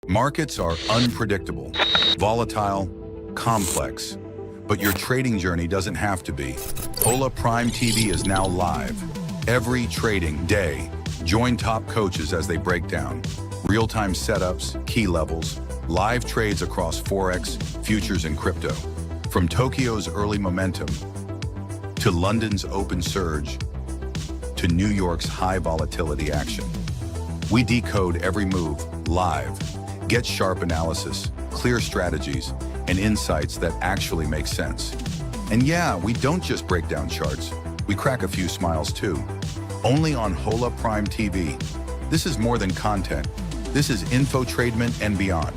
Markets are unpredictable, volatile, complex, but your trading journey doesn't have to be. Hola Prime TV is now live. Every trading day, join top coaches as they break down real-time setups, key levels, live trades across Forex, futures, and crypto. From Tokyo's early momentum, to London's open surge, to New York's high volatility action. We decode every move live. Get sharp analysis, clear strategies, and insights that actually make sense. And yeah, we don't just break down charts. We crack a few smiles too. Only on Hola Prime TV. This is more than content. This is infotainment and beyond.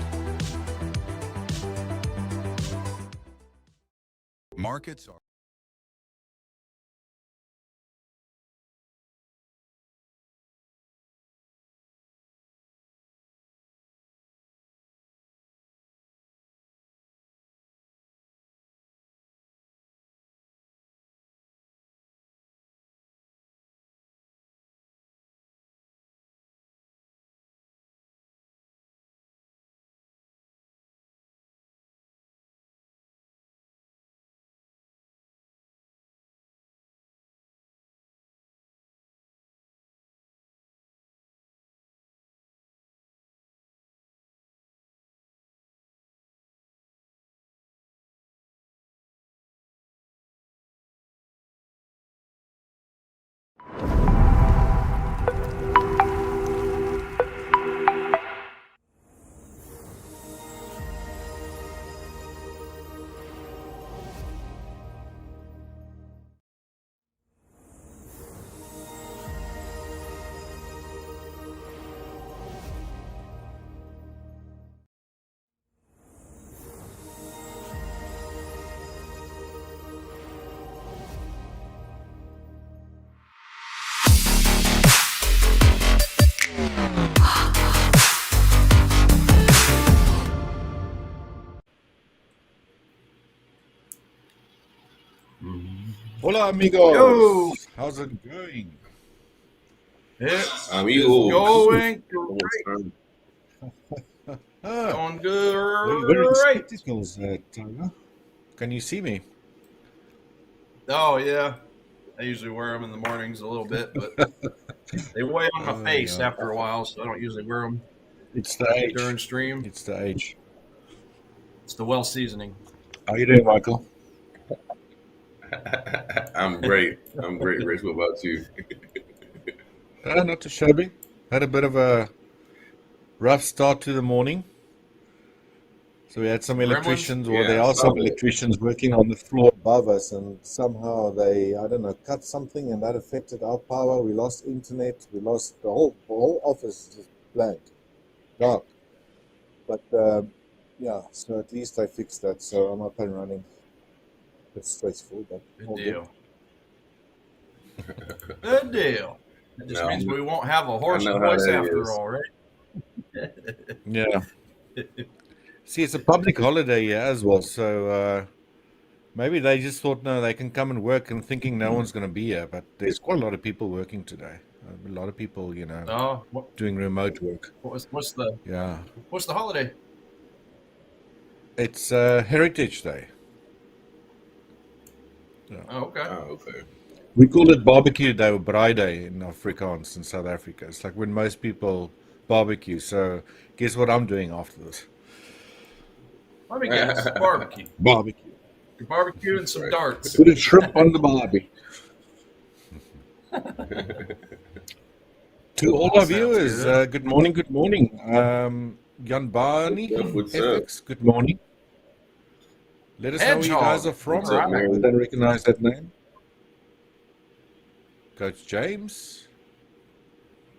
Markets are Hola amigos. Yo. How's it going? It's Amigo. going great. Going good. Very Great. spectacles, Tyler. Can you see me? Oh, yeah. I usually wear them in the mornings a little bit, but they weigh on my face yeah. after a while, so I don't usually wear them It's the age. during stream. It's the age. It's the well seasoning. How you doing, Michael? I'm great. Rich, what about you? Not too shabby. Had a bit of a rough start to the morning. So we had some electricians, or there are some electricians working on the floor above us, and somehow they, I don't know, cut something, and that affected our power. We lost internet. We lost the whole office, just blank, dark. But yeah, so at least I fixed that. So I'm up and running. It's stressful, but Good deal. Good deal. It just means we won't have a hoarse voice after all, right? Yeah. See, it's a public holiday here as well, so maybe they just thought, no, they can come and work and thinking no one's going to be here. But there's quite a lot of people working today. A lot of people, you know, doing remote work. What's the holiday? It's Heritage Day. Yeah. Oh, okay. We call it Barbecue Day or Braai Day in Afrikaans in South Africa. It's like when most people barbecue. So guess what I'm doing after this? Let me guess. Barbecue. Barbecue. You're barbecuing some darts. Put a shrimp on the barbie. To all our viewers, good morning, good morning. Jan Barney, FX, good morning. Let us know where you guys are from. I don't recognize that name. Coach James,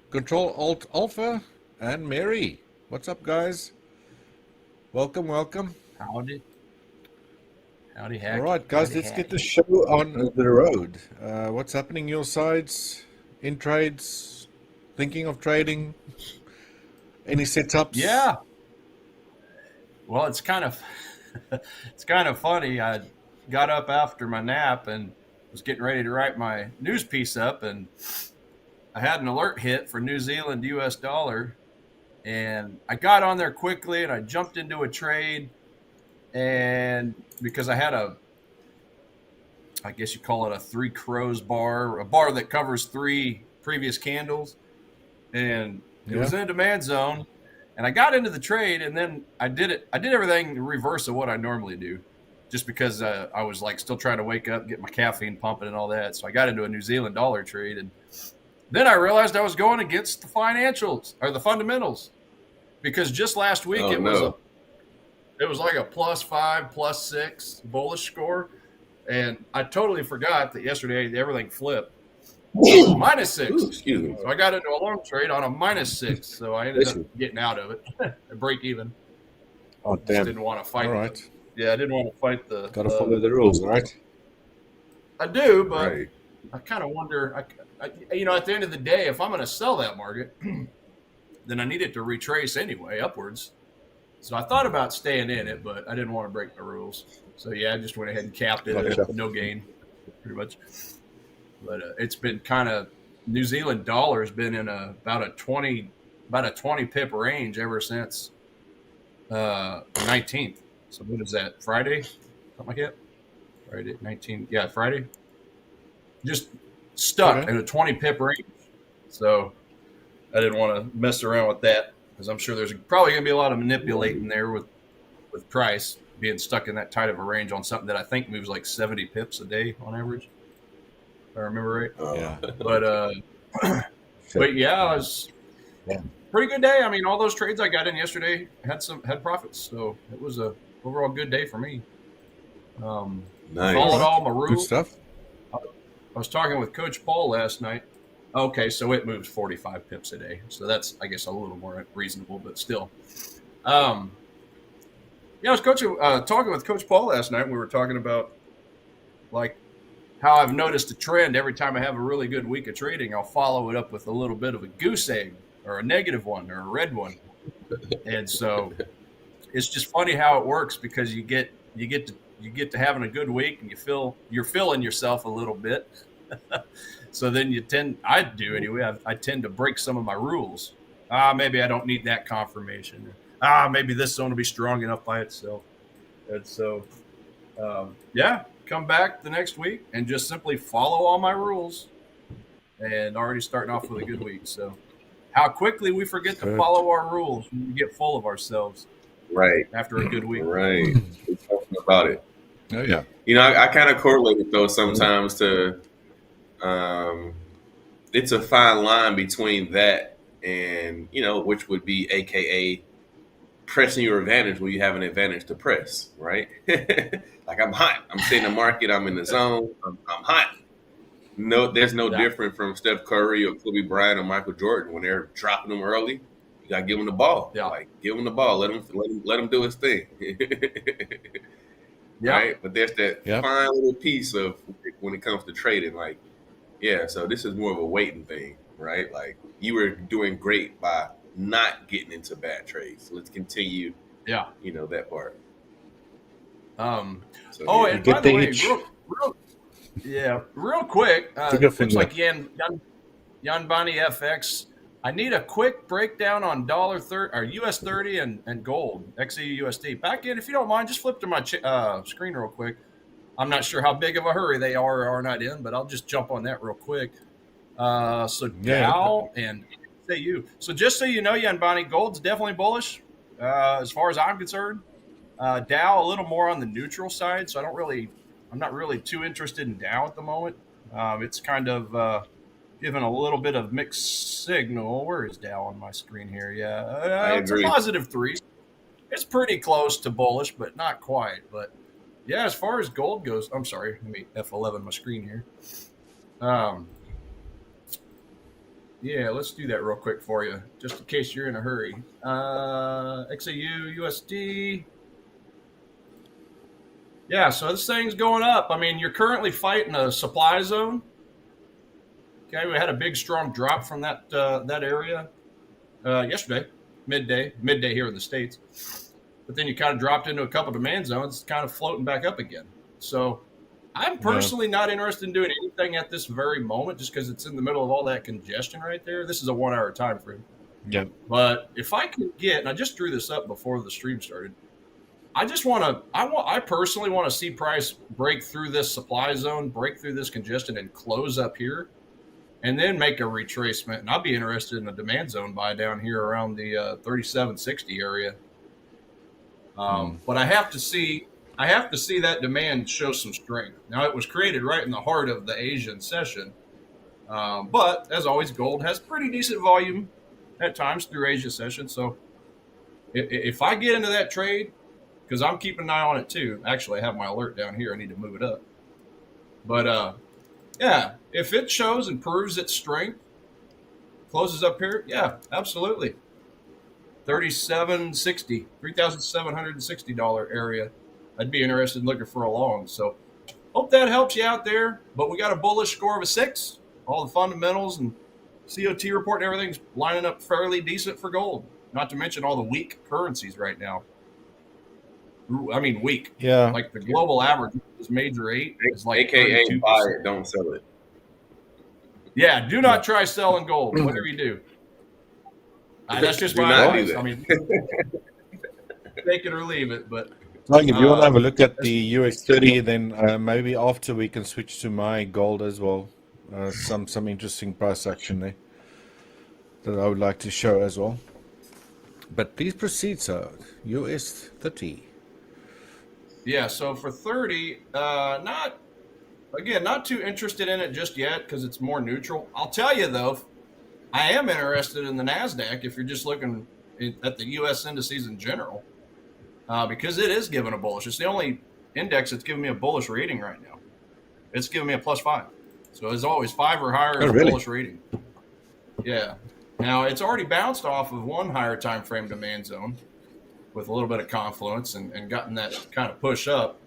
Control Alt Alpha, and Mary. What's up, guys? Welcome, welcome. Howdy, heck. All right, guys, let's get the show on the road. What's happening your sides? In trades? Thinking of trading? Any setups? Yeah. Well, it's kind of funny. I got up after my nap and was getting ready to write my news piece up, and I had an alert hit for New Zealand US dollar, And I got on there quickly and I jumped into a trade. And because I had I guess you call it a 3 crows bar, a bar that covers 3 previous candles. And it was in a demand zone. And I got into the trade, and then I did everything the reverse of what I normally do, just because I was like still trying to wake up, get my caffeine pumping and all that. So I got into a New Zealand dollar trade, and then I realized I was going against the financials or the fundamentals, because just last week it was like a +5, +6 bullish score, and I totally forgot that yesterday everything flipped. -6. Ooh, excuse me. So I got into a long trade on a -6. So I ended up getting out of it. A break even. Oh, damn. Just didn't want to fight. All right. I didn't want to fight the. Got to follow the rules, right? I do, but I kind of wonder. At the end of the day, if I'm going to sell that market, then I need it to retrace anyway upwards. So I thought about staying in it, but I didn't want to break the rules. So I just went ahead and capped it at no gain, pretty much. But it's been kind of, New Zealand dollar has been in about a 20 pip range ever since the 19th. So what is that, Friday? Something like that? Friday, 19th. Yeah, Friday. Just stuck in a 20 pip range. So I didn't want to mess around with that, because I'm sure there's probably going to be a lot of manipulating there with price being stuck in that tight of a range on something that I think moves like 70 pips a day on average. If I remember right. Yeah. But yeah, it was pretty good day. I mean, all those trades I got in yesterday had profits, so it was a overall good day for me. Nice. Followed all my rules. Good stuff. I was talking with Coach Paul last night. Okay, so it moves 45 pips a day, so that's, I guess, a little more reasonable, but still. I was talking with Coach Paul last night. And we were talking about like how I've noticed a trend every time I have a really good week of trading. I'll follow it up with a little bit of a goose egg, or a negative one, or a red one. And so it's just funny how it works, because you get to having a good week, and you're feeling yourself a little bit. So then I tend to break some of my rules. Maybe I don't need that confirmation. Maybe this zone will be strong enough by itself. And so, come back the next week and just simply follow all my rules, and already starting off with a good week. So how quickly we forget to follow our rules when we get full of ourselves. Right. After a good week. Right. We're talking about it. Oh, yeah. I kind of correlate with those sometimes to, it's a fine line between that and, which would be AKA pressing your advantage when you have an advantage to press, right? Like, I'm hot. I'm seeing the market. I'm in the zone. I'm hot. No, there's no different from Steph Curry or Kobe Bryant or Michael Jordan when they're dropping them early. You gotta give him the ball. Yeah. Like, give him the ball. Let him do his thing. Right. But there's that fine little piece of when it comes to trading. Like, so this is more of a waiting thing, right? Like, you were doing great by not getting into bad trades. So let's continue. Yeah. That part. And by the way, real quick, looks like Yan Bani FX. I need a quick breakdown on US 30 and gold, XEUSD. Back in, if you don't mind, just flip to my screen real quick. I'm not sure how big of a hurry they are or are not in, but I'll just jump on that real quick. Dow and XEU. So just so you know, Yan Bani, gold's definitely bullish as far as I'm concerned. Dow a little more on the neutral side, so I'm not really too interested in Dow at the moment. It's kind of given a little bit of mixed signal. Where is Dow on my screen here? It's a +3. It's pretty close to bullish, but not quite. But as far as gold goes, I'm sorry, let me F11 my screen here. Let's do that real quick for you, just in case you're in a hurry. XAU, USD. So this thing's going up. I mean, you're currently fighting a supply zone. Okay, we had a big, strong drop from that area yesterday, midday here in the States. But then you kind of dropped into a couple of demand zones, kind of floating back up again. So I'm personally not interested in doing anything at this very moment, just because it's in the middle of all that congestion right there. This is a 1 hour time frame. Yeah. But if I can get, and I just drew this up before the stream started, I personally want to see price break through this supply zone, break through this congestion, and close up here, and then make a retracement. And I'll be interested in a demand zone buy down here around the 3760 area. But I have to see that demand show some strength. Now, it was created right in the heart of the Asian session, but as always, gold has pretty decent volume at times through Asia session. So if I get into that trade, because I'm keeping an eye on it too. Actually, I have my alert down here. I need to move it up. But yeah, if it shows and proves its strength, closes up here, yeah, absolutely. $3,760 area. I'd be interested in looking for a long. So hope that helps you out there. But we got a bullish score of a 6. All the fundamentals and COT report and everything's lining up fairly decent for gold. Not to mention all the weak currencies right now. I mean, weak. Yeah. Like the global average is major 8. Is like AKA 32%. buy it, don't sell it. Yeah, do not try selling gold, whatever you do. That's just my advice. I mean, take it or leave it. But like if you want to have a look at the US 30, then maybe after we can switch to my gold as well. Some interesting price action there that I would like to show as well. But please proceed, sir. US 30. Yeah, so for 30, not too interested in it just yet because it's more neutral. I'll tell you, though, I am interested in the NASDAQ if you're just looking at the U.S. indices in general because it is giving a bullish. It's the only index that's giving me a bullish rating right now. It's giving me a +5. So as always, 5 or higher is a bullish rating. Yeah. Now, it's already bounced off of one higher time frame demand zone with a little bit of confluence and gotten that kind of push up.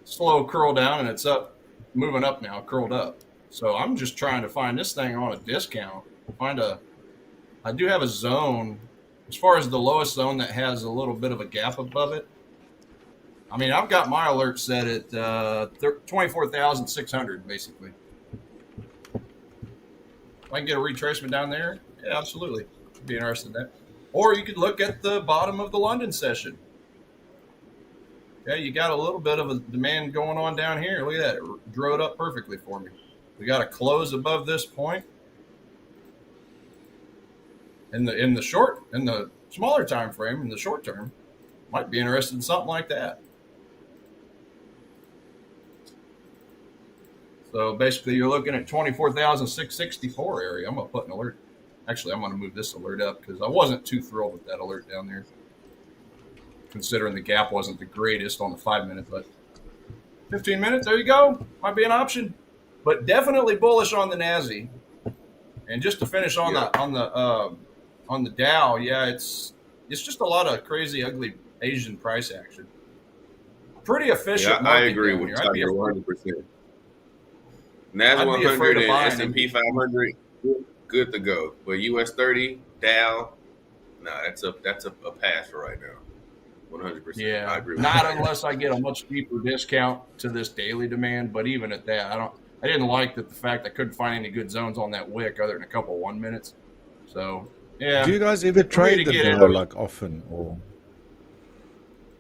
Slow curl down, and it's up, moving up now, curled up. So I'm just trying to find this thing on a discount. I do have a zone, as far as the lowest zone that has a little bit of a gap above it. I mean, I've got my alert set at 24,600, basically. If I can get a retracement down there, yeah, absolutely. I'd be interested in that. Or you could look at the bottom of the London session. Yeah, you got a little bit of a demand going on down here. Look at that. It drew it up perfectly for me. We got to close above this point. In the smaller time frame, in the short term, might be interested in something like that. So basically, you're looking at 24,664 area. I'm going to put an alert. Actually, I'm going to move this alert up because I wasn't too thrilled with that alert down there, considering the gap wasn't the greatest on the 5-minute, but 15 minutes, there you go. Might be an option, but definitely bullish on the NASI. And just to finish on the Dow, yeah, it's just a lot of crazy, ugly Asian price action. Pretty efficient. Yeah, I agree with Tiger 100%. NASDAQ 100 and S&P 500, good to go. But US 30, Dow, that's a pass for right now. 100%. Yeah, I agree with not that. unless I get a much deeper discount to this daily demand. But even at that, I didn't like the fact I couldn't find any good zones on that wick other than a couple 1 minutes. So yeah. Do you guys ever trade the Dow like often, or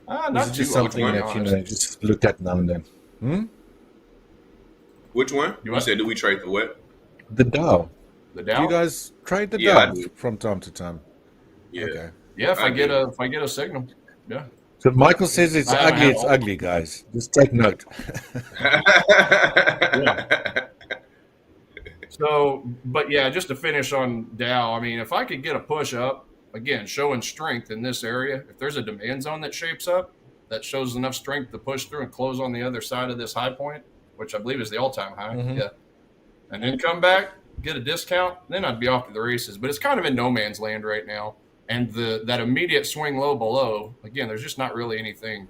not is it just something that you just look at now and then? Which one? You said, do we trade the what? The Dow. The Dow. Do you guys trade the Yeah, Dow from time to time? Yeah. Okay. Yeah, if I get a signal. Yeah. So Michael says it's ugly. It's ugly, guys. Just take note. Yeah. So, but yeah, just to finish on Dow, I mean, if I could get a push up, again, showing strength in this area, if there's a demand zone that shapes up, that shows enough strength to push through and close on the other side of this high point, which I believe is the all-time high, yeah, and then come back, get a discount, then I'd be off to the races. But it's kind of in no man's land right now. And that immediate swing low below, again, there's just not really anything,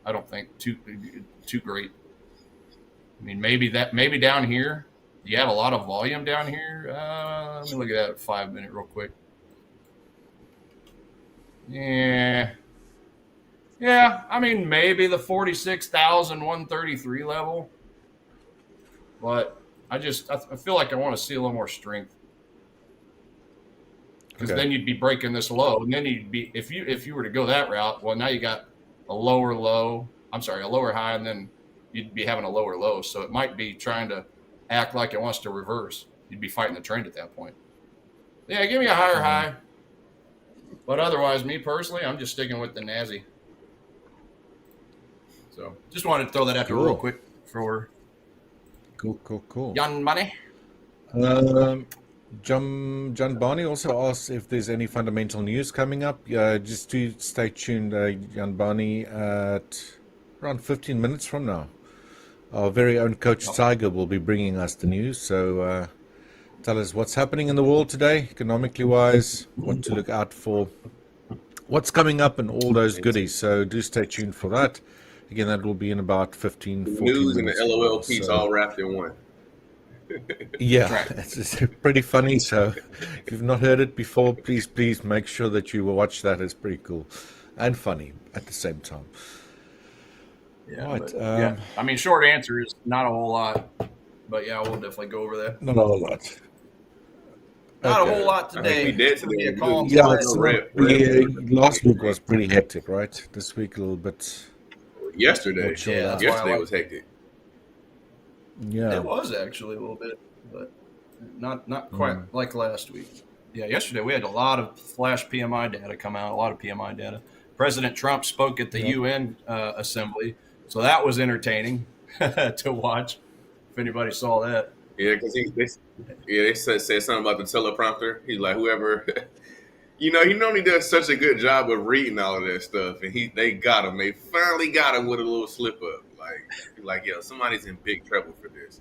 I don't think, too great. I mean, maybe down here, you have a lot of volume down here. Let me look at that at 5-minute real quick. Yeah, I mean, maybe the 46,133 level. But I feel like I want to see a little more strength. because then you'd be breaking this low, and then you'd be if you were to go that route. Well, now you got a lower high, and then you'd be having a lower low. So it might be trying to act like it wants to reverse. You'd be fighting the trend at that point. Yeah, give me a higher high. But otherwise, me personally, I'm just sticking with the Nazi. So just wanted to throw that out there real quick for Cool. Jan Money. John Barney also asks if there's any fundamental news coming up. Just to stay tuned, Jan Barney, at around 15 minutes from now. Our very own Coach Tiger will be bringing us the news. So tell us what's happening in the world today, economically wise, what to look out for, what's coming up, and all those goodies. So do stay tuned for that. Again, that will be in about 15, 14 news minutes. And the LOL piece all wrapped in one. Yeah, it's pretty funny. So if you've not heard it before, please make sure that you will watch that. It's pretty cool and funny at the same time. Yeah, Right. but, I mean, short answer is not a whole lot, but yeah, we'll definitely go over that. Not a whole lot. Not a whole lot today. I think we did today. Last week was pretty hectic, right? This week a little bit. Yesterday was hectic. Yeah, it was actually a little bit, but not quite like last week. Yeah, yesterday we had a lot of flash PMI data come out. A lot of PMI data. President Trump spoke at the UN assembly, so that was entertaining to watch. If anybody saw that. Yeah, because they said something about the teleprompter. He's like, whoever, he normally does such a good job of reading all of that stuff, and they got him. They finally got him with a little slip up. Like, yo, somebody's in big trouble for this.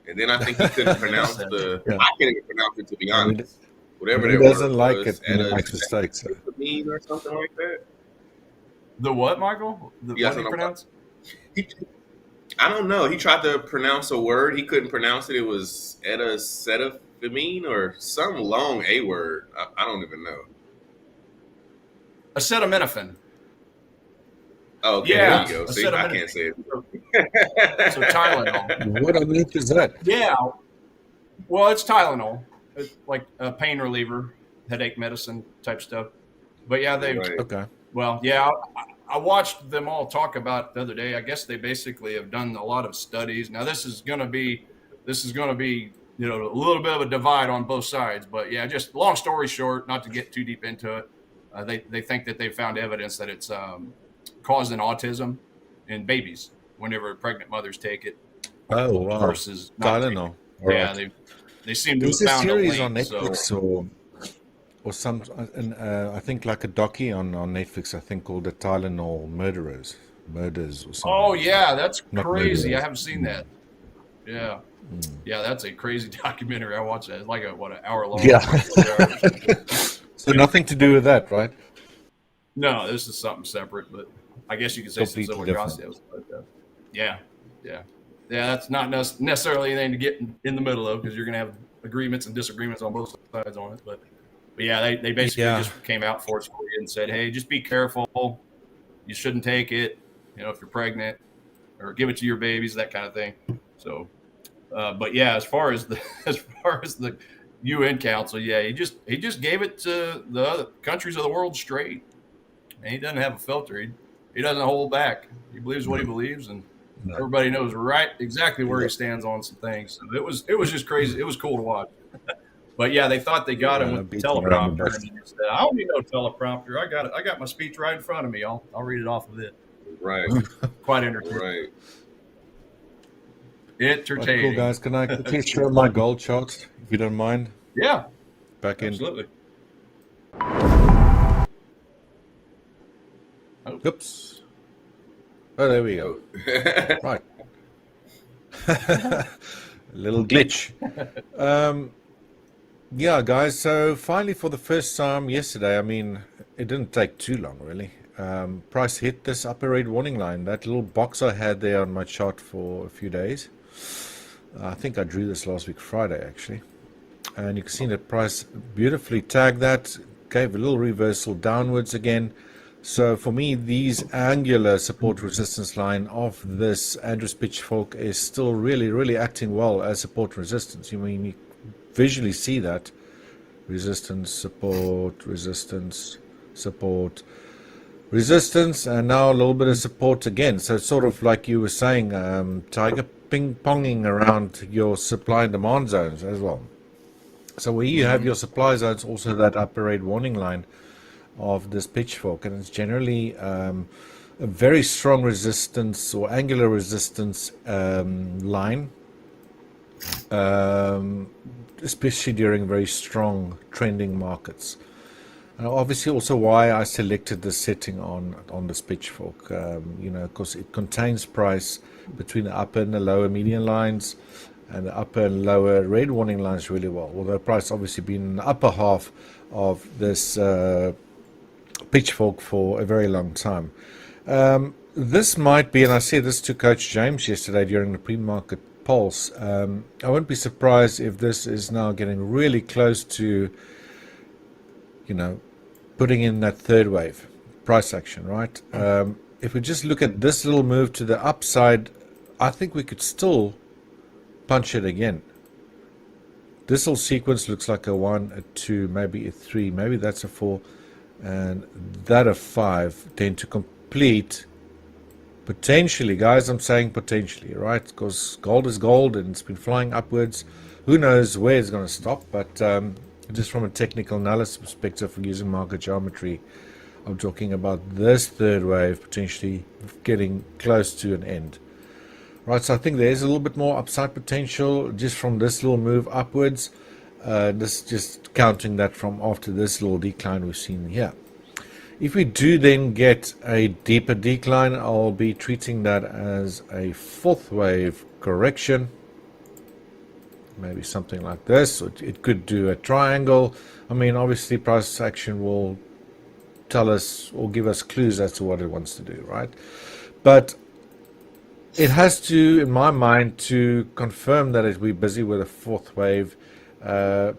And then I think he couldn't pronounce I can't even pronounce it, to be honest. Whatever that word was. He doesn't like it when he makes mistakes. Or something like that. The what, Michael? What did he pronounce? I don't know. He tried to pronounce a word. He couldn't pronounce it. It was acetaminophen or some long A word. I don't even know. Acetaminophen. Oh, okay. Yeah, there you go. See, I can't say it. So Tylenol. What on earth is that? Yeah. Well, it's Tylenol. It's like a pain reliever, headache medicine type stuff. But yeah, Okay. Well, yeah, I watched them all talk about it the other day. I guess they basically have done a lot of studies. Now this is going to be, a little bit of a divide on both sides. But yeah, just long story short, not to get too deep into it, they think that they found evidence that it's causing autism in babies whenever pregnant mothers take it. Oh wow! Versus Tylenol. Yeah, they seem to have There's a found series a on link, Netflix or some, I think like a docu on Netflix. I think called the Tylenol Murders or something. Oh yeah, that's Not crazy. murderers. I haven't seen that. Yeah, yeah, that's a crazy documentary. I watched that. It's like an hour long. Yeah. So nothing to do with that, right? No, this is something separate, but I guess you could say Completely some different. gossip. But, yeah. That's not necessarily anything to get in the middle of because you're going to have agreements and disagreements on both sides on it. But yeah, they basically just came out forcefully and said, hey, just be careful. You shouldn't take it, if you're pregnant, or give it to your babies, that kind of thing. So, but yeah, as far as the UN Council, yeah, he just gave it to the other countries of the world straight. And he doesn't have a filter. He doesn't hold back. He believes what he believes, and everybody knows exactly where he stands on some things. So it was just crazy. It was cool to watch. But yeah, they thought they got him with the teleprompter. And he said, I don't need no teleprompter. I got it. I got my speech right in front of me. I'll read it off of it. Right. Quite entertaining. Right. Entertaining. Cool, guys. Can I quickly show my gold chart, if you don't mind? Yeah. Back in. Absolutely. Oops. Oh, there we go. Right. A little glitch. Yeah, guys. So finally, for the first time yesterday, I mean, it didn't take too long, really. Price hit this upper red warning line. That little box I had there on my chart for a few days. I think I drew this last week, Friday, actually. And you can see that price beautifully tagged that, gave a little reversal downwards again. So for me, these angular support resistance line of this Andrews Pitchfork is still really, really acting well as support resistance. You mean you visually see that resistance, support, resistance, support, resistance, and now a little bit of support again. So it's sort of like you were saying, Tiger, ping-ponging around your supply and demand zones as well. So where you have your supply zones, also that upper red warning line of this pitchfork, and it's generally a very strong resistance or angular resistance line, especially during very strong trending markets. And obviously also why I selected this setting on this pitchfork, because it contains price between the upper and the lower median lines and the upper and lower red warning lines really well, although price obviously been in the upper half of this pitchfork for a very long time. This might be, and I said this to Coach James yesterday during the pre-market pulse, I wouldn't be surprised if this is now getting really close to, putting in that third wave price action, right? If we just look at this little move to the upside, I think we could still punch it again. This little sequence looks like a 1, a 2, maybe a 3, maybe that's a 4, and that a 5, then to complete potentially, guys, I'm saying potentially, right? Because gold is gold and it's been flying upwards. Who knows where it's going to stop, but just from a technical analysis perspective, using market geometry, I'm talking about this third wave potentially getting close to an end. Right, so I think there's a little bit more upside potential just from this little move upwards. This just counting that from after this little decline we've seen here. If we do then get a deeper decline, I'll be treating that as a fourth wave correction. Maybe something like this. It could do a triangle. I mean, obviously price action will tell us or give us clues as to what it wants to do, right? But it has to, in my mind, to confirm that we're busy with a fourth wave. That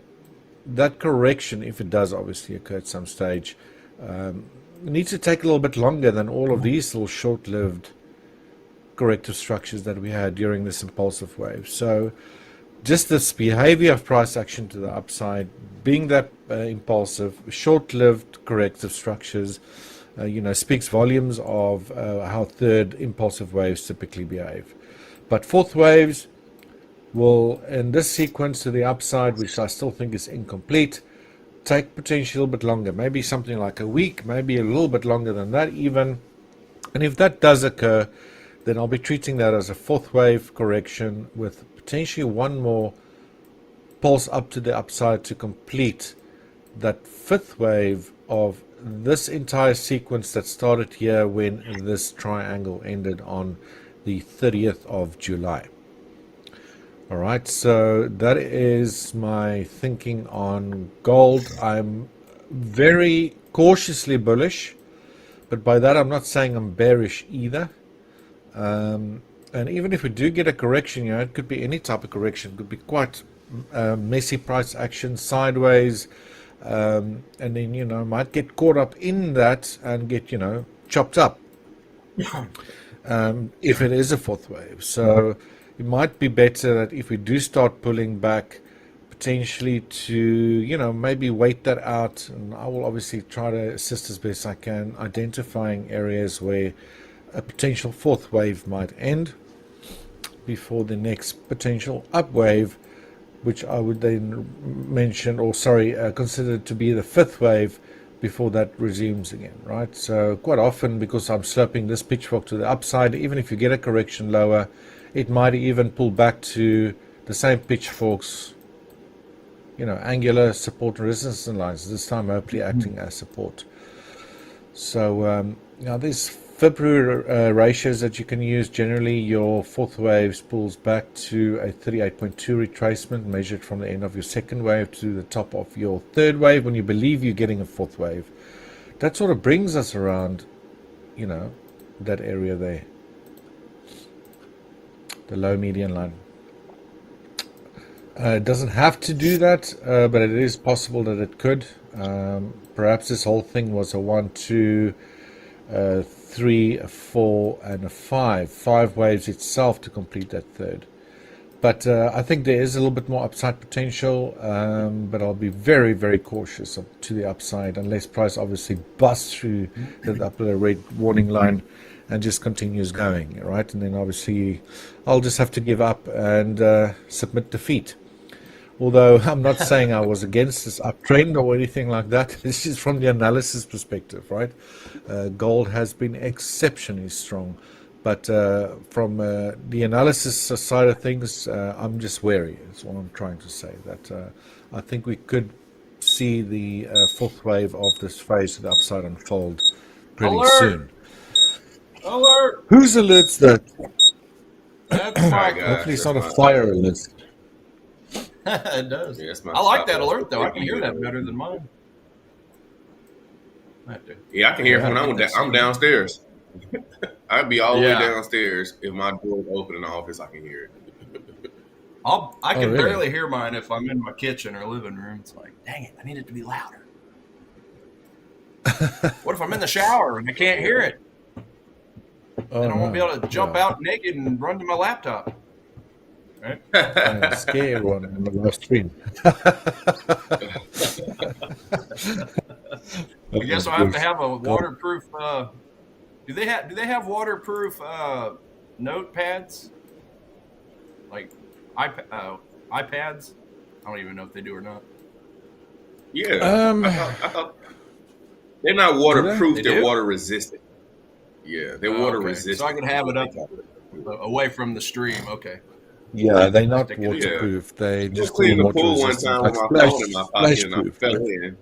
correction, if it does obviously occur at some stage, needs to take a little bit longer than all of these little short-lived corrective structures that we had during this impulsive wave. So just this behavior of price action to the upside, being that impulsive, short-lived corrective structures, speaks volumes of how third impulsive waves typically behave. But fourth waves will, in this sequence to the upside, which I still think is incomplete, take potentially a little bit longer, maybe something like a week, maybe a little bit longer than that even. And if that does occur, then I'll be treating that as a fourth wave correction with potentially one more pulse up to the upside to complete that fifth wave of this entire sequence that started here when this triangle ended on the 30th of July. All right, so that is my thinking on gold. I'm very cautiously bullish, but by that I'm not saying I'm bearish either. And even if we do get a correction, it could be any type of correction. It could be quite messy price action sideways, and then might get caught up in that and get chopped up if it is a fourth wave. So it might be better that if we do start pulling back, potentially to maybe wait that out, and I will obviously try to assist as best I can identifying areas where a potential fourth wave might end before the next potential up wave, which I would then consider to be the fifth wave before that resumes again, right? So quite often, because I'm sloping this pitchfork to the upside, even if you get a correction lower, it might even pull back to the same pitchforks, angular support and resistance lines, this time hopefully acting as support. So now there's February ratios that you can use. Generally, your fourth wave pulls back to a 38.2 retracement measured from the end of your second wave to the top of your third wave when you believe you're getting a fourth wave. That sort of brings us around, that area there, the low median line. It doesn't have to do that, but it is possible that it could. Perhaps this whole thing was a 1, 2, 3, a 4, and a 5. 5 waves itself to complete that third. But I think there is a little bit more upside potential, but I'll be very, very cautious to the upside unless price obviously busts through the upper red warning line and just continues going, right? And then obviously I'll just have to give up and submit defeat. Although I'm not saying I was against this uptrend or anything like that. This is from the analysis perspective, right? Gold has been exceptionally strong. But from the analysis side of things, I'm just wary. That's what I'm trying to say. That I think we could see the fourth wave of this phase of the upside unfold pretty soon. Alert! Whose alerts that? That's my guy. Hopefully it's not a fire alert. It does. Yeah, I like that alert, though. I can hear that better than mine. Yeah, I can hear it when I'm downstairs. I'd be all the way downstairs. If my door's open in the office, I can hear it. I can barely hear mine if I'm in my kitchen or living room. It's like, dang it, I need it to be louder. What if I'm in the shower and I can't hear it? Then I won't be able to jump out naked and run to my laptop. Right? Scare everyone in the live stream. I guess I'll have to have a waterproof. Do they have waterproof notepads? Like iPads? I don't even know if they do or not. Yeah, I thought they're not waterproof. They're do? water resistant. Yeah, they're water resistant. So I can have it up away from the stream. Okay. Yeah, they're not waterproof. They just cleaned the water pool one resistant. time Like with my phone in my pocket and I proof, fell right?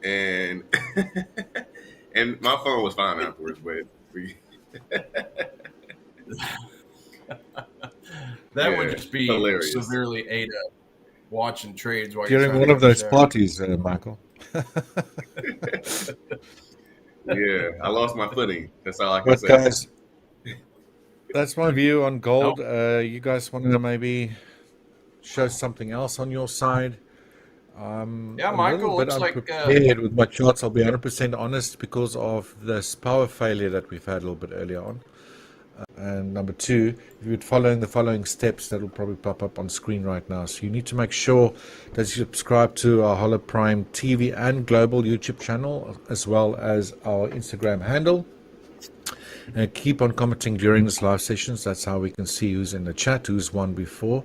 in. And my phone was fine afterwards, but that would just be hilarious. Severely ate up watching trades while During you're one of those parties, Michael. Yeah, I lost my footing. That's all I can say. Guys, that's my view on gold. You guys want to maybe show something else on your side? Michael, looks like with my charts. I'll be 100% honest because of this power failure that we've had a little bit earlier on. And number two, if you're following the following steps, that will probably pop up on screen right now. So you need to make sure that you subscribe to our Hola Prime TV and global YouTube channel, as well as our Instagram handle. And keep on commenting during this live sessions. That's how we can see who's in the chat, who's won before,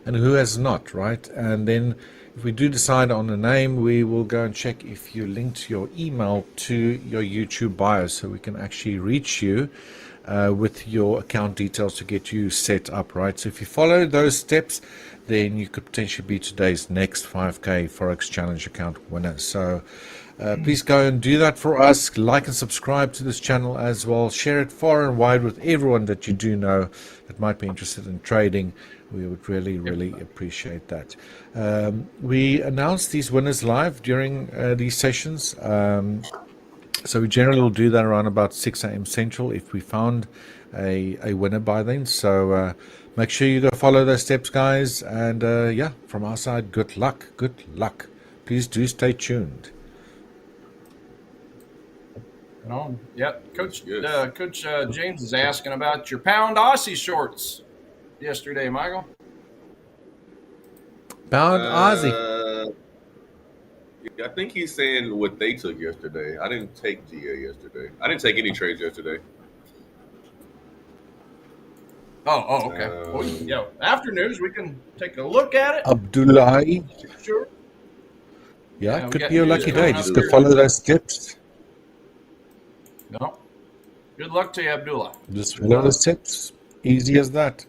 and who has not, right? And then if we do decide on a name, we will go and check if you linked your email to your YouTube bio, so we can actually reach you with your account details to get you set up, right? So if you follow those steps, then you could potentially be today's next 5K Forex Challenge account winner. So please go and do that for us. Like and subscribe to this channel as well. Share it far and wide with everyone that you do know that might be interested in trading. We would really, really appreciate that. We announce these winners live during these sessions. So we generally will do that around about 6 a.m. Central if we found a winner by then. So make sure you go follow those steps, guys. And from our side, good luck. Good luck. Please do stay tuned. Coach James is asking about your pound Aussie shorts yesterday, Michael. Pound Aussie. I think he's saying what they took yesterday. I didn't take GA yesterday. I didn't take any trades yesterday. Oh, okay. After news, we can take a look at it. Abdullahi. Sure. Yeah, it could be your lucky day. Just to follow those steps. No. Good luck to you, Abdullah. Just follow the steps. Easy as that.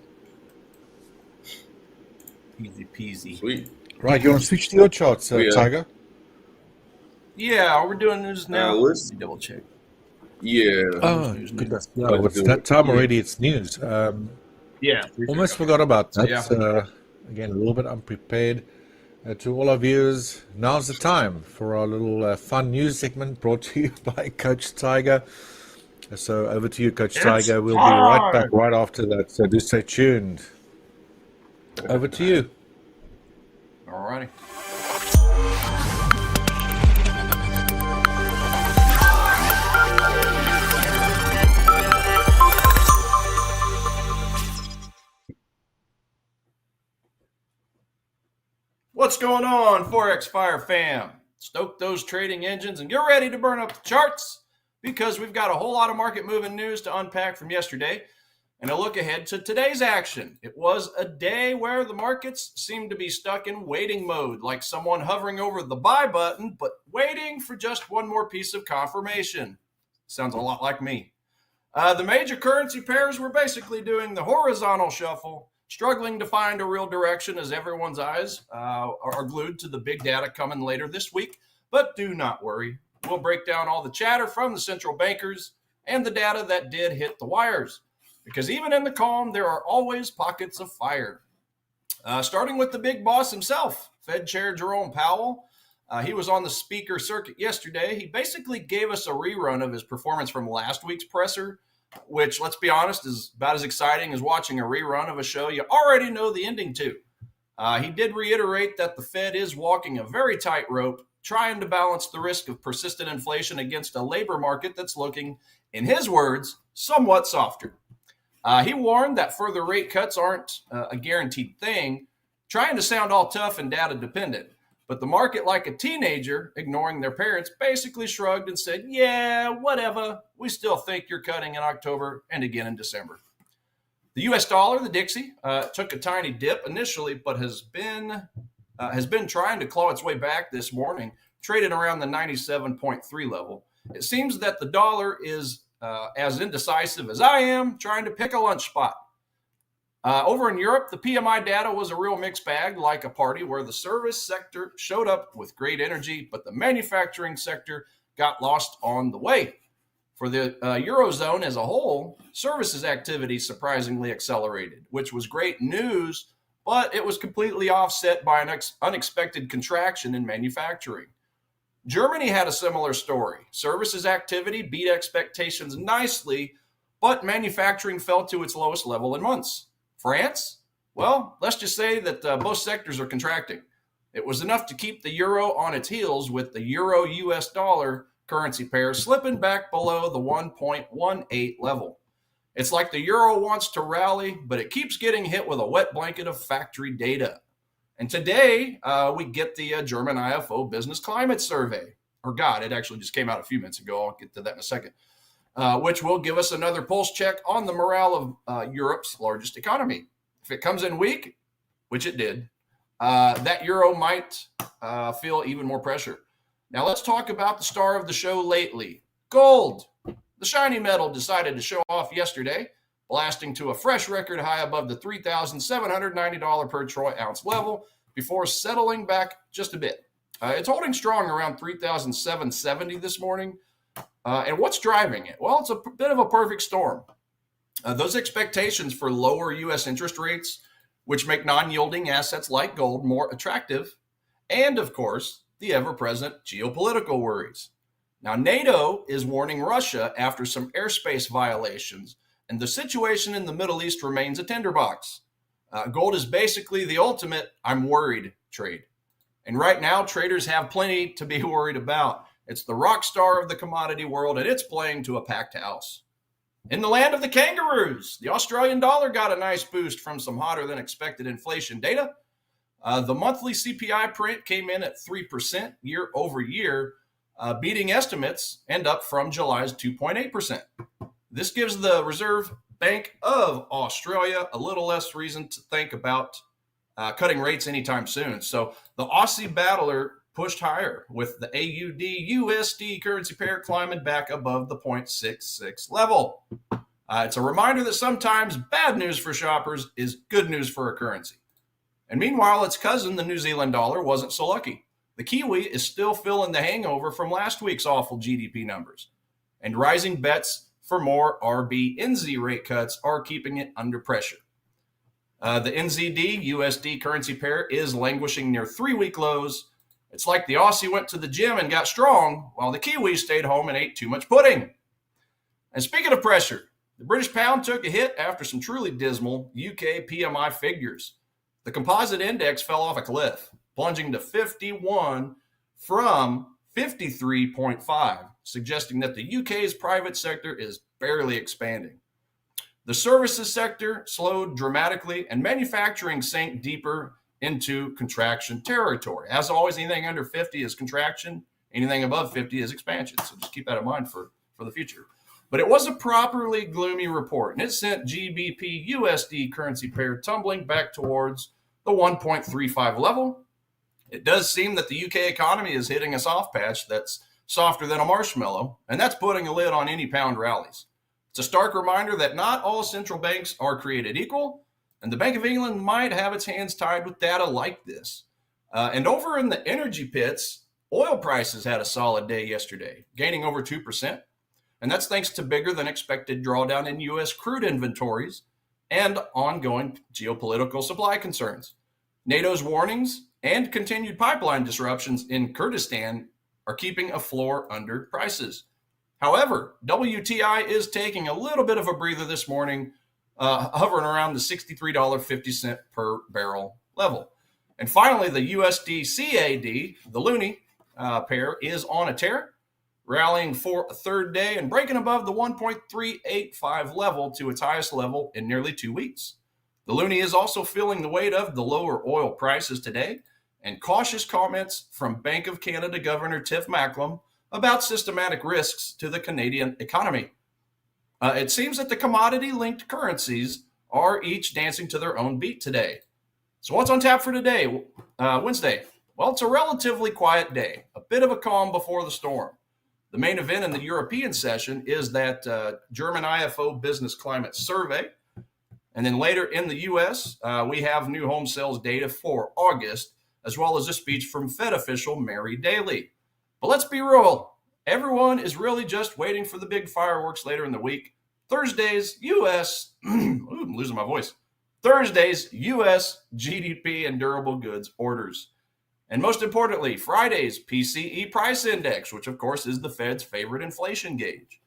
Easy peasy. Sweet. Right, you want to switch to your charts, Tiger? Yeah, we're doing news now. Let's double check. Yeah. Oh, goodness. No, it's that time already. It's news. Almost forgot about that. Again, a little bit unprepared. To all our viewers, now's the time for our little fun news segment brought to you by Coach Tiger. So over to you, Coach Tiger. We'll be right back right after that. So do stay tuned. Over to you. All righty. What's going on, Forex Fire fam? Stoke those trading engines and get ready to burn up the charts because we've got a whole lot of market moving news to unpack from yesterday and a look ahead to today's action. It was a day where the markets seemed to be stuck in waiting mode, like someone hovering over the buy button, but waiting for just one more piece of confirmation. Sounds a lot like me. The major currency pairs were basically doing the horizontal shuffle, struggling to find a real direction as everyone's eyes are glued to the big data coming later this week. But do not worry. We'll break down all the chatter from the central bankers and the data that did hit the wires. Because even in the calm, there are always pockets of fire. Starting with the big boss himself, Fed Chair Jerome Powell. He was on the speaker circuit yesterday. He basically gave us a rerun of his performance from last week's presser, which, let's be honest, is about as exciting as watching a rerun of a show you already know the ending to. He did reiterate that the Fed is walking a very tight rope, trying to balance the risk of persistent inflation against a labor market that's looking, in his words, somewhat softer. He warned that further rate cuts aren't a guaranteed thing, trying to sound all tough and data dependent. But the market, like a teenager ignoring their parents, basically shrugged and said, yeah, whatever. We still think you're cutting in October and again in December. The U.S. dollar, the Dixie, took a tiny dip initially, but has been trying to claw its way back this morning, traded around the 97.3 level. It seems that the dollar is as indecisive as I am, trying to pick a lunch spot. Over in Europe, the PMI data was a real mixed bag, like a party where the service sector showed up with great energy, but the manufacturing sector got lost on the way. For the Eurozone as a whole, services activity surprisingly accelerated, which was great news, but it was completely offset by an unexpected contraction in manufacturing. Germany had a similar story. Services activity beat expectations nicely, but manufacturing fell to its lowest level in months. France? Well, let's just say that both sectors are contracting. It was enough to keep the euro on its heels, with the euro-US dollar currency pair slipping back below the 1.18 level. It's like the euro wants to rally, but it keeps getting hit with a wet blanket of factory data. And today, we get the German IFO Business Climate Survey. It actually just came out a few minutes ago. I'll get to that in a second. Which will give us another pulse check on the morale of Europe's largest economy. If it comes in weak, which it did, that euro might feel even more pressure. Now let's talk about the star of the show lately, gold. The shiny metal decided to show off yesterday, blasting to a fresh record high above the $3,790 per troy ounce level before settling back just a bit. It's holding strong around $3,770 this morning. And what's driving it? Well, it's a bit of a perfect storm. Those expectations for lower U.S. interest rates, which make non-yielding assets like gold more attractive, and, of course, the ever-present geopolitical worries. Now, NATO is warning Russia after some airspace violations, and the situation in the Middle East remains a tinderbox. Gold is basically the ultimate I'm worried trade. And right now, traders have plenty to be worried about. It's the rock star of the commodity world, and it's playing to a packed house. In the land of the kangaroos, the Australian dollar got a nice boost from some hotter than expected inflation data. The monthly CPI print came in at 3% year over year, beating estimates and up from July's 2.8%. This gives the Reserve Bank of Australia a little less reason to think about cutting rates anytime soon. So the Aussie battler pushed higher, with the AUD-USD currency pair climbing back above the 0.66 level. It's a reminder that sometimes bad news for shoppers is good news for a currency. And meanwhile, its cousin, the New Zealand dollar, wasn't so lucky. The Kiwi is still feeling the hangover from last week's awful GDP numbers. And rising bets for more RB-NZ rate cuts are keeping it under pressure. The NZD-USD currency pair is languishing near 3-week lows. It's like the Aussie went to the gym and got strong, while the Kiwi stayed home and ate too much pudding. And speaking of pressure, the British pound took a hit after some truly dismal UK PMI figures. The composite index fell off a cliff, plunging to 51 from 53.5, suggesting that the UK's private sector is barely expanding. The services sector slowed dramatically, and manufacturing sank deeper into contraction territory. As always, anything under 50 is contraction. Anything above 50 is expansion. So just keep that in mind for the future. But it was a properly gloomy report, and it sent GBPUSD currency pair tumbling back towards the 1.35 level. It does seem that the UK economy is hitting a soft patch that's softer than a marshmallow, and that's putting a lid on any pound rallies. It's a stark reminder that not all central banks are created equal, and the Bank of England might have its hands tied with data like this. And over in the energy pits, oil prices had a solid day yesterday, gaining over 2%. And that's thanks to bigger than expected drawdown in U.S. crude inventories and ongoing geopolitical supply concerns. NATO's warnings and continued pipeline disruptions in Kurdistan are keeping a floor under prices. However, WTI is taking a little bit of a breather this morning, hovering around the $63.50 per barrel level. And finally, the USD CAD, the loonie pair, is on a tear, rallying for a third day and breaking above the 1.385 level to its highest level in nearly 2 weeks. The loonie is also feeling the weight of the lower oil prices today and cautious comments from Bank of Canada Governor Tiff Macklem about systematic risks to the Canadian economy. It seems that the commodity-linked currencies are each dancing to their own beat today. So what's on tap for today, Wednesday? Well, it's a relatively quiet day, a bit of a calm before the storm. The main event in the European session is that German IFO Business Climate Survey. And then later in the U.S., we have new home sales data for August, as well as a speech from Fed official Mary Daly. But let's be real. Everyone is really just waiting for the big fireworks later in the week. Thursday's U.S. I'm losing my voice. Thursday's U.S. GDP and durable goods orders. And most importantly, Friday's PCE price index, which of course is the Fed's favorite inflation gauge.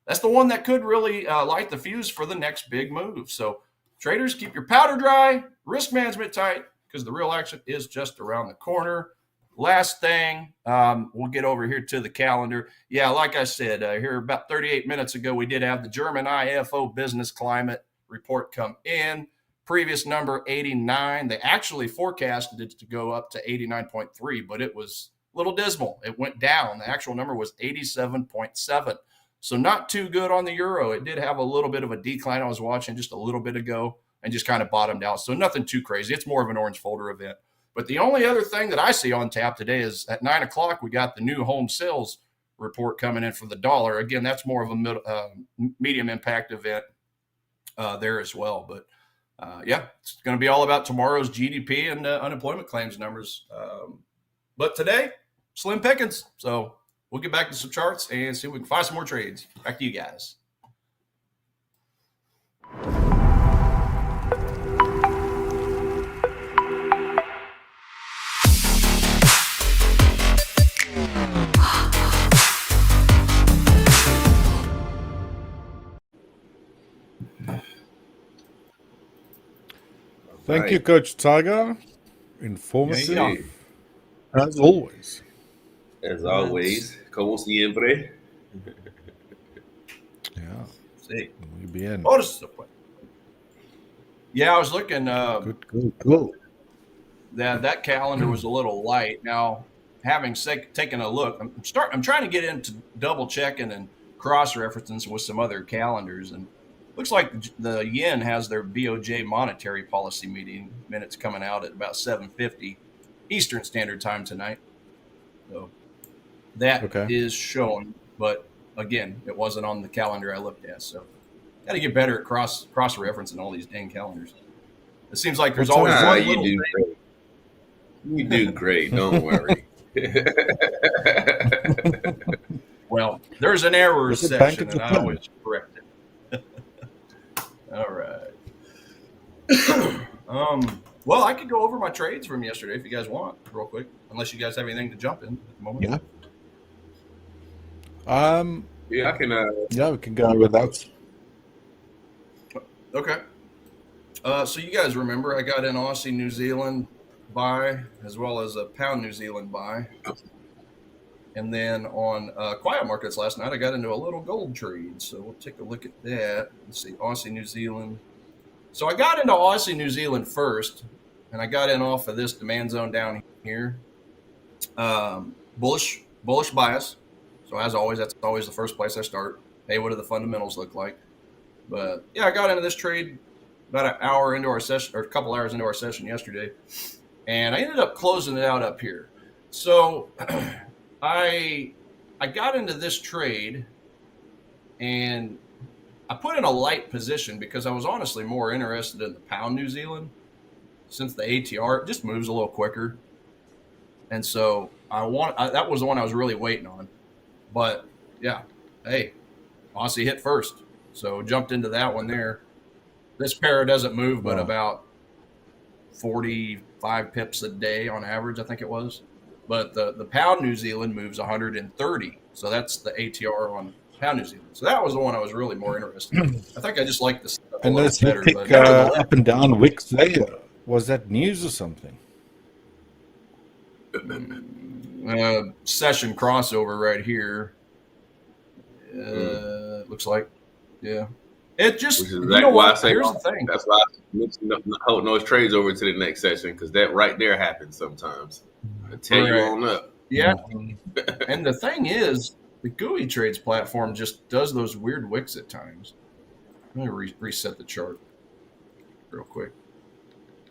That's the one that could really light the fuse for the next big move. So traders, keep your powder dry, risk management tight, because the real action is just around the corner. Last thing, we'll get over here to the calendar. Yeah, like I said, here about 38 minutes ago, we did have the German IFO Business Climate Report come in. Previous number 89. They actually forecasted it to go up to 89.3, but it was a little dismal. It went down. The actual number was 87.7. So not too good on the euro. It did have a little bit of a decline. I was watching just a little bit ago and just kind of bottomed out. So nothing too crazy. It's more of an orange folder event. But the only other thing that I see on tap today is at 9 o'clock, we got the new home sales report coming in for the dollar. Again, that's more of a medium impact event there as well. But yeah, it's going to be all about tomorrow's GDP and unemployment claims numbers. But today, slim pickings. So we'll get back to some charts and see if we can find some more trades. Back to you guys. Thank you, Coach Tiger. Informative, as always. As always, como siempre. Yeah. See. Muy bien. Yeah, I was looking. Good. That calendar was a little light. Now, having taken a look, I'm trying to get into double checking and cross referencing with some other calendars, and looks like the yen has their BOJ monetary policy meeting minutes coming out at about 7:50 Eastern Standard Time tonight. So that is showing, but again, it wasn't on the calendar I looked at. So got to get better at cross referencing all these dang calendars. It seems like there's always one little thing. Great. You do great. Don't worry. Well, there's an error section, and I always correct it. All right. Well, I could go over my trades from yesterday if you guys want, real quick, unless you guys have anything to jump in at the moment. Yeah. Yeah, I can. Yeah, we can go with that. Okay. So you guys remember I got an Aussie New Zealand buy as well as a pound New Zealand buy. And then on quiet markets last night, I got into a little gold trade. So we'll take a look at that. Let's see, Aussie New Zealand. So I got into Aussie New Zealand first. and I got in off of this demand zone down here. Bullish bias. So as always, that's always the first place I start. Hey, what do the fundamentals look like? But yeah, I got into this trade about an hour into our session, or a couple hours into our session yesterday, and I ended up closing it out up here. So I got into this trade, and I put in a light position because I was honestly more interested in the pound New Zealand, since the ATR just moves a little quicker. And so that was the one I was really waiting on. But yeah, hey, Aussie hit first. So jumped into that one there. This pair doesn't move but about 45 pips a day on average, I think it was. But the pound New Zealand moves 130. So that's the ATR on pound New Zealand. So that was the one I was really more interested in. I think I just like the stuff a little better. Pick up and down wicks there. Was that news or something? Session crossover right here. Looks like, yeah. It just, which is exactly why I say, here's the thing. That's why I mentioned holding those trades over to the next session, because that right there happens sometimes. I tell you on up. Yeah. And the thing is, the GUI trades platform just does those weird wicks at times. Let me reset the chart real quick.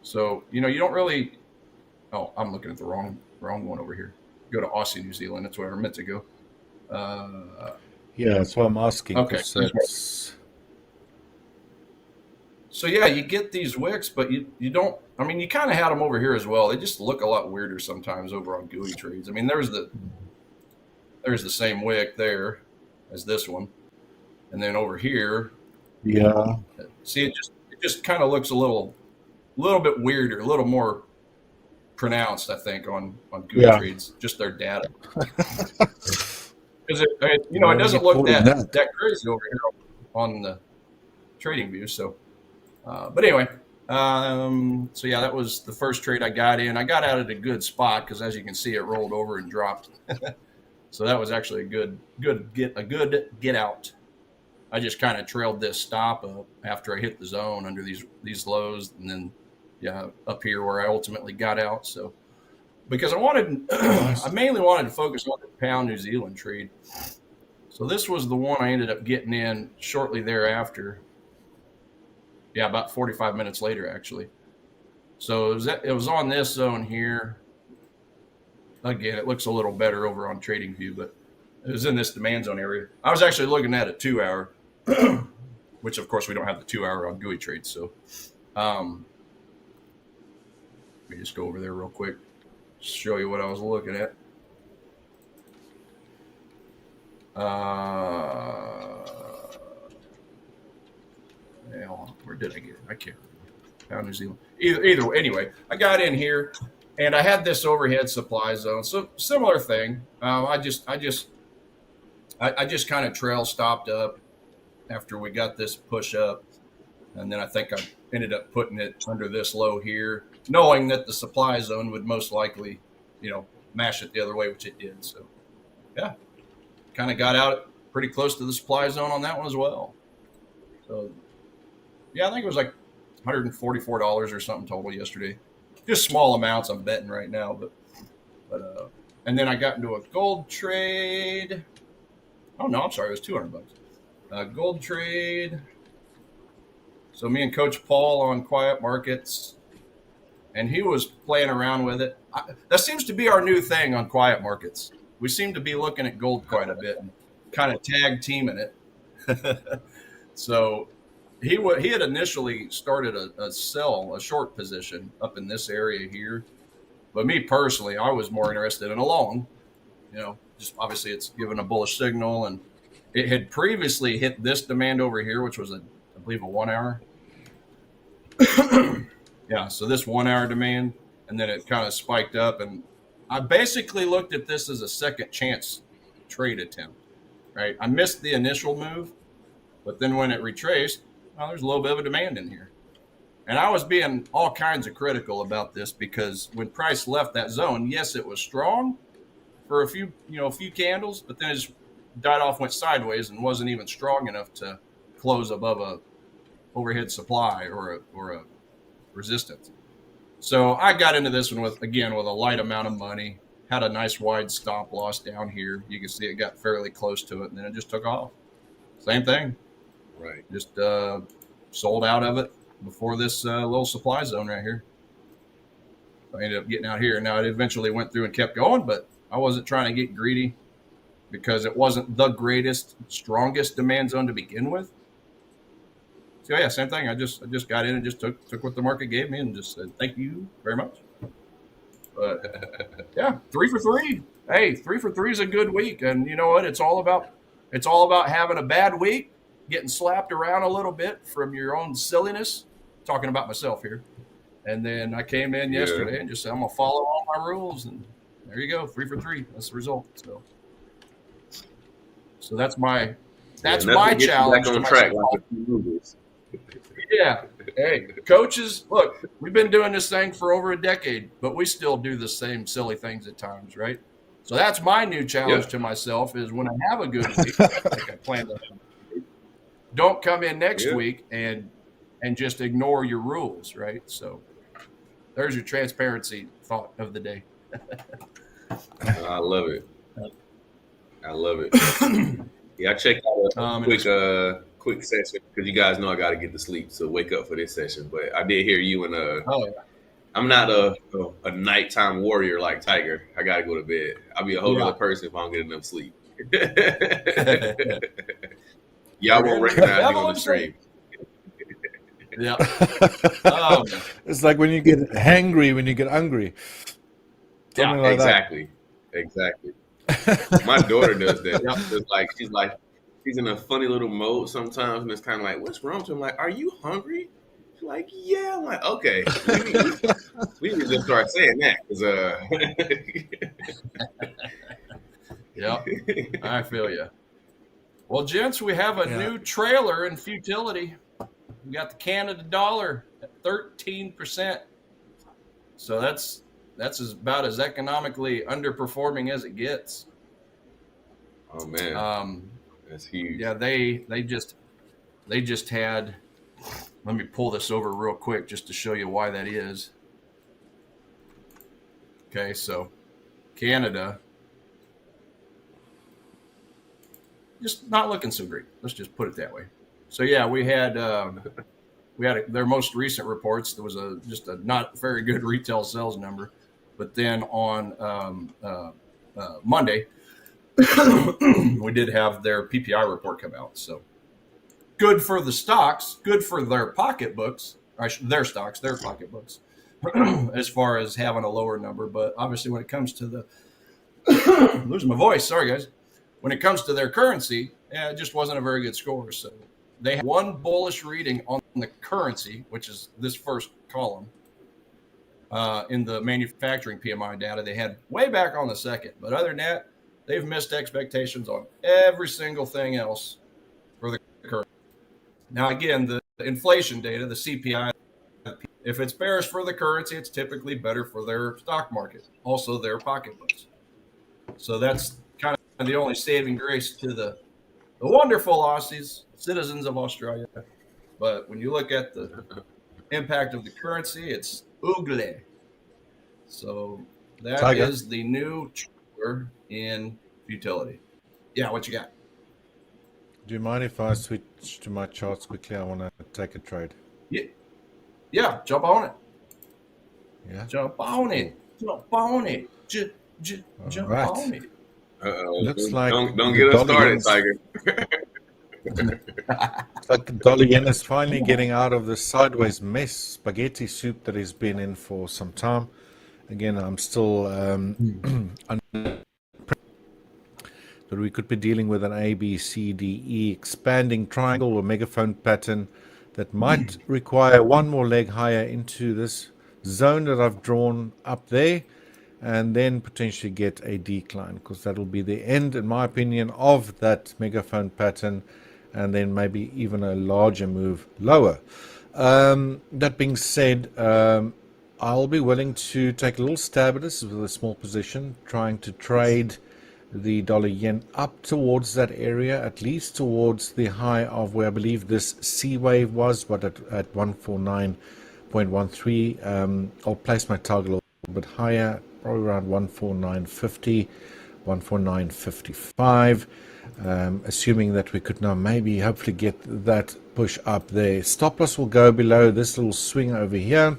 So, you don't really, I'm looking at the wrong one over here. Go to Aussie New Zealand. That's where I meant to go. Yeah, that's why I'm asking. Okay. So yeah, you get these wicks, but you don't. I mean, you kind of had them over here as well. They just look a lot weirder sometimes over on GUI trades. I mean, there's the same wick there as this one, and then over here, yeah. See, it just kind of looks a little bit weirder, a little more pronounced, I think, on GUI trades, just their data. Because it doesn't look that crazy over here on the trading view. So. But anyway, so yeah, that was the first trade I got in. I got out at a good spot because, as you can see, it rolled over and dropped. So that was actually a good get out. I just kind of trailed this stop up after I hit the zone under these lows, and then up here where I ultimately got out. So because I mainly wanted to focus on the pound New Zealand trade. So this was the one I ended up getting in shortly thereafter. Yeah, about 45 minutes later, actually. So it was on this zone here. Again, it looks a little better over on TradingView, but it was in this demand zone area. I was actually looking at a 2-hour, which, of course, we don't have the 2-hour on GUI trades. So let me just go over there real quick, show you what I was looking at. Where did I get it? I can't remember. Pound New Zealand. Either way, anyway, I got in here, and I had this overhead supply zone. So similar thing. I just kind of trail stopped up after we got this push up, and then I think I ended up putting it under this low here, knowing that the supply zone would most likely, mash it the other way, which it did. So yeah, kind of got out pretty close to the supply zone on that one as well. So. Yeah, I think it was like $144 or something total yesterday. Just small amounts I'm betting right now, but and then I got into a gold trade. Oh no, I'm sorry, it was $200. Gold trade. So me and Coach Paul on Quiet Markets, and he was playing around with it. That seems to be our new thing on Quiet Markets. We seem to be looking at gold quite a bit and kind of tag teaming it. So. He had initially started a short position up in this area here. But me personally, I was more interested in a long. Just obviously it's given a bullish signal. And it had previously hit this demand over here, which was, I believe, a 1 hour. Yeah, so this 1 hour demand. And then it kind of spiked up. And I basically looked at this as a second chance trade attempt. Right? I missed the initial move. But then when it retraced, well, there's a little bit of a demand in here. And I was being all kinds of critical about this because when price left that zone, yes, it was strong for a few candles, but then it just died off, went sideways, and wasn't even strong enough to close above a overhead supply or a resistance. So I got into this one with a light amount of money, had a nice wide stop loss down here. You can see it got fairly close to it, and then it just took off. Same thing. Right. Just sold out of it before this little supply zone right here. I ended up getting out here. Now, it eventually went through and kept going, but I wasn't trying to get greedy because it wasn't the greatest, strongest demand zone to begin with. So, yeah, same thing. I just got in and just took what the market gave me and just said, thank you very much. But, yeah, 3 for 3. Hey, 3 for 3 is a good week. And you know what? It's all about having a bad week, getting slapped around a little bit from your own silliness. Talking about myself here. And then I came in yesterday and just said, I'm going to follow all my rules. And there you go, 3 for 3. That's the result. So that's my challenge. Back on track. Yeah. Hey, coaches, look, we've been doing this thing for over a decade, but we still do the same silly things at times, right? So that's my new challenge to myself is when I have a good week, like I planned on, don't come in next week and just ignore your rules, right? So there's your transparency thought of the day. I love it. I love it. Yeah, I checked out a quick session because you guys know I got to get to sleep, so wake up for this session. But I did hear you and I'm not a nighttime warrior like Tiger. I got to go to bed. I'll be a whole other person if I don't get enough sleep. Y'all won't recognize me on the stream. Yeah. It's like when you get hangry, when you get hungry. Something like exactly. My daughter does that. It's like she's in a funny little mode sometimes, and it's kind of like, what's wrong with her? I'm like, are you hungry? She's like, yeah. I'm like, okay. We need to just start saying that. Yep. I feel you. Well, gents, we have a new trailer in futility. We got the Canada dollar at 13%. So that's about as economically underperforming as it gets. Oh man, that's huge. Yeah, they just had. Let me pull this over real quick just to show you why that is. Okay, so Canada just not looking so great. Let's just put it that way. So yeah, we had their most recent reports. There was just a not very good retail sales number, but then on Monday we did have their PPI report come out. So good for the stocks, good for their pocketbooks, their pocketbooks, as far as having a lower number. But obviously, when it comes to the losing my voice, sorry guys. When it comes to their currency, it just wasn't a very good score. So they had one bullish reading on the currency, which is this first column, in the manufacturing PMI data. They had way back on the second. But other than that, they've missed expectations on every single thing else for the currency. Now, again, the inflation data, the CPI, if it's bearish for the currency, it's typically better for their stock market, also their pocketbooks. So that's kind of the only saving grace to the wonderful Aussies, citizens of Australia. But when you look at the impact of the currency, it's ugly. So that is the new trailer in futility. Yeah, what you got? Do you mind if I switch to my charts quickly? I want to take a trade. Yeah, jump on it. Yeah, jump on it. Jump on it. Jump on it. Looks like don't get us started, Tiger. It's like the dollar yen is finally getting out of the sideways mess spaghetti soup that he's been in for some time. Again, I'm still but we could be dealing with an A, B, C, D, E expanding triangle or megaphone pattern that might require one more leg higher into this zone that I've drawn up there, and then potentially get a decline, because that will be the end, in my opinion, of that megaphone pattern, and then maybe even a larger move lower. That being said, I'll be willing to take a little stab at this with a small position, trying to trade the dollar yen up towards that area, at least towards the high of where I believe this C wave was, but at 0.13. I'll place my target a little bit higher, probably around 149.50, 149.55. Assuming that we could now maybe hopefully get that push up there. Stop loss will go below this little swing over here.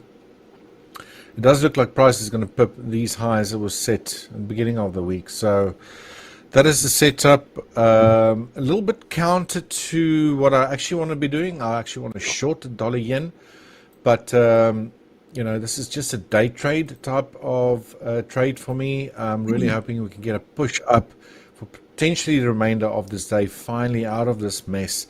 It does look like price is going to pip these highs that was set at the beginning of the week. So that is the setup. A little bit counter to what I actually want to be doing. I actually want to short the dollar yen. But, you know, this is just a day trade type of trade for me. I'm really hoping we can get a push up for potentially the remainder of this day, finally out of this mess.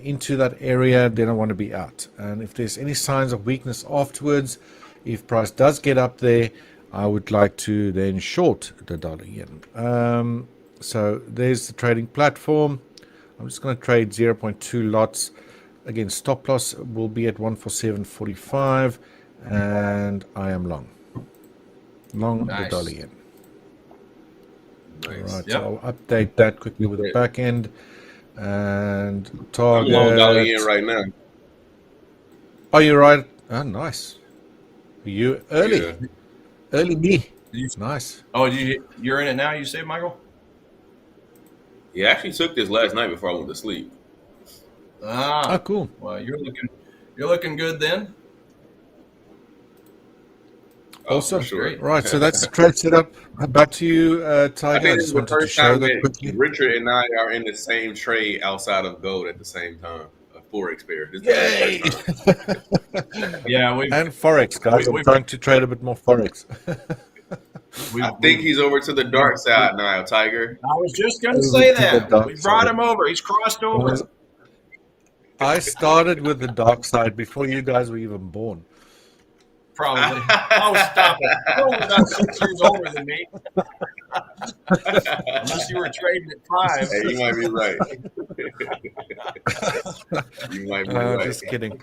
Into that area, then I want to be out. And if there's any signs of weakness afterwards, if price does get up there, I would like to then short the dollar yen. So there's the trading platform. I'm just going to trade 0.2 lots. Again, stop loss will be at 147.45, and I am long the dollar yen. Nice. All right, Yep. so I'll update that quickly with the back end and target. I'm long dollar yen right now. Oh, you're right. Oh, nice. You early. Yeah. Early me. You- Nice. Oh, you're in it now, you say, Michael? Yeah, I actually took this last night before I went to sleep. Ah, Oh, cool. well, you're looking good then. Awesome. For sure. Great. Right, so that's the trade setup. Back to you, I Tiger. I think this just is the wanted to first show time that that quickly. Richard and I are in the same trade outside of gold at the same time. A Forex pair. This is the first time. Yeah, And Forex, guys. I'm trying to trade a bit more Forex. I think he's over to the dark side now, Tiger. I was just going to Over say to the that. dark We brought side. him over. He's crossed over. I started with the dark side before you guys were even born. Probably. Oh, stop it. You're only about 6 years older than me. Unless you were trading at 5. Hey, you might be right. You might be right. Just kidding.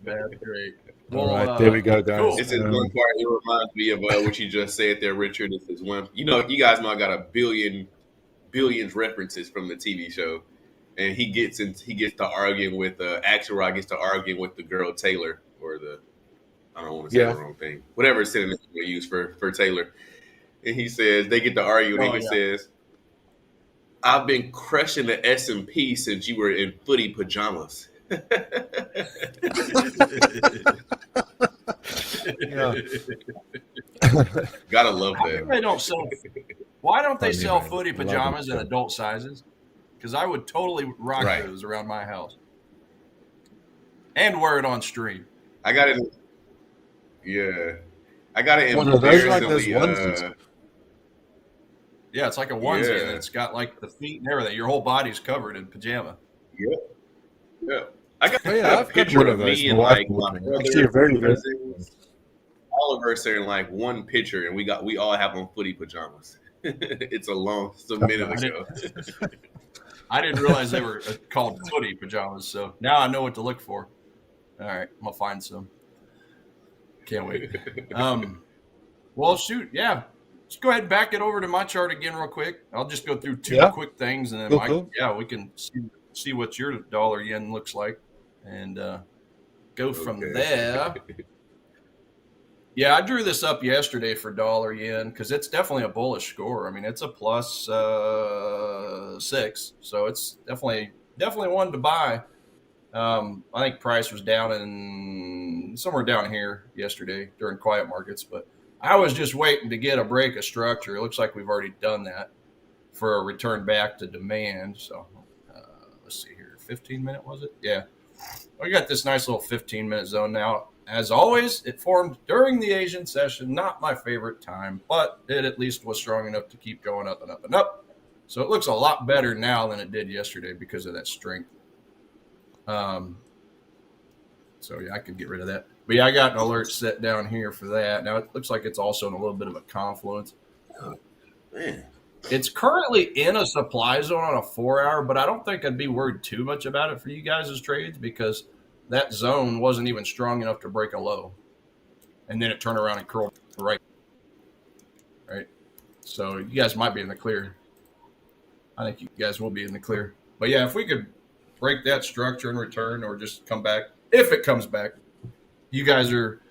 That's great. All right, there we go, guys. Cool. This is one part. It reminds me of what you just said there, Richard. This is one. You know, you guys know I got a billions references from the TV show, and he gets to arguing with Axelrod gets to arguing with the girl Taylor, or the I don't want to say the wrong thing, whatever synonym we use for Taylor. And he says they get to argue, and he says, "I've been crushing the S&P since you were in footy pajamas." Yeah. Gotta love How come that. they don't sell? Why don't they Funny, sell man. footy Love pajamas it. in adult sizes? Because I would totally rock Right. those around my house and wear it on stream. I got it. Yeah, I got it What are those, like embarrassingly. those onesies? Yeah, it's like a onesie, Yeah. and it's got like the feet and everything. Your whole body's covered in pajama. Yeah. I got Oh, yeah, a I've got picture one of of those. me My and wife like bought my me. brother, Actually, a very, very cousins. All of us are in like one picture, and we all have on footy pajamas. It's a minute ago. I didn't realize they were called footy pajamas, so now I know what to look for. All right, I'm gonna find some. Can't wait. Well, shoot, yeah. Let's go ahead and back it over to my chart again real quick. I'll just go through two quick things, and then Cool. we can see what your dollar yen looks like, and go from there. Yeah, I drew this up yesterday for dollar yen because it's definitely a bullish score. I mean, it's a plus 6, so it's definitely one to buy. I think price was down in somewhere down here yesterday during quiet markets, but I was just waiting to get a break of structure. It looks like we've already done that for a return back to demand. So let's see here, 15-minute was it? Yeah, we got this nice little 15-minute zone now. As always, it formed during the Asian session. Not my favorite time, but it at least was strong enough to keep going up and up and up. So it looks a lot better now than it did yesterday because of that strength. So yeah, I could get rid of that. But yeah, I got an alert set down here for that. Now it looks like it's also in a little bit of a confluence. Man. It's currently in a supply zone on a 4-hour, but I don't think I'd be worried too much about it for you guys' trades because that zone wasn't even strong enough to break a low. And then it turned around and curled right. So you guys might be in the clear. I think you guys will be in the clear. But yeah, if we could break that structure and return, or just come back. If it comes back, you guys are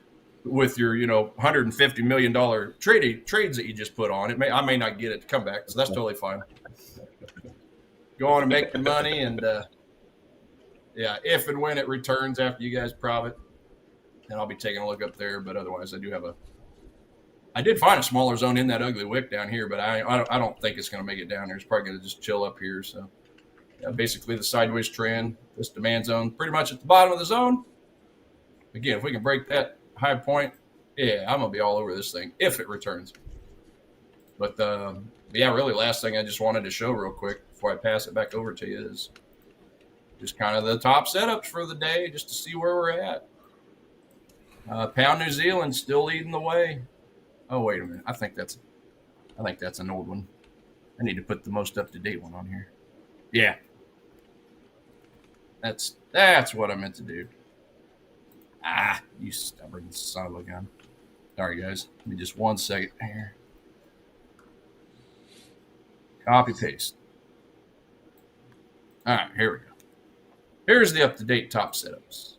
with your, $150 million trades that you just put on. I may not get it to come back, so that's totally fine. Go on and make your money, and if and when it returns after you guys profit, then I'll be taking a look up there. But otherwise, I did find a smaller zone in that ugly wick down here, but I don't think it's going to make it down there. It's probably going to just chill up here. So basically the sideways trend, this demand zone, pretty much at the bottom of the zone. Again, if we can break that high point, I'm going to be all over this thing if it returns. But really last thing I just wanted to show real quick before I pass it back over to you is just kind of the top setups for the day, just to see where we're at. Pound New Zealand still leading the way. Oh, wait a minute. I think that's an old one. I need to put the most up-to-date one on here. Yeah. That's what I meant to do. You stubborn son of a gun. Sorry, guys. Give me just 1 second here. Copy, paste. All right, here we go. Here's the up-to-date top setups.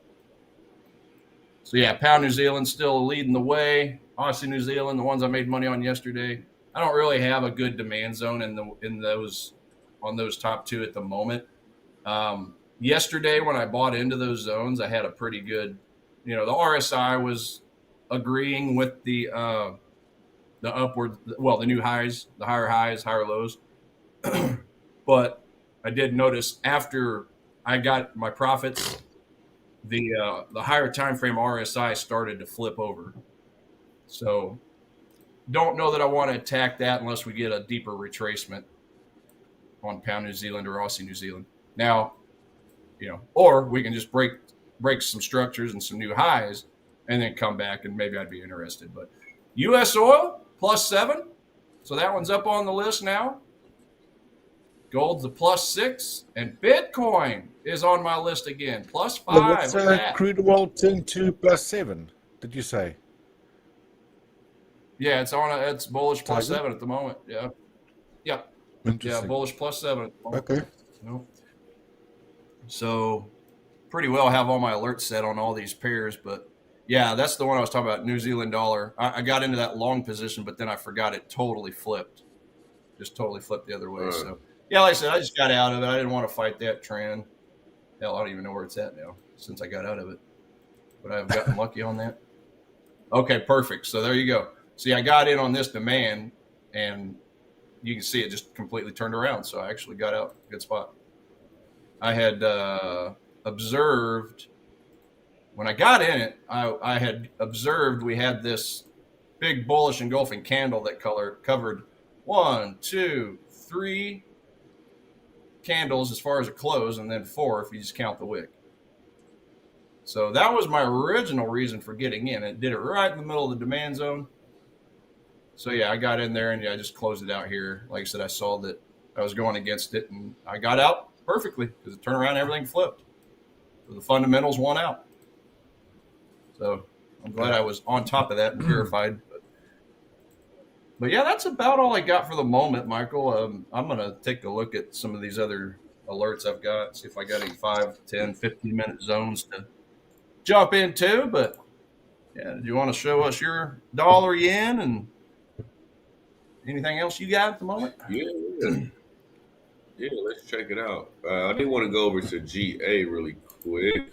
So, Pound New Zealand still leading the way. Aussie New Zealand, the ones I made money on yesterday. I don't really have a good demand zone on those top two at the moment. Yesterday, when I bought into those zones, I had a pretty good, the RSI was agreeing with the upward, the new highs, the higher highs, higher lows. But I did notice after I got my profits, the higher time frame RSI started to flip over. So don't know that I want to attack that unless we get a deeper retracement on Pound New Zealand or Aussie New Zealand. Now, or we can just break some structures and some new highs and then come back, and maybe I'd be interested. But U.S. oil +7, so that one's up on the list now. Gold's the +6, and Bitcoin is on my list again, +5. What's crude oil turned to +7? Did you say? Yeah, it's bullish +7 at the moment. Yeah. Interesting. Bullish +7 at the moment. Okay. So pretty well have all my alerts set on all these pairs, but that's the one I was talking about, New Zealand dollar. I got into that long position, but then I forgot it totally flipped. Just totally flipped the other way. So like I said, I just got out of it. I didn't want to fight that trend. Hell, I don't even know where it's at now since I got out of it. But I've gotten lucky on that. Okay, perfect. So there you go. See, I got in on this demand, and you can see it just completely turned around. So I actually got out. Good spot. I had observed when I got in it, I had observed we had this big bullish engulfing candle that covered 1, 2, 3 candles as far as a close, and then 4 if you just count the wick. So that was my original reason for getting in. It did it right in the middle of the demand zone. So I got in there and I just closed it out here. Like I said, I saw that I was going against it, and I got out perfectly because it turned around and everything flipped. So the fundamentals won out. So I'm glad I was on top of that and verified. But that's about all I got for the moment, Michael. I'm going to take a look at some of these other alerts I've got, see if I got any 5, 10, 15-minute zones to jump into. But, do you want to show us your dollar yen and anything else you got at the moment? Yeah, let's check it out. I did want to go over to GA really quick.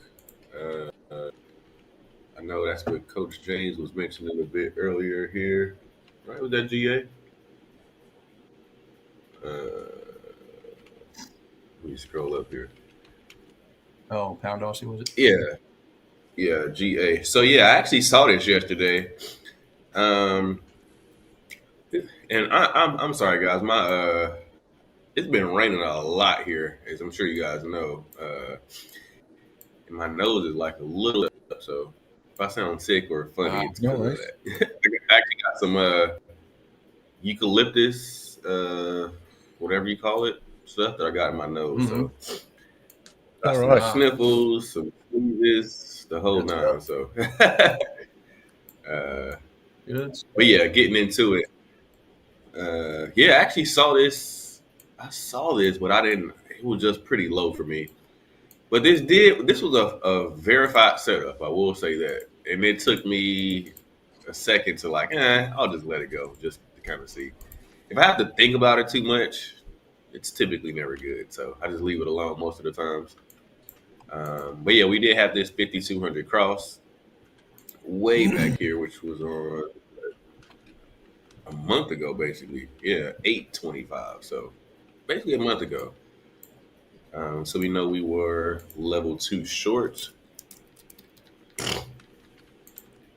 I know that's what Coach James was mentioning a bit earlier here. Right, was that GA? Let me scroll up here. Oh, Pound Aussie, was it? Yeah, GA. So I actually saw this yesterday. And I'm sorry, guys. My it's been raining a lot here, as I'm sure you guys know. And my nose is like a little up, so if I sound sick or funny, it's because of that. I actually got some eucalyptus, whatever you call it, stuff that I got in my nose. So got some sniffles, some sneezes, the whole nine. So Good. But getting into it. I actually saw this. I saw this, but I didn't. It was just pretty low for me. But this was a verified setup. I will say that, and it took me a second to like, I'll just let it go, just to kind of see. If I have to think about it too much, it's typically never good. So I just leave it alone most of the times. But yeah, we did have this 5,200 cross way back here, which was on a month ago, basically. Yeah, 825. So basically a month ago. So we know we were level 2 short.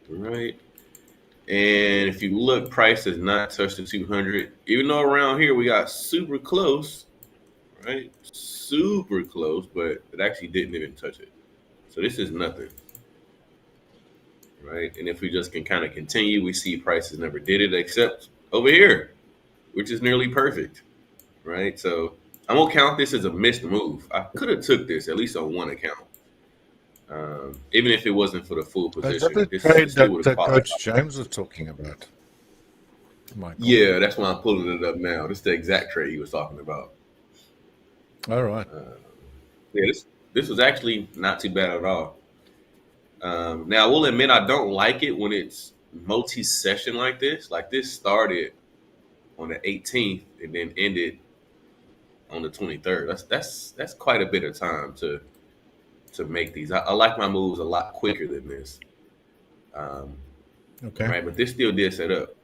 Right. And if you look, price has not touched the 200. Even though around here we got super close, right? Super close, but it actually didn't even touch it. So this is nothing. Right. And if we just can kind of continue, we see prices never did it except over here, which is nearly perfect. Right. So I'm going to count this as a missed move. I could have took this at least on one account. Even if it wasn't for the full position. Is that the trade that Coach James was talking about? Michael? Yeah, that's why I'm pulling it up now. This is the exact trade he was talking about. All right. Yeah, this was actually not too bad at all. Now, I will admit I don't like it when it's multi-session like this. Like this started on the 18th and then ended on the 23rd. That's quite a bit of time to make these. I like my moves a lot quicker than this. Okay. Right, but this still did set up.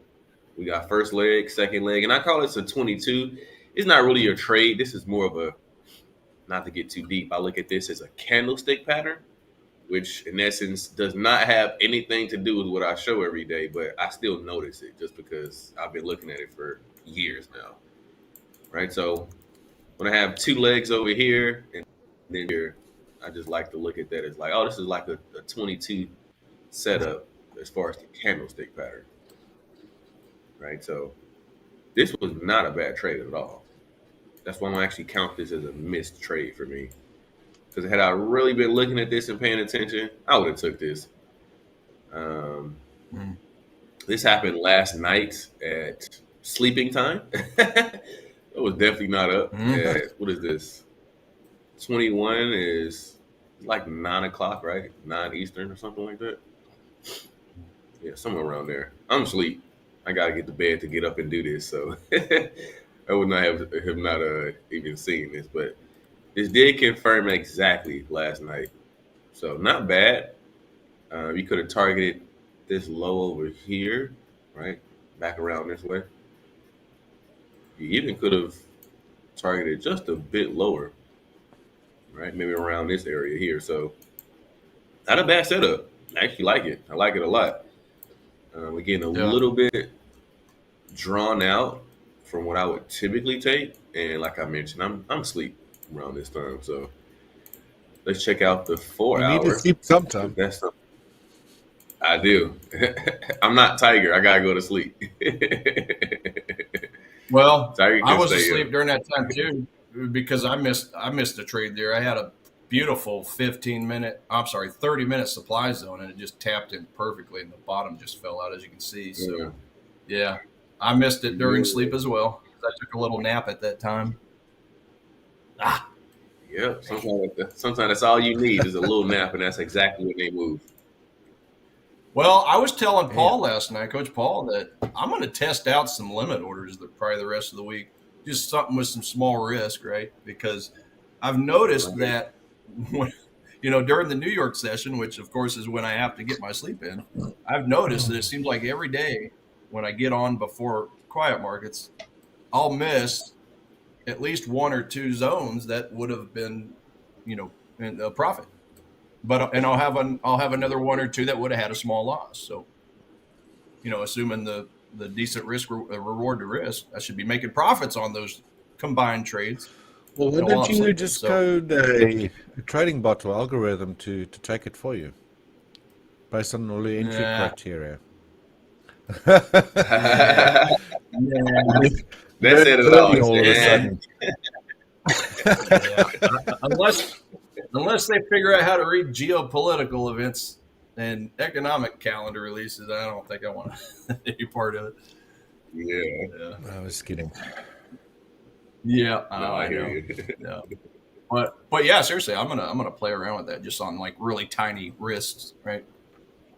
We got first leg, second leg, and I call this a 22. It's not really a trade. This is more of a, not to get too deep, I look at this as a candlestick pattern, which in essence does not have anything to do with what I show every day, but I still notice it just because I've been looking at it for years now. Right, so when I have two legs over here and then here, I just like to look at that as like, oh, this is like a 22 setup as far as the candlestick pattern. Right, so this was not a bad trade at all. That's why I'm gonna actually count this as a missed trade for me. Because had I really been looking at this and paying attention, I would have took this. This happened last night at sleeping time. It was definitely not up. What is this? 21 is like 9 o'clock, right? 9 Eastern or something like that. Yeah, somewhere around there. I'm asleep. I gotta get to bed to get up and do this, so I would not have even seen this. But this did confirm exactly last night, so not bad. You could have targeted this low over here, right? Back around this way. You even could have targeted just a bit lower, right? Maybe around this area here. So not a bad setup. I actually like it. I like it a lot. Again, a little bit drawn out from what I would typically take, and like I mentioned, I'm asleep around this time. So let's check out the 4 hour. You need to sleep sometime. That's something I do. I'm not Tiger. I gotta go to sleep. Well, Tiger I was asleep during that time too because I missed a trade there. I had a beautiful 30-minute supply zone, and it just tapped in perfectly, and the bottom just fell out, as you can see. So, yeah, I missed it during sleep as well. I took a little nap at that time. Yeah, sometimes that's all you need is a little nap, and that's exactly what they move. Well, I was telling Paul last night, Coach Paul, that I'm going to test out some limit orders probably the rest of the week. Just something with some small risk, right? Because I've noticed that when, during the New York session, which of course is when I have to get my sleep in, I've noticed that it seems like every day when I get on before quiet markets, I'll miss at least one or two zones that would have been, in a profit. And I'll have another one or two that would have had a small loss. So, assuming the decent reward to risk, I should be making profits on those combined trades. Well, why don't you just code a trading bot or algorithm to take it for you based on all the entry criteria? That's it all of a sudden. Unless they figure out how to read geopolitical events and economic calendar releases, I don't think I want to be part of it. Yeah. I was kidding. Yeah, I hear know. you. Yeah. But yeah, seriously, I'm gonna play around with that just on like really tiny risks, right?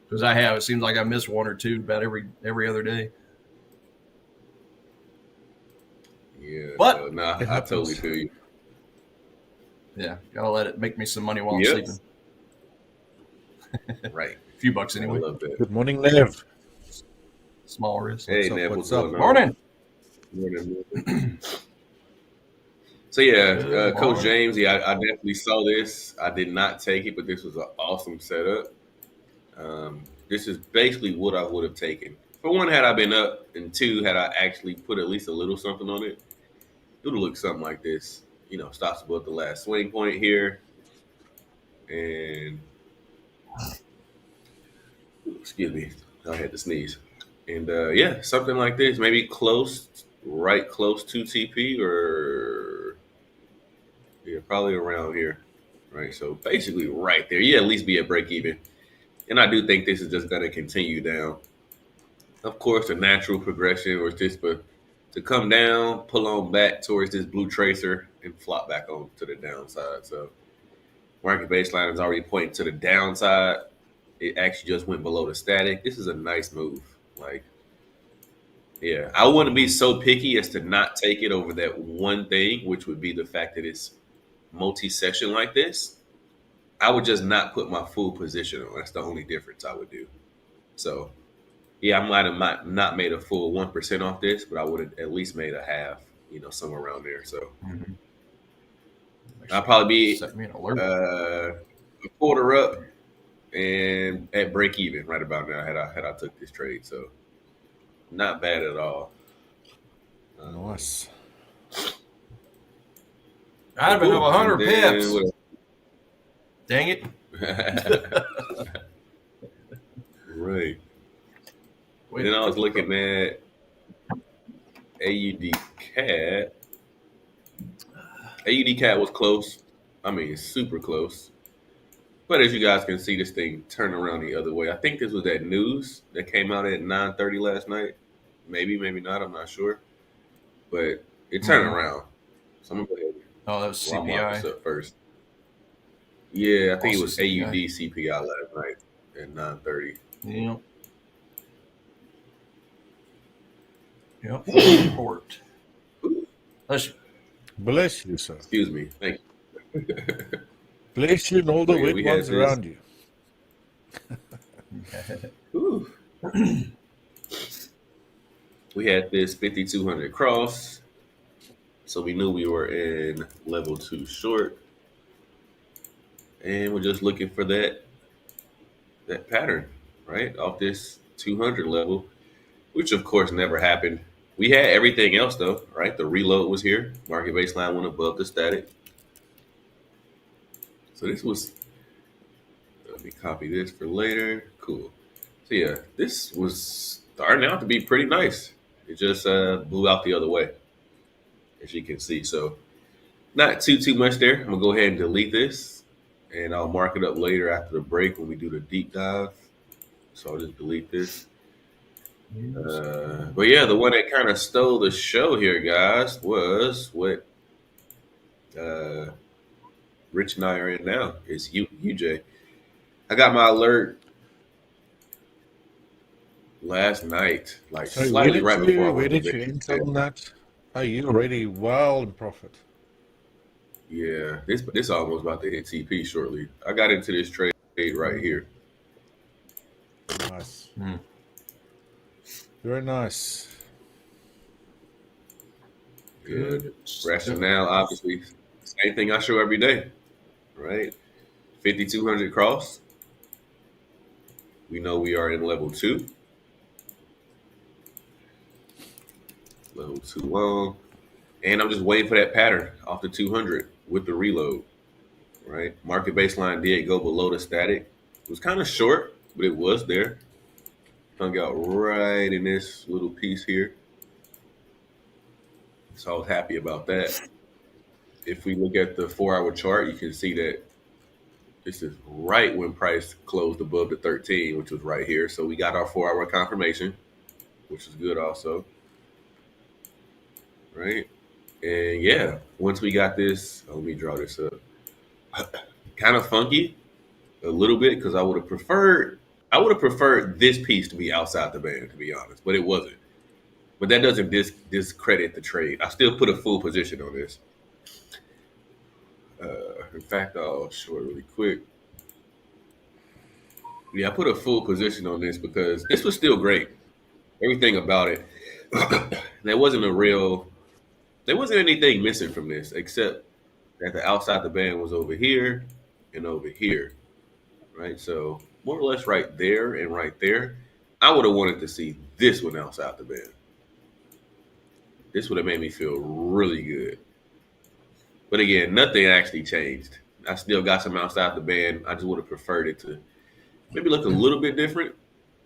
Because it seems like I miss one or two about every other day. Yeah, But so nah, It I totally happens. feel you. yeah, gotta let it make me some money while I'm Yep. sleeping. Right. A few bucks I anyway. love that. Good morning, Lev. Small risk. Hey, What's up? Nev, what's What's up? going on? Morning. Morning. So yeah, Good Coach morning. James, I definitely saw this. I did not take it, but this was an awesome setup. This is basically what I would have taken. For one, had I been up, and two, had I actually put at least a little something on it, it would have looked something like this. You know, stops above the last swing point here, and excuse me, I had to sneeze. And yeah, something like this, maybe close to TP, or yeah, probably around here, right? So basically, right there, yeah, at least be at break even. And I do think this is just going to continue down. Of course, the natural progression was just to come down, pull on back towards this blue tracer, and flop back on to the downside. So market baseline is already pointing to the downside. It actually just went below the static. This is a nice move. Like, yeah, I wouldn't be so picky as to not take it over that one thing, which would be the fact that it's multi-session like this. I would just not put my full position on. That's the only difference I would do. So yeah, I might have not made a full 1% off this, but I would have at least made a half, somewhere around there. So Mm-hmm. I'll probably be Set me an alert. a quarter up and at break even right about now had I took this trade. So not bad at all. Nice. I'd have been up 100 And then pips. Dang it. Right. Wait, Then I was looking at AUD Cat. AUD Cat was close. I mean, super close. But as you guys can see, this thing turned around the other way. I think this was that news that came out at 9:30 last night. Maybe, maybe not. I'm not sure. But it turned around. So I'm going to go ahead Oh, that was and mark this CPI. up first. Yeah, I think it Also was CPI. AUD CPI last night at 9:30. Yep. Yep. Report. Bless you. Bless you, sir. Excuse me. Thank you. Bless you and all the Okay, weak we had ones this. around you. Ooh. We had this 5,200 cross. So we knew we were in level 2 short. And we're just looking for that pattern, right? Off this 200 level, which of course never happened. We had everything else though, right? The reload was here. Market baseline went above the static. So this was, let me copy this for later. Cool. So yeah, this was starting out to be pretty nice. It just blew out the other way, as you can see. So not too much there. I'm gonna go ahead and delete this, and I'll mark it up later after the break when we do the deep dive. So I'll just delete this. But yeah, the one that kind of stole the show here, guys, was what Rich and I are in now. Is UJ. I got my alert last night, like So slightly right before I where went to did you bed. enter on that? Are you already well in profit? Yeah, this almost about to hit TP shortly. I got into this trade right here. Nice. Very nice. Good. Rationale, obviously, same thing I show every day, right? 5,200 cross. We know we are in level 2. Level 2 long. And I'm just waiting for that pattern off the 200 with the reload, right? Market baseline did go below the static. It was kind of short, but it was there. Hung out right in this little piece here. So I was happy about that. If we look at the 4-hour chart, you can see that this is right when price closed above the 13, which was right here. So we got our 4-hour confirmation, which is good also. Right? And yeah, once we got this, let me draw this up. kind of funky a little bit because I would have preferred this piece to be outside the band, to be honest, but it wasn't. But that doesn't discredit the trade. I still put a full position on this. In fact, I'll show it really quick. Yeah, I put a full position on this because this was still great. Everything about it. There wasn't anything missing from this except that the outside the band was over here and over here, right? So more or less right there and right there. I would have wanted to see this one outside the band. This would have made me feel really good. But again, nothing actually changed. I still got some outside the band. I just would have preferred it to maybe look a little bit different.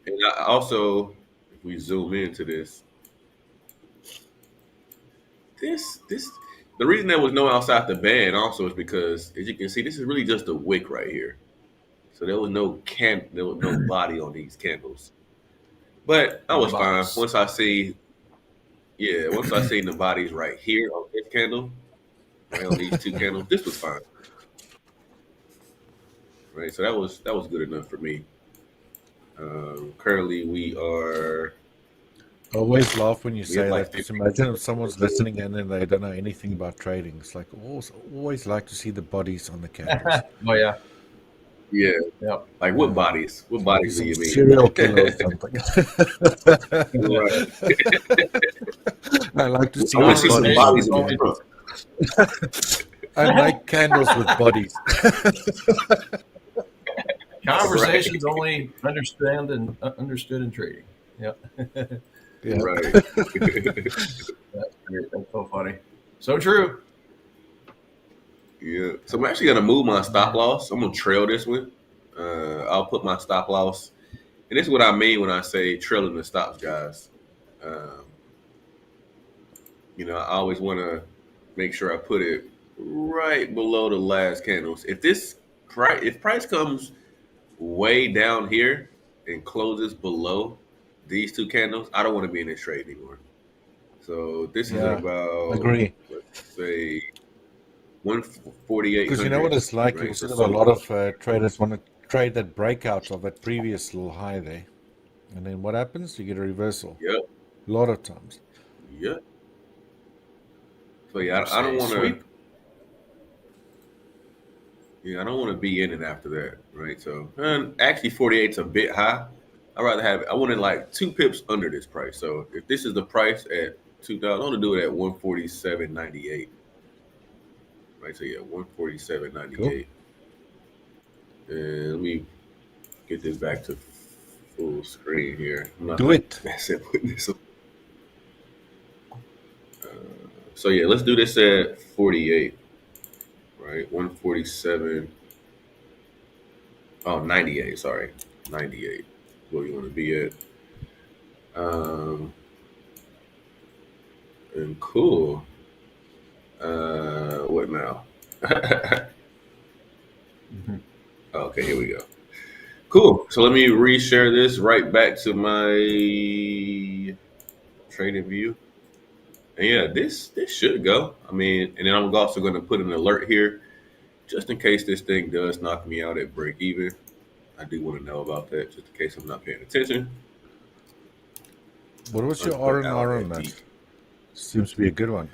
And I also, if we zoom into this, the reason there was no outside the band also is because, as you can see, this is really just a wick right here. So there was no body on these candles. But I was fine once I seen the bodies right here on this candle, right on these two candles. This was fine. Right, so that was good enough for me. Currently, we are. I always laugh when you say that. Just imagine if someone's listening and then they don't know anything about trading. It's like always like to see the bodies on the candles. Oh yeah. Yeah. Yep. Like what bodies? What bodies do you mean? Serial killer or something. Right. I like to see I want to see some bodies in the front. I like candles with bodies. Conversations only understood in trading. Yep. Yeah. Right. That's great. That's so funny. So true. Yeah. So I'm actually gonna move my stop loss. I'm gonna trail this one. I'll put my stop loss, and this is what I mean when I say trailing the stops, guys. I always want to make sure I put it right below the last candles. If price comes way down here and closes below these two candles, I don't want to be in this trade anymore. So this is about, agree. Let's say 148. Because you know what it's like. Right? A lot of traders want to trade that breakout of that previous little high there, and then what happens? You get a reversal. Yep. A lot of times. Yep. So yeah, I don't want to. Yeah, I don't want to be in it after that, right? So, and actually, 48's a bit high. I'd rather have it. I wanted like 2 pips under this price. So if this is the price at 2,000, I want to do it at 147.98. Right. So yeah, 147.98. Cool. And let me get this back to full screen here. Do it. That's it. So yeah, let's do this at 48. Right, 147. Oh, 98. Sorry, 98. Where you want to be at? And cool. What now? Okay, here we go. Cool. So let me reshare this right back to my trading view. And yeah, this should go. I mean, and then I'm also going to put an alert here just in case this thing does knock me out at break even. I do want to know about that just in case I'm not paying attention. What was your R&R on that? Seems to be a good one.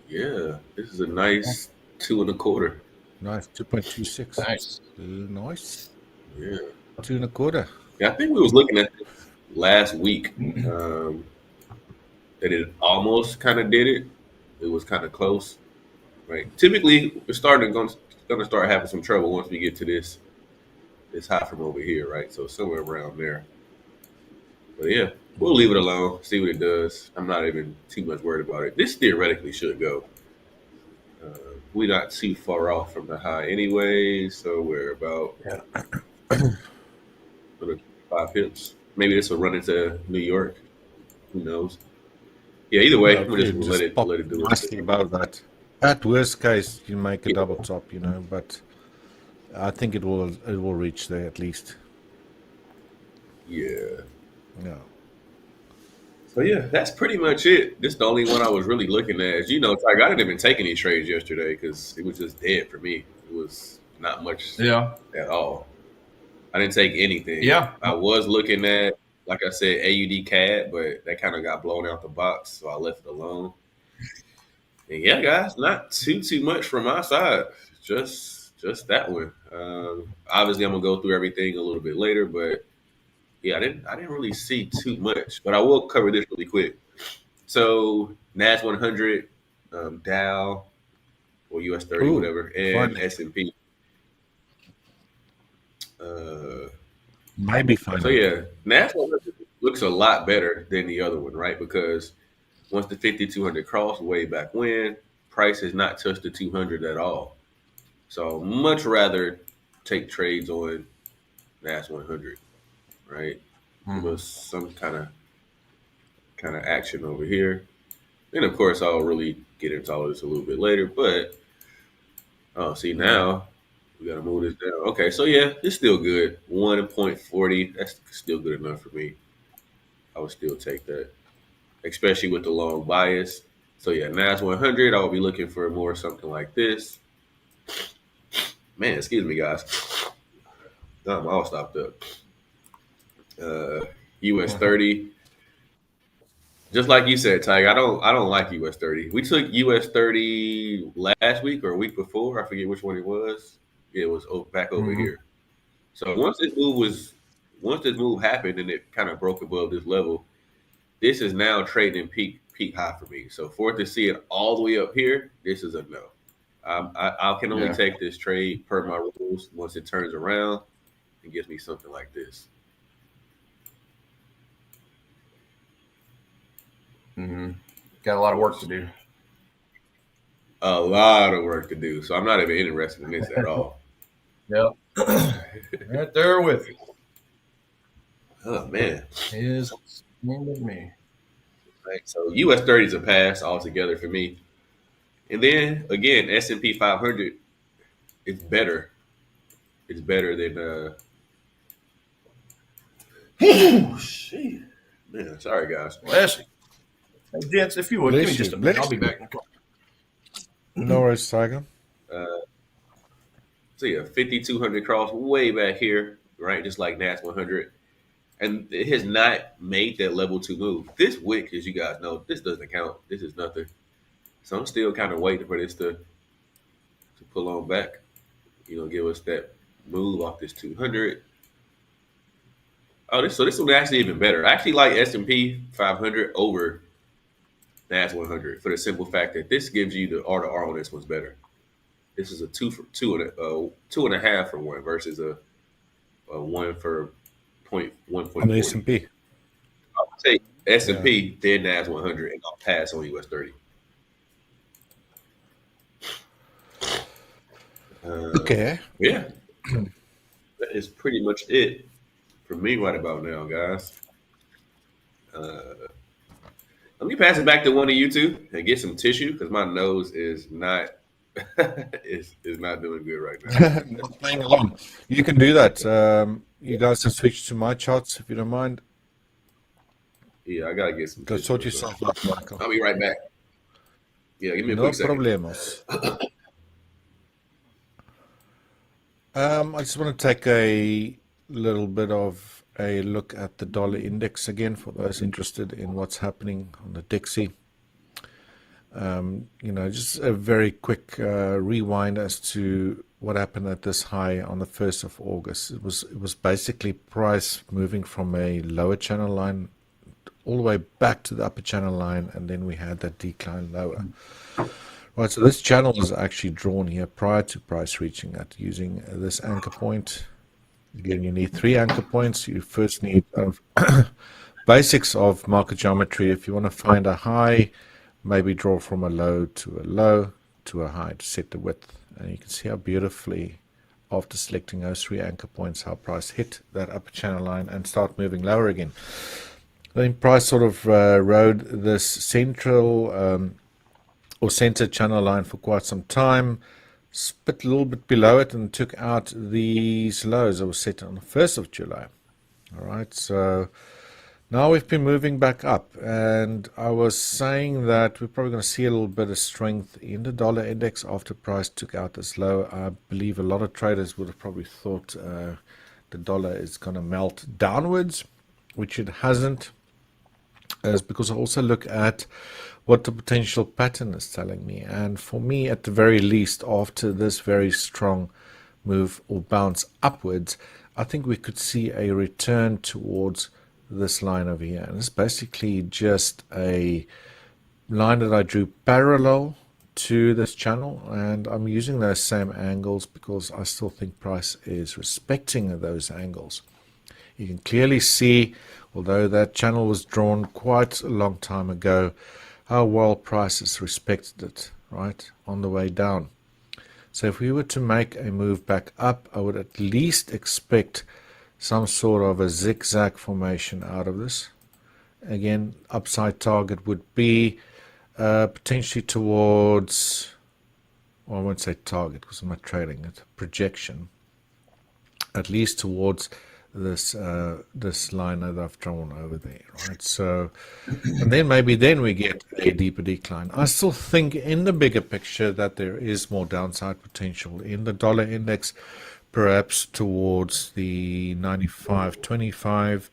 Yeah, this is a nice 2 1/4. Nice, 2.26. Nice. Nice. Yeah. 2 1/4. Yeah, I think we was looking at this last week. That it almost kind of did it. It was kind of close, right? Typically, we're going to start having some trouble once we get to this high from over here, right? So somewhere around there. But yeah, we'll leave it alone, see what it does. I'm not even too much worried about it. This theoretically should go. We're not too far off from the high anyway, so we're about 5 pips. Maybe this will run into New York. Who knows? Yeah, either way, we'll just let it do it. About that. At worst case, you make a double top, but I think it will reach there at least. Yeah. Yeah. So yeah, that's pretty much it. This is the only one I was really looking at. As you know, Tyga, I didn't even take any trades yesterday because it was just dead for me. It was not much Yeah. at all. I didn't take anything. Yeah. I was looking at, like I said, AUD CAD, but that kind of got blown out the box, so I left it alone. And yeah, guys, not too much from my side. Just that one. Obviously, I'm gonna go through everything a little bit later, but yeah, I didn't really see too much. But I will cover this really quick. So Nas 100, Dow or US 30, Ooh, whatever, and finally. S&P. Uh, Maybe finally. so yeah, Nas 100 looks a lot better than the other one, right? Because once the 5200 crossed way back when, price has not touched the 200 at all. So much rather take trades on Nas 100, right? Give us some kind of action over here. And of course, I'll really get into all of this a little bit later. But oh, see now we gotta move this down. Okay, so yeah, it's still good. 1.40. That's still good enough for me. I would still take that, especially with the long bias. So yeah, Nas 100. I will be looking for more something like this. Man, excuse me, guys. I'm all stopped up. US 30. Just like you said, Tyga, I don't like US 30. We took US 30 last week or a week before. I forget which one it was. It was back over here. So once this move happened and it kind of broke above this level, this is now trading peak high for me. So for it to see it all the way up here, this is a no. I can only take this trade per my rules once it turns around and gives me something like this. Got a lot of work to do. A lot of work to do. So I'm not even interested in this at all. Yep. Right there with you. Oh man. Is with me. Right, so US 30 is a pass altogether for me. And then again, S&P 500 is better. It's better than shit. Man, sorry guys. Bless you. Hey, gents, if you would, give me just a minute. I'll be back. No worries, Tiger. So yeah, 5200 cross way back here, right? Just like NAS 100. And it has not made that level 2 move. This wick, as you guys know, this doesn't count. This is nothing. So I'm still kind of waiting for this to pull on back. Give us that move off this 200. Oh, this one actually even better. I actually like S&P 500 over NAS 100 for the simple fact that this gives you the R to R on this one's better. This is a 2.5 for 1 versus a 1 for 0.1. On the S&P. I'll take S&P, then NAS 100, and I'll pass on US 30. Okay. Yeah. That is pretty much it for me right about now, guys. Let me pass it back to one of you two and get some tissue because my nose is not is not doing good right now. Not playing along. You can do that. You guys can switch to my charts if you don't mind. Yeah, I gotta get some. Go sort yourself out, Michael. I'll be right back. Yeah, give me a No quick second. problemos. I just want to take a little bit of a look at the dollar index again for those interested in what's happening on the Dixie. Just a very quick rewind as to what happened at this high on the 1st of August. It was basically price moving from a lower channel line all the way back to the upper channel line, and then we had that decline lower. Right, so this channel is actually drawn here prior to price reaching that using this anchor point. Again, you need 3 anchor points. You first need basics of market geometry. If you want to find a high, maybe draw from a low to a high to set the width. And you can see how beautifully, after selecting those 3 anchor points, how price hit that upper channel line and start moving lower again. Then price sort of rode this central or center channel line for quite some time, spit a little bit below it and took out these lows that were set on the 1st of July. All right, so Now we've been moving back up, and I was saying that we're probably going to see a little bit of strength in the dollar index after price took out this low. I believe a lot of traders would have probably thought the dollar is going to melt downwards, which it hasn't. Is because I also look at what the potential pattern is telling me, and for me, at the very least, after this very strong move or bounce upwards, I think we could see a return towards this line over here. And it's basically just a line that I drew parallel to this channel, and I'm using those same angles because I still think price is respecting those angles. You can clearly see, although that channel was drawn quite a long time ago, how well price has respected it, right, on the way down. So if we were to make a move back up, I would at least expect some sort of a zigzag formation out of this. Again, upside target would be potentially towards, well, I won't say target because I'm not trading it, projection, at least towards this this line that I've drawn over there, right? So, and then maybe then we get a deeper decline. I still think in the bigger picture that there is more downside potential in the dollar index, perhaps towards the 95.25,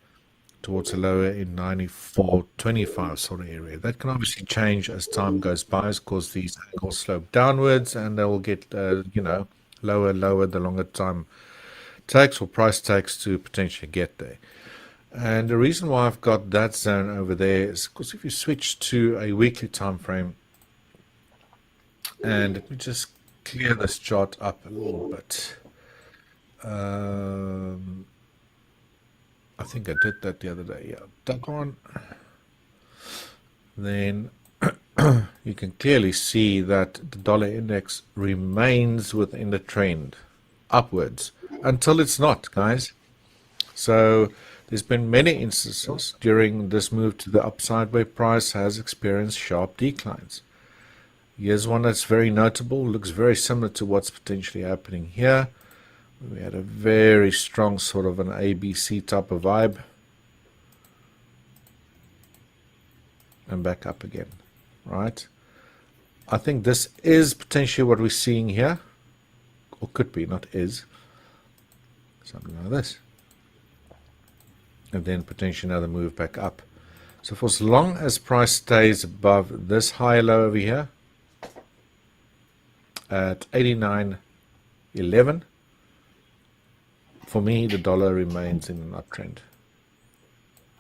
towards a lower in 94.25 sort of area. That can obviously change as time goes by, because these angles slope downwards, and they will get you know, lower the longer time takes or price takes to potentially get there. And the reason why I've got that zone over there is because if you switch to a weekly time frame, and let me just clear this chart up a little bit. I think I did that the other day. Yeah, that one. Then you can clearly see that the dollar index remains within the trend upwards until it's not, guys. So there's been many instances during this move to the upside where price has experienced sharp declines. Here's one that's very notable, looks very similar to what's potentially happening here. We had a very strong sort of an ABC type of vibe, and back up again, right? I think this is potentially what we're seeing here, or could be, not is, something like this, and then potentially another move back up. So for as long as price stays above this high low over here at 89.11, for me the dollar remains in an uptrend.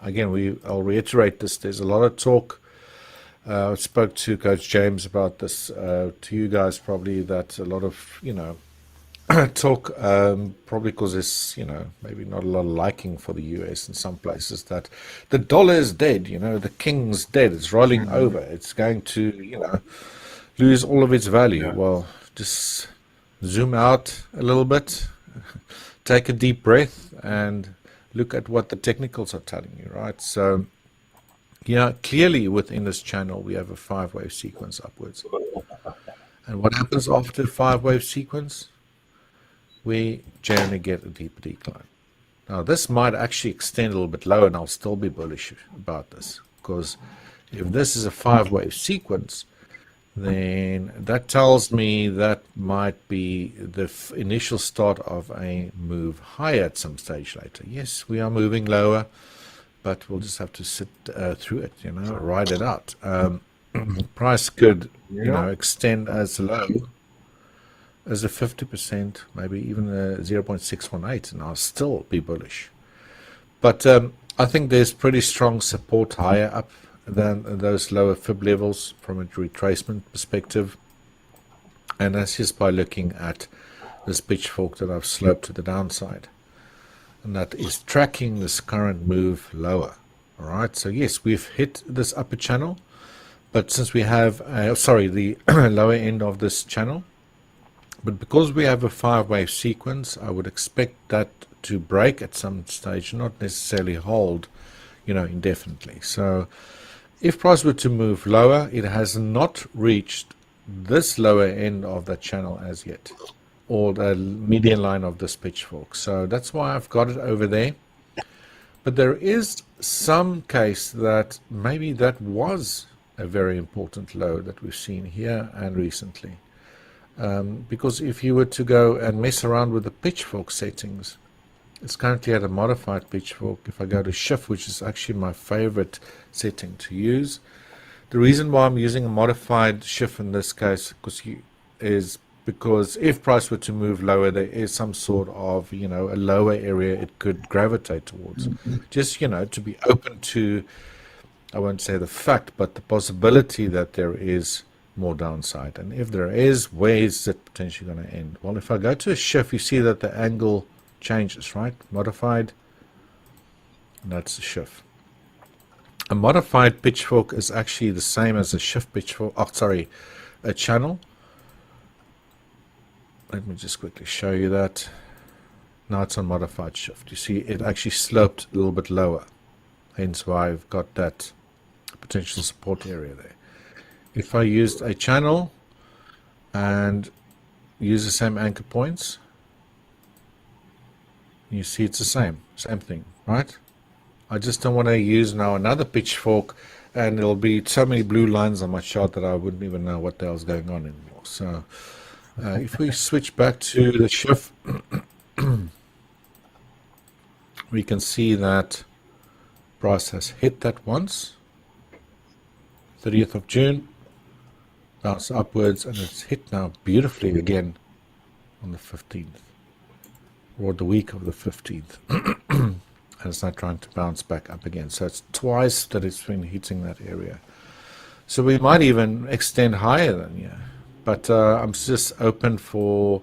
Again, I'll reiterate this. There's a lot of talk. I spoke to Coach James about this, to you guys probably, that a lot of, you know, talk, probably because there's, you know, maybe not a lot of liking for the US in some places, that the dollar is dead, you know, the king's dead, it's rolling over, it's going to, you know, lose all of its value. Well, just zoom out a little bit, take a deep breath, and look at what the technicals are telling you, right? So, yeah, clearly within this channel, we have a 5-wave sequence upwards. And what happens after a 5-wave sequence? We generally get a deeper decline. Now, this might actually extend a little bit lower, and I'll still be bullish about this, because if this is a 5-wave sequence, then that tells me that might be the initial start of a move higher at some stage later. Yes, we are moving lower, but we'll just have to sit through it, you know, ride it out. Price could, you know, extend as low as a 50%, maybe even a 0.618, and I'll still be bullish. But I think there's pretty strong support higher up than those lower fib levels from a retracement perspective, and that's just by looking at this pitchfork that I've sloped to the downside, and that is tracking this current move lower. All right, so yes, we've hit this upper channel, but since we have the lower end of this channel, but because we have a 5-wave sequence, I would expect that to break at some stage, not necessarily hold, you know, indefinitely. So if price were to move lower, it has not reached this lower end of that channel as yet, or the median line of this pitchfork. So that's why I've got it over there. But there is some case that maybe that was a very important low that we've seen here and recently. Because if you were to go and mess around with the pitchfork settings, it's currently at a modified pitchfork. If I go to shift, which is actually my favorite setting to use, the reason why I'm using a modified shift in this case is because if price were to move lower, there is some sort of, a lower area it could gravitate towards. Just, to be open to, I won't say the fact, but the possibility that there is more downside. And if there is, where is it potentially going to end? Well, if I go to a shift, you see that the angle changes, right? Modified, and that's the shift. A modified pitchfork is actually the same as a shift pitchfork, a channel. Let me just quickly show you that. Now it's on modified shift. You see it actually sloped a little bit lower, hence why I've got that potential support area there. If I used a channel and use the same anchor points, you see it's the same thing, right? I just don't want to use now another pitchfork and there'll be so many blue lines on my chart that I wouldn't even know what the hell's going on anymore. So if we switch back to the shift, we can see that price has hit that once, 30th of June, bounce upwards, and it's hit now beautifully again on the 15th, or the week of the 15th. And it's now trying to bounce back up again. So it's twice that it's been hitting that area. So we might even extend higher than here. But I'm just open for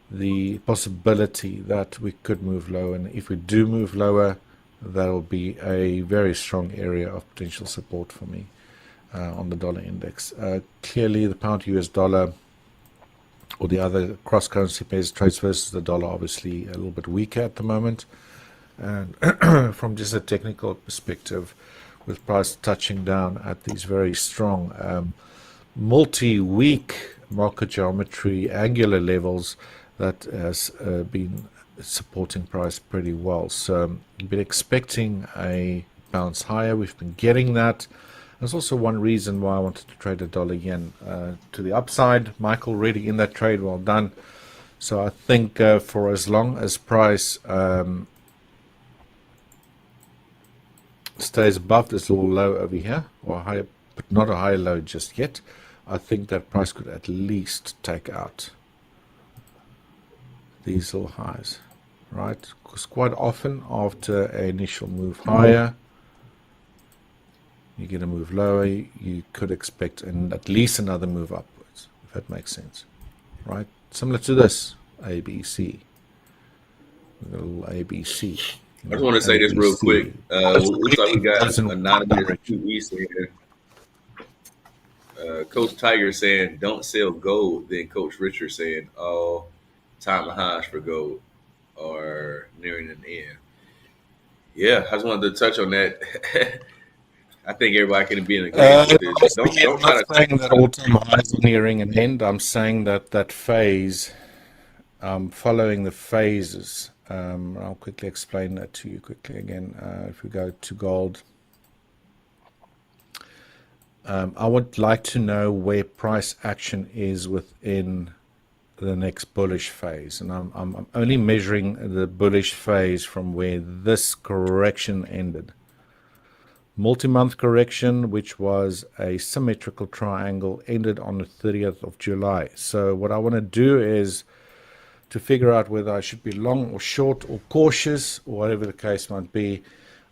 the possibility that we could move lower. And if we do move lower, that'll be a very strong area of potential support for me on the dollar index. Clearly, the pound US dollar or the other cross-currency pairs trades versus the dollar obviously a little bit weaker at the moment. And from just a technical perspective, with price touching down at these very strong multi-week market geometry angular levels, that has been supporting price pretty well. So we've been expecting a bounce higher. We've been getting that. There's also one reason why I wanted to trade the dollar yen to the upside. Michael already in that trade, well done. So I think for as long as price stays above this little low over here, or higher, but not a high low just yet, I think that price could at least take out these little highs, right? Because quite often after an initial move higher, you get a move lower, you could expect at least another move upwards, if that makes sense, right? Similar to this ABC, a little ABC. I just want to say this real quick. Looks like we got anonymous QE here. Coach Tiger saying, "Don't sell gold." Then Coach Richard saying, "Oh, time highs for gold are nearing an end." Yeah, I just wanted to touch on that. I think everybody can be in agreement with this. Don't try to saying that all-time highs are nearing an end. I'm saying that phase, following the phases. I'll quickly explain that to you quickly again. If we go to gold, I would like to know where price action is within the next bullish phase, and I'm only measuring the bullish phase from where this correction ended. Multi-month correction, which was a symmetrical triangle, ended on the 30th of July. So what I want to do is to figure out whether I should be long or short or cautious, or whatever the case might be.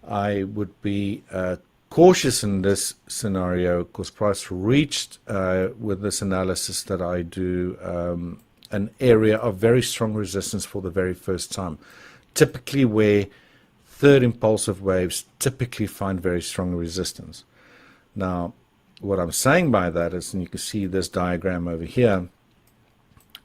I would be cautious in this scenario because price reached, with this analysis that I do, an area of very strong resistance for the very first time. Typically where third impulsive waves typically find very strong resistance. Now, what I'm saying by that is, and you can see this diagram over here,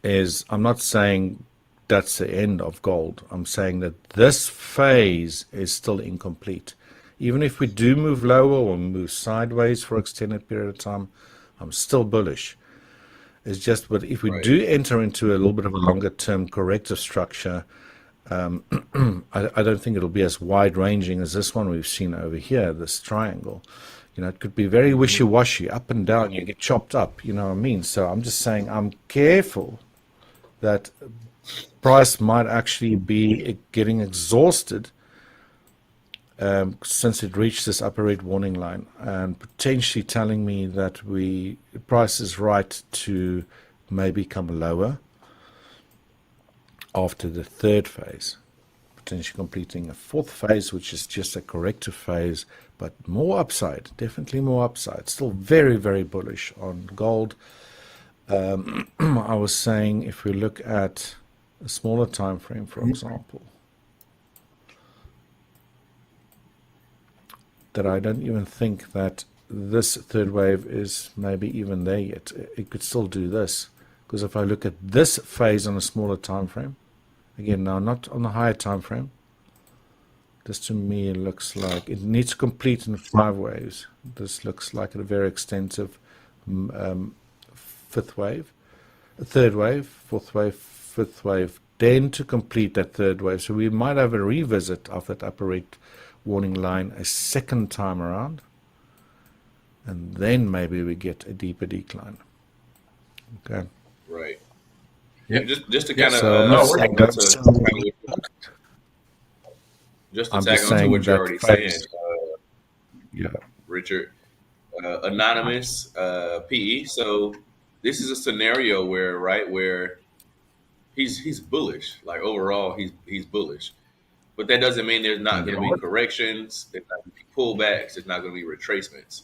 is I'm not saying that's the end of gold. I'm saying that this phase is still incomplete. Even if we do move lower or move sideways for an extended period of time, I'm still bullish. It's just, but if we do enter into a little bit of a longer term corrective structure, I don't think it'll be as wide-ranging as this one we've seen over here, this triangle. It could be very wishy-washy, up and down, you get chopped up, you know what I mean? So I'm just saying I'm careful that price might actually be getting exhausted since it reached this upper red warning line, and potentially telling me that price is right to maybe come lower after the third phase, potentially completing a fourth phase, which is just a corrective phase, but more upside, definitely more upside. Still very, very bullish on gold. I was saying if we look at a smaller time frame, for example, that I don't even think that this third wave is maybe even there yet. It could still do this, because if I look at this phase on a smaller time frame, again, now not on the higher time frame, this to me looks like it needs to complete in 5 waves. This looks like a very extensive fifth wave, a third wave, fourth wave, fifth wave, then to complete that third wave. So we might have a revisit of that upper red warning line a second time around, and then maybe we get a deeper decline. Okay. Right. Yeah. Just to kind of just to tag on to what you're already saying, Richard, anonymous PE. So this is a scenario where he's bullish. Like overall, he's bullish. But that doesn't mean there's not going to be corrections, there's not going to be pullbacks, there's not going to be retracements.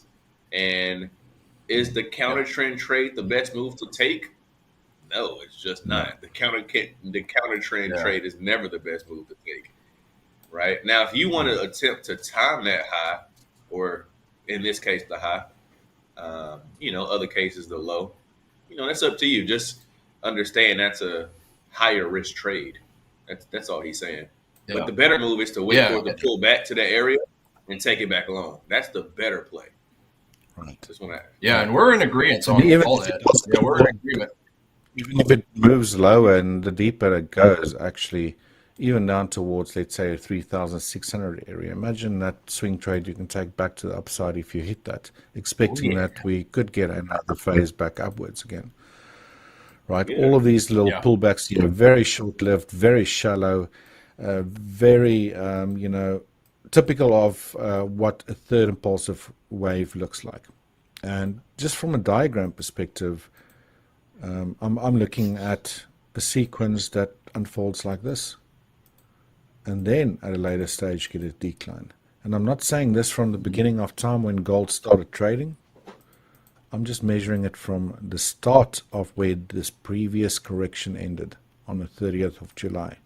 And is the counter trend trade the best move to take? No, it's just not. The counter trend trade is never the best move to take. Right? Now, if you want to attempt to time that high, or in this case the high, other cases the low, that's up to you. Just understand that's a higher risk trade. That's all he's saying. Yeah. But the better move is to wait for it to pull back to that area and take it back along. That's the better play. Right. And we're in agreement on all that. Yeah, we're in agreement. Even if it moves lower and the deeper it goes, actually, even down towards, let's say, a 3,600 area, imagine that swing trade you can take back to the upside if you hit that, expecting that we could get another phase back upwards again. Right? Yeah. All of these little pullbacks here, very short-lived, very shallow, very, typical of what a third impulsive wave looks like. And just from a diagram perspective, I'm looking at a sequence that unfolds like this, and then at a later stage get a decline. And I'm not saying this from the beginning of time when gold started trading. I'm just measuring it from the start of where this previous correction ended on the 30th of July.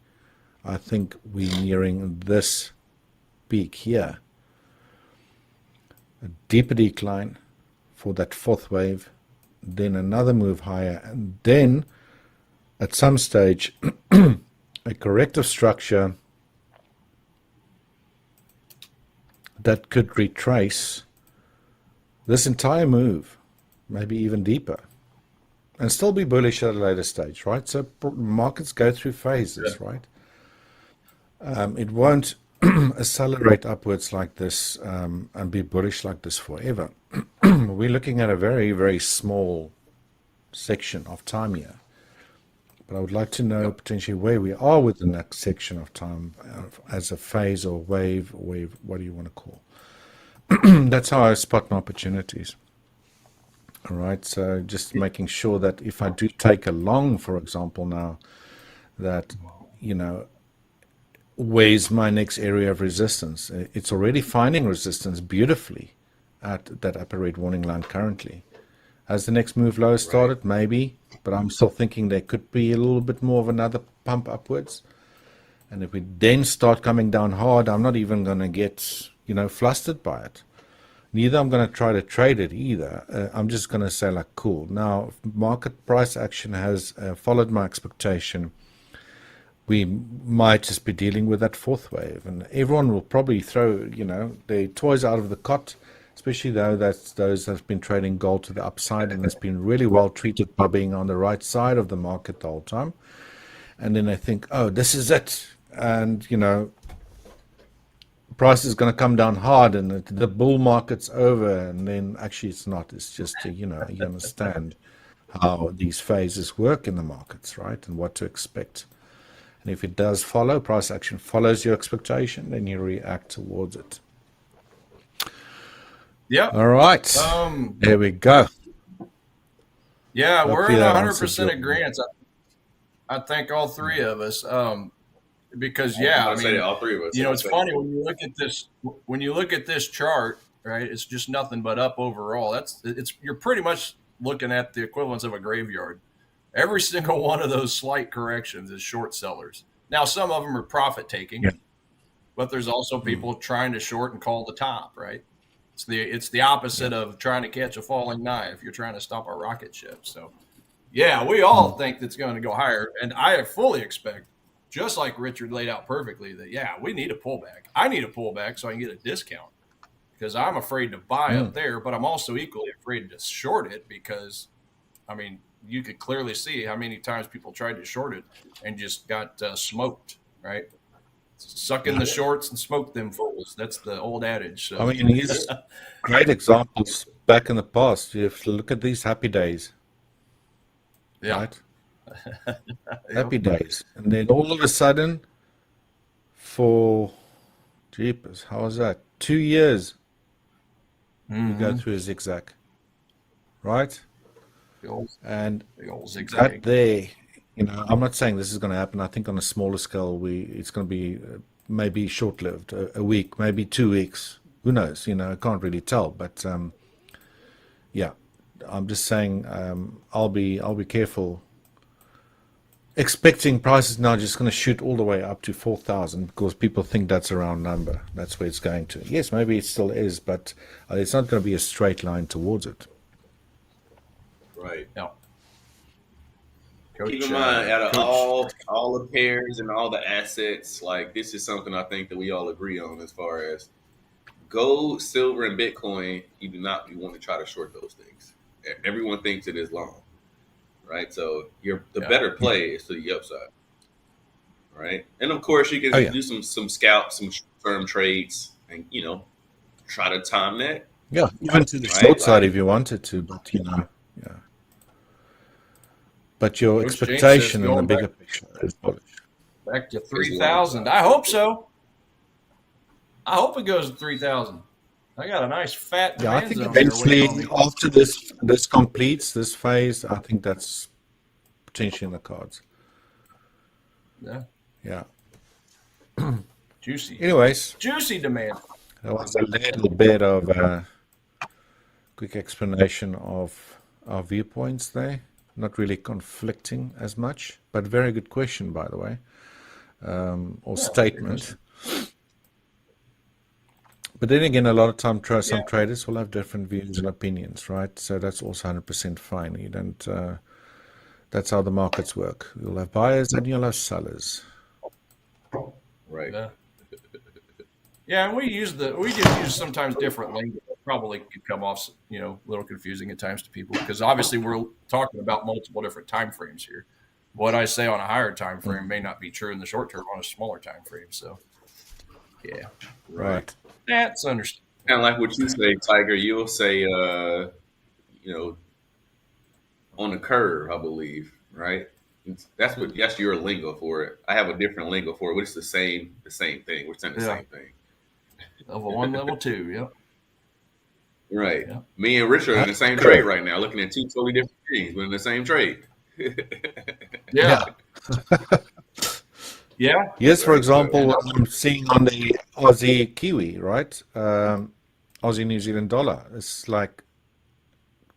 I think we're nearing this peak here. A deeper decline for that fourth wave, then another move higher, and then at some stage a corrective structure that could retrace this entire move, maybe even deeper, and still be bullish at a later stage, right? So markets go through phases, right? It won't accelerate upwards like this and be bullish like this forever. We're looking at a very, very small section of time here. But I would like to know potentially where we are within that section of time as a phase or wave, what do you want to call? That's how I spot my opportunities. All right, so just making sure that if I do take a long, for example, now, that, where's my next area of resistance? It's already finding resistance beautifully at that upper red warning line currently. Has the next move lower started? Right. Maybe, but I'm still thinking there could be a little bit more of another pump upwards. And if we then start coming down hard, I'm not even going to get, flustered by it. Neither I'm going to try to trade it either. I'm just going to say like, cool. Now, market price action has followed my expectation. We might just be dealing with that fourth wave, and everyone will probably throw, their toys out of the cot, especially though that's those that have been trading gold to the upside and has been really well treated by being on the right side of the market the whole time. And then they think, oh, this is it. and price is going to come down hard, and the bull market's over, and then actually it's not. It's just you understand how these phases work in the markets, right, and what to expect. And if it does follow, price action follows your expectation, then you react towards it. Yeah. All right. There we go. Yeah, Hopefully we're in that 100% agreement. I think all three of us. Because I mean, all three of us. It's funny when you look at this. When you look at this chart, right? It's just nothing but up overall. You're pretty much looking at the equivalence of a graveyard. Every single one of those slight corrections is short sellers. Now, some of them are profit taking, but there's also people trying to short and call the top. Right? It's the opposite of trying to catch a falling knife. You're trying to stop a rocket ship. So, we all think that's going to go higher, and I fully expect. Just like Richard laid out perfectly, that we need a pullback. I need a pullback so I can get a discount because I'm afraid to buy up there, but I'm also equally afraid to short it because, I mean, you could clearly see how many times people tried to short it and just got smoked, right? Suck in the shorts and smoke them fools. That's the old adage. So. I mean, here's great examples back in the past. You have to look at these happy days, right? Happy days, and then all of a sudden, for jeepers, how was that? 2 years, you go through a zigzag, right? And big old zigzag. that there, I'm not saying this is going to happen. I think on a smaller scale, it's going to be maybe short-lived, a week, maybe 2 weeks. Who knows? I can't really tell, but I'm just saying I'll be careful. Expecting prices now just going to shoot all the way up to 4,000 because people think that's a round number. That's where it's going to. Yes, maybe it still is, but it's not going to be a straight line towards it. Right. No. Keep in mind, out of all the pairs and all the assets, like this is something I think that we all agree on as far as gold, silver, and Bitcoin. You do not want to try to short those things. Everyone thinks it is long. Right, so the better play is to the upside, right? And of course, you can do some scalp, some short-term trades, and try to time that. Yeah, even to the short side if you wanted to, but But your expectation in the bigger picture is bullish. Back to 3,000. I hope so. I hope it goes to 3,000. I got a nice fat demand I think zone eventually after this completes this phase, I think that's potentially in the cards. Yeah. Juicy. Anyways, juicy demand. That was a little bit of a quick explanation of our viewpoints there. Not really conflicting as much, but very good question, by the way, or statement. But then again, a lot of time, some traders will have different views and opinions, right? So that's also 100% fine. You don't. That's how the markets work. You'll have buyers and you'll have sellers. Right. Yeah, and we just use sometimes different lingo. Probably could come off, a little confusing at times to people because obviously we're talking about multiple different time frames here. What I say on a higher time frame may not be true in the short term on a smaller time frame. So, yeah, right. That's understandable. Kind of like what you say, Tiger. You'll say, on the curve, I believe, right? That's your lingo for it. I have a different lingo for it, but it's the same thing. We're saying the same thing. Level 1, level 2, yep. Right. Yep. Me and Richard are in the same trade right now, looking at two totally different things, but in the same trade. Yeah. Yes, for example, what I'm seeing on the Aussie Kiwi, right? Aussie New Zealand dollar. It's like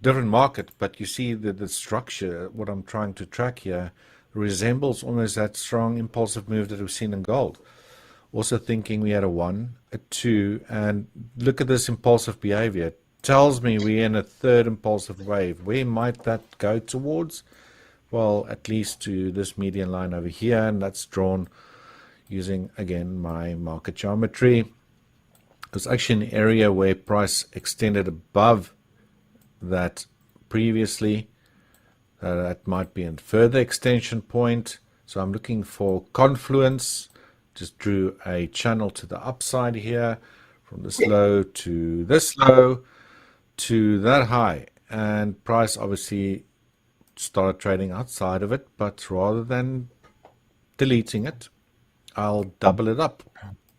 different market, but you see the structure, what I'm trying to track here, resembles almost that strong impulsive move that we've seen in gold. Also thinking we had a 1, a 2, and look at this impulsive behavior. It tells me we're in a third impulsive wave. Where might that go towards? Well, at least to this median line over here, and that's drawn using, again, my market geometry. It's actually an area where price extended above that previously. That might be a further extension point. So I'm looking for confluence just drew a channel to the upside here, from this low to this low to that high, and price obviously started trading outside of it, but rather than deleting it, I'll double it up.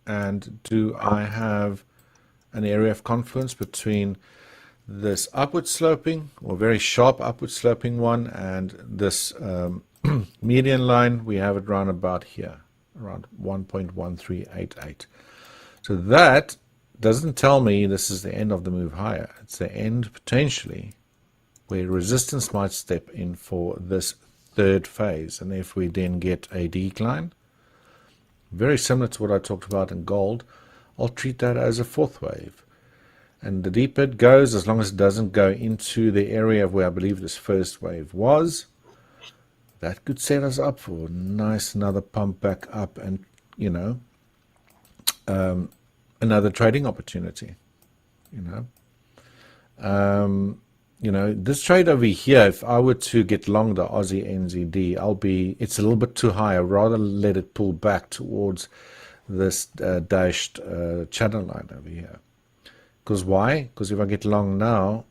And do I have an area of confluence between this upward sloping or very sharp upward sloping one and this median line? We have it around about here, around 1.1388. So that doesn't tell me this is the end of the move higher. It's the end potentially where resistance might step in for this third phase. And if we then get a decline, very similar to what I talked about in gold, I'll treat that as a fourth wave. And the deeper it goes, as long as it doesn't go into the area where I believe this first wave was, that could set us up for a nice another pump back up and, you know, another trading opportunity, you know, this trade over here, if I were to get long the Aussie NZD, it's a little bit too high. I'd rather let it pull back towards this dashed channel line over here. Because why? Because if I get long now,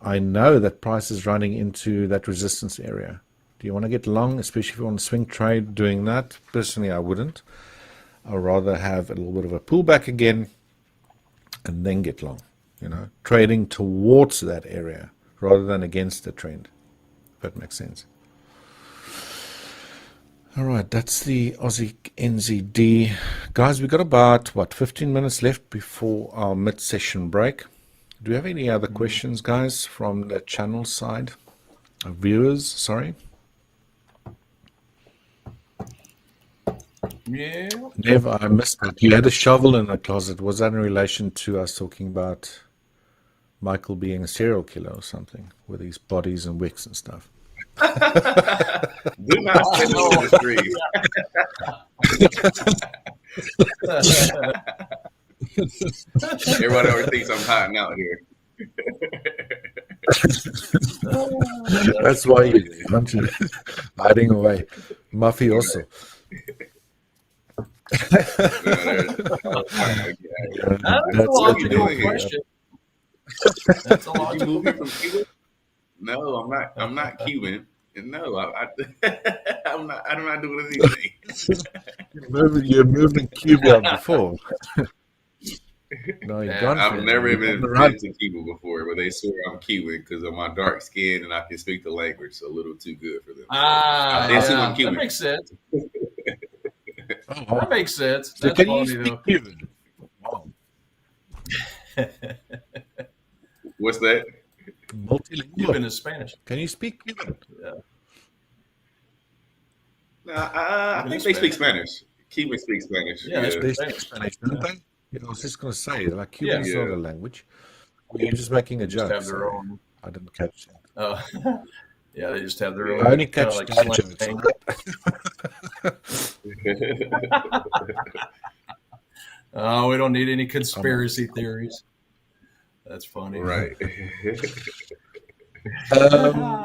I know that price is running into that resistance area. Do you want to get long, especially if you want to swing trade doing that? Personally, I wouldn't. I'd rather have a little bit of a pullback again and then get long, you know, trading towards that area rather than against the trend, if that makes sense. All right, that's the Aussie NZD. Guys, we've got about, 15 minutes left before our mid-session break. Do we have any other questions, guys, from the channel side? Viewers, sorry. Yeah. Nev, I missed that. You had a shovel in the closet. Was that in relation to us talking about Michael being a serial killer or something with his bodies and wicks and stuff? Do not say no on the street. Everybody always thinks I'm hiding out here. That's why you're hiding away. Mafioso. That's a logical question. That's a Did you move logical here from Cuba? No, I'm not Cuban. No, I'm not. I'm not doing anything. You're moving Cuba before. No, you're gone. I've never even been to Cuba before, but they swear I'm Cuban because of my dark skin and I can speak the language. So a little too good for them. That makes sense. That makes sense. So That's can funny, you speak though. Cuban? Wow. What's that? Multilingual. Cuban is Spanish. Can you speak Cuban? Yeah. No, I think they speak Spanish. Cubans speak Spanish. Yeah, They speak Spanish, don't they? Yeah, I was just going to say, like, Cuban is not a language. You're just making a joke. Have their own. I didn't catch that. Yeah, they just have their own. I only catch like dad slang jokes. Oh, we don't need any conspiracy theories. That's funny. Right.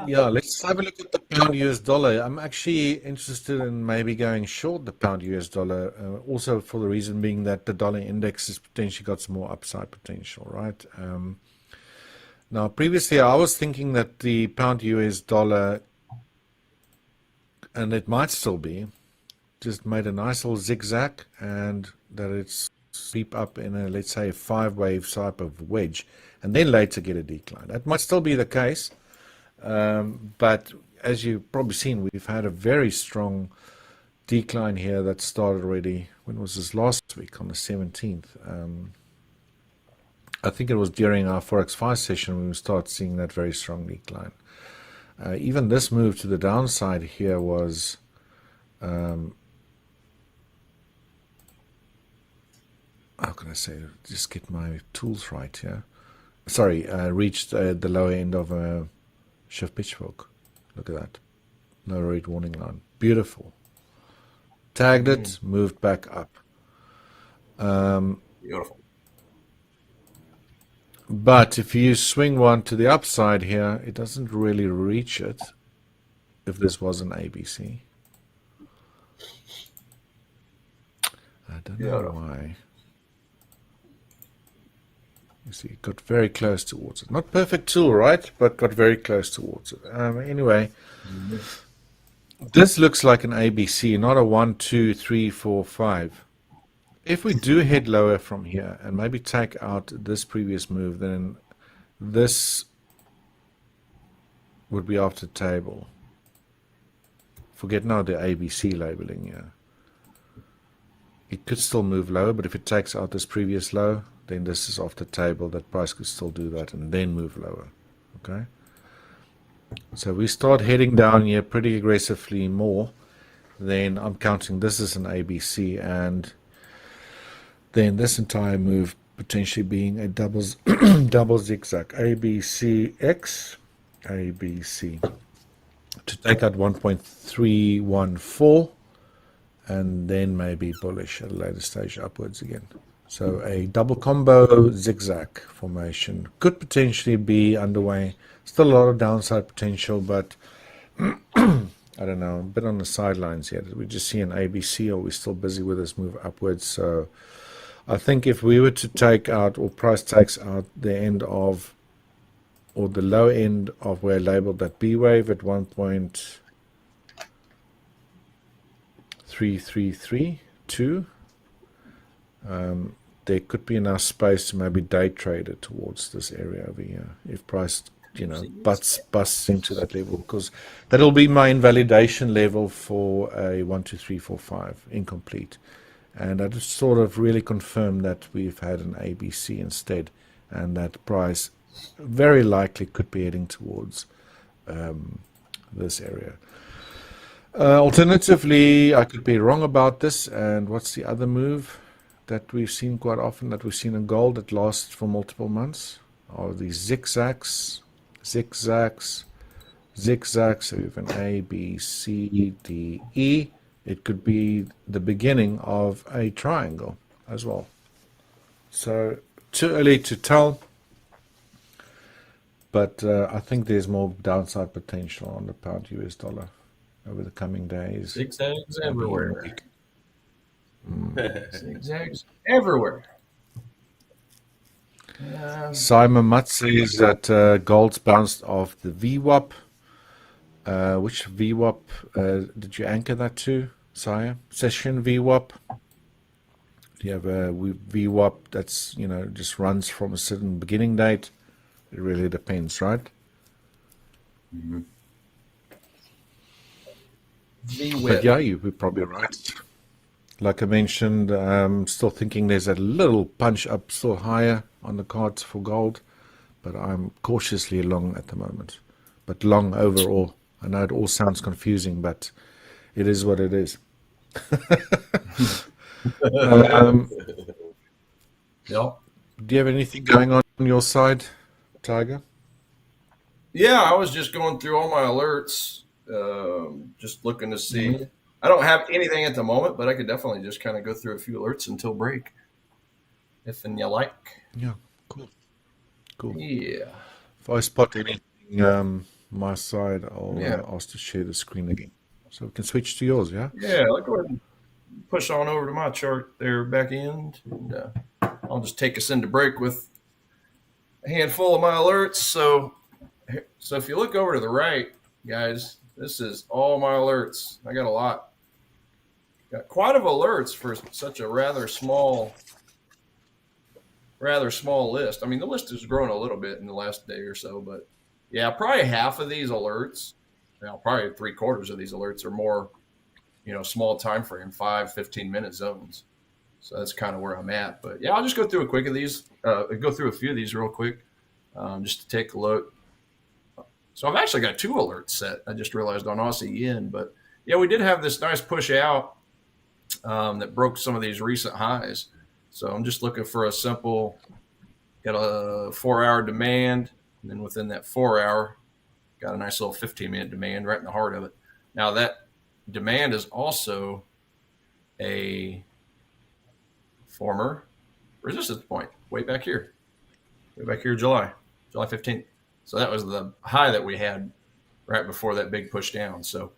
Yeah, let's have a look at the pound US dollar. I'm actually interested in maybe going short the pound US dollar, also for the reason being that the dollar index has potentially got some more upside potential, right? Now, previously I was thinking that the pound US dollar, and it might still be, just made a nice little zigzag and that it's sweep up in a, let's say, a 5-wave type of wedge, and then later get a decline. That might still be the case, but as you've probably seen, we've had a very strong decline here that started already. When was this? Last week on the 17th. I think it was during our Forex Fire session when we start seeing that very strong decline. Even this move to the downside here was how can I say, just get my tools right here. Sorry, reached the lower end of a shift pitchfork. Look at that. No red warning line. Beautiful. Tagged it, moved back up. Beautiful. But if you swing one to the upside here, it doesn't really reach it if this was an ABC. I don't know why. You see, it got very close towards it. Not perfect tool, right? But got very close towards it. Anyway, this looks like an ABC, not a 1, 2, 3, 4, 5. If we do head lower from here and maybe take out this previous move, then this would be off the table. Forget now the ABC labeling here. It could still move lower, but if it takes out this previous low, then this is off the table. That price could still do that and then move lower. Okay. So we start heading down here pretty aggressively more. Then I'm counting this as an ABC, and then this entire move potentially being a double zigzag. ABCX, ABC. To take out 1.314. And then maybe bullish at a later stage upwards again. So a double combo zigzag formation could potentially be underway. Still a lot of downside potential, but I don't know, a bit on the sidelines here. Did we just see an ABC, or are we still busy with this move upwards? So I think if we were to take out, or price takes out the end of, or the low end of where I labeled that B wave at 1.3332, there could be enough space to maybe day trade it towards this area over here if price, busts into that level, because that'll be my invalidation level for a 1, 2, 3, 4, 5 incomplete. And I just sort of really confirm that we've had an ABC instead, and that price very likely could be heading towards this area. Alternatively, I could be wrong about this. And what's the other move that we've seen quite often, that we've seen in gold that lasts for multiple months? Are these zigzags. So we have an A, B, C, D, E. It could be the beginning of a triangle as well. So too early to tell. But I think there's more downside potential on the pound US dollar over the coming days. Zigzags everywhere. Zigzags everywhere. Simon Mutt says that gold's bounced off the VWAP. Which VWAP did you anchor that to, Sire? Session VWAP? Do you have a VWAP that's, just runs from a certain beginning date? It really depends, right? Mm-hmm. But yeah, you're probably right. Like I mentioned, still thinking there's a little punch up still higher on the cards for gold, but I'm cautiously long at the moment. But long overall. I know it all sounds confusing, but it is what it is. Yeah. Do you have anything going on your side, Tiger? Yeah, I was just going through all my alerts, just looking to see. Mm-hmm. I don't have anything at the moment, but I could definitely just kind of go through a few alerts until break, if and you like. Yeah, cool. Yeah. If I spot anything my side, I'll ask to share the screen again. So we can switch to yours, yeah? Yeah, I'll go ahead and push on over to my chart there, back end. And, I'll just take us into break with a handful of my alerts. So if you look over to the right, guys, this is all my alerts. I got a lot. Got quite of alerts for such a rather small list. I mean, the list has grown a little bit in the last day or so, but yeah, probably half of these alerts, probably 3/4 of these alerts are more, small time frame, 5, 15-minute zones. So that's kind of where I'm at. But yeah, I'll just go through a few of these real quick, just to take a look. So I've actually got 2 alerts set. I just realized on Aussie Yen, but yeah, we did have this nice push out that broke some of these recent highs. So I'm just looking for got a 4-hour demand, and then within that 4-hour, got a nice little 15-minute demand right in the heart of it. Now that demand is also a former resistance point way back here, July 15th. So that was the high that we had right before that big push down. So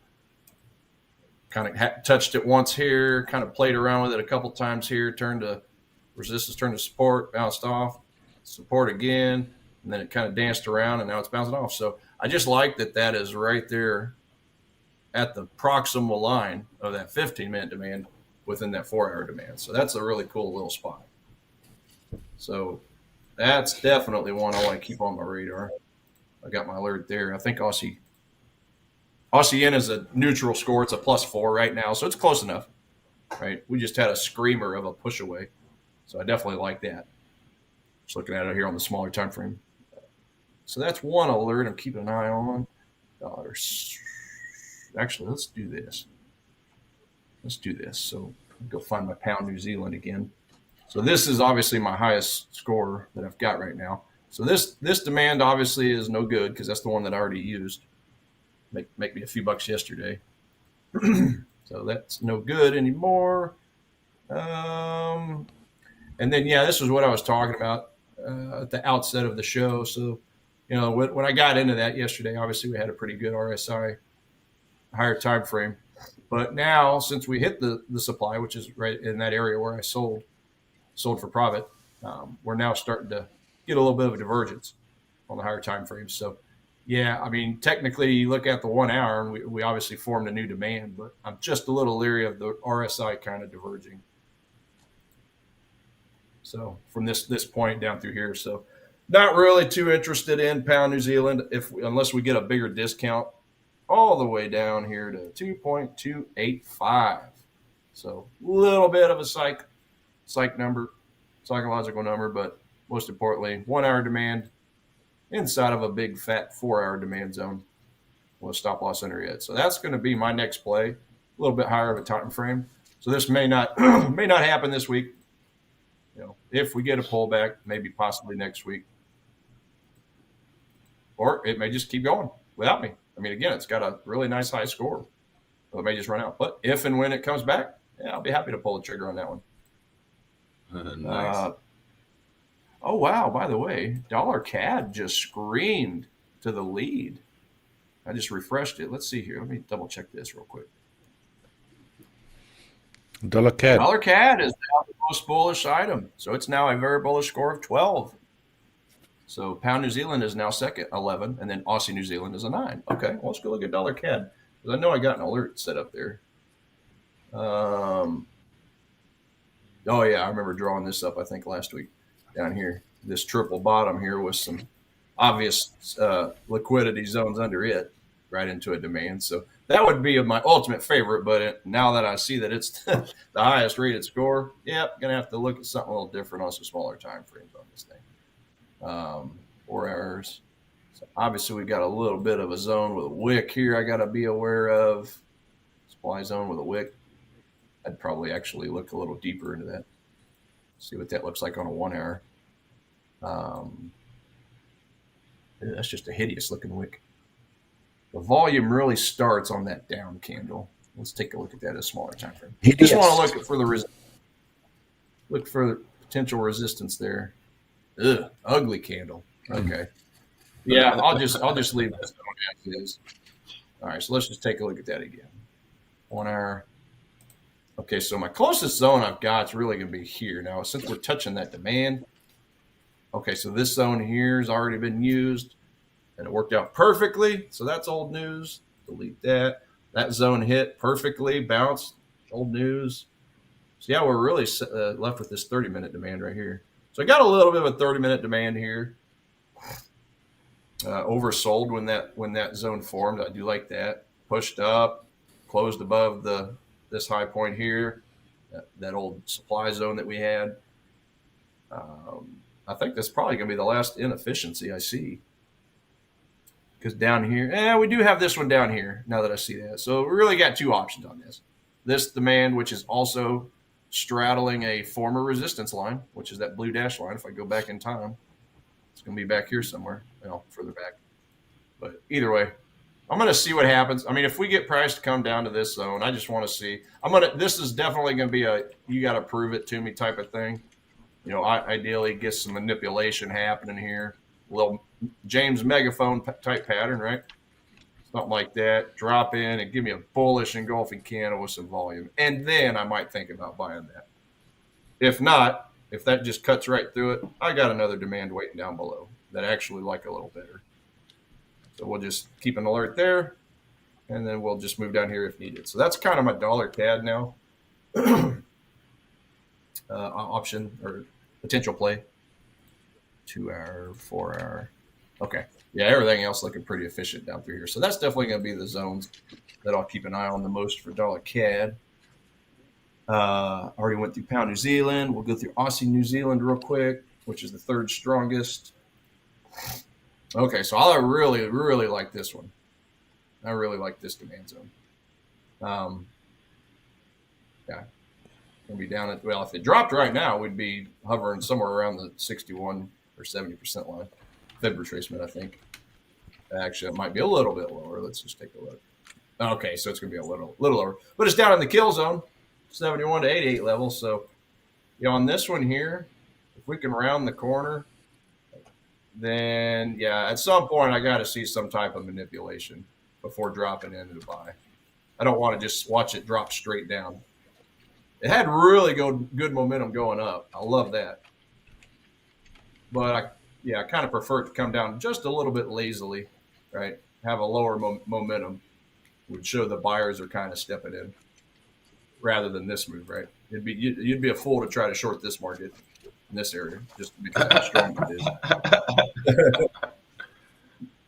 kind of touched it once here, kind of played around with it a couple times here, turned to resistance, turned to support, bounced off, support again, and then it kind of danced around, and now it's bouncing off. So I just like that is right there at the proximal line of that 15-minute demand within that 4-hour demand. So that's a really cool little spot. So that's definitely one I want to keep on my radar. I got my alert there. I think Aussie Yen is a neutral score. It's a +4 right now, so it's close enough, right? We just had a screamer of a push away, so I definitely like that. Just looking at it here on the smaller time frame. So that's one alert I'm keeping an eye on. Actually, let's do this. So go find my pound New Zealand again. So this is obviously my highest score that I've got right now. So this demand obviously is no good because that's the one that I already used. Make me a few bucks yesterday. So that's no good anymore. And then, this is what I was talking about at the outset of the show. So, when I got into that yesterday, obviously we had a pretty good RSI, higher time frame. But now, since we hit the supply, which is right in that area where I sold for profit, we're now starting to get a little bit of a divergence on the higher time frames. So, technically, you look at the 1 hour, and we obviously formed a new demand, but I'm just a little leery of the RSI kind of diverging. So from this point down through here, so not really too interested in pound New Zealand unless we get a bigger discount all the way down here to 2.285. So a little bit of a psychological number, but most importantly, 1 hour demand inside of a big fat 4 hour demand zone with a stop loss under it. So that's going to be my next play, a little bit higher of a time frame. So this may not happen this week. If we get a pullback, maybe possibly next week, or it may just keep going without me. Again, it's got a really nice high score, so it may just run out. But if and when it comes back, I'll be happy to pull the trigger on that one. Nice. Oh, wow. By the way, dollar CAD just screamed to the lead. I just refreshed it. Let's see here. Let me double check this real quick. Dollar CAD. Dollar CAD is now the most bullish item. So it's now a very bullish score of 12. So pound New Zealand is now second, 11, and then Aussie New Zealand is a 9. Okay, well, let's go look at dollar CAD, because I know I got an alert set up there. I remember drawing this up, I think, last week down here. This triple bottom here with some obvious liquidity zones under it, right into a demand. So that would be my ultimate favorite, but now that I see that it's the highest rated score, going to have to look at something a little different on some smaller time frames on this thing. 4 hours. So obviously we got a little bit of a zone with a wick here I got to be aware of. Supply zone with a wick. I'd probably actually look a little deeper into that. See what that looks like on a 1 hour. That's just a hideous looking wick. The volume really starts on that down candle. Let's take a look at that at a smaller time frame. Just want to look for the potential resistance there. Ugh, ugly candle. Okay. Yeah, I'll just leave this as is. All right, so let's just take a look at that again. 1 hour. Okay, so my closest zone I've got is really going to be here. Now, since we're touching that demand, okay, so this zone here has already been used, and it worked out perfectly. So that's old news. Delete that. That zone hit perfectly, bounced, old news. So, yeah, we're really left with this 30-minute demand right here. So I got a little bit of a 30-minute demand here. Oversold when that zone formed. I do like that. Pushed up, closed above this high point here, that old supply zone that we had. I think that's probably going to be the last inefficiency I see. Because down here, we do have this one down here now that I see that. So we really got two options on this. This demand, which is also straddling a former resistance line, which is that blue dash line. If I go back in time, it's going to be back here somewhere, further back. But either way, I'm going to see what happens. If we get price to come down to this zone, I just want to see. This is definitely going to be a you got to prove it to me type of thing. I ideally get some manipulation happening here. A little James Megaphone type pattern, right? something like that, drop in and give me a bullish engulfing candle with some volume. And then I might think about buying that. If not, if that just cuts right through it, I got another demand waiting down below that I actually like a little better. So we'll just keep an alert there, and then we'll just move down here if needed. So that's kind of my dollar CAD now. Option or potential play. 2 hour, 4 hour. Okay. Yeah, everything else looking pretty efficient down through here. So that's definitely going to be the zones that I'll keep an eye on the most for dollar CAD. Already went through pound New Zealand. We'll go through Aussie New Zealand real quick, which is the third strongest. Okay, so I really, really like this one. I really like this demand zone. Yeah, gonna be down at, well, if it dropped right now, we'd be hovering somewhere around the 61 or 70% line. Fib retracement, I think. Actually, it might be a little bit lower. Let's just take a look. Okay, so it's gonna be a little lower, but it's down in the kill zone, 71 to 88 levels. So, on this one here, if we can round the corner, then yeah, at some point I got to see some type of manipulation before dropping into the buy. I don't want to just watch it drop straight down. It had really good momentum going up. I love that. But I kind of prefer it to come down just a little bit lazily, right? Have a lower momentum would show the buyers are kind of stepping in rather than this move, right? You'd be a fool to try to short this market in this area just because of how strong it is.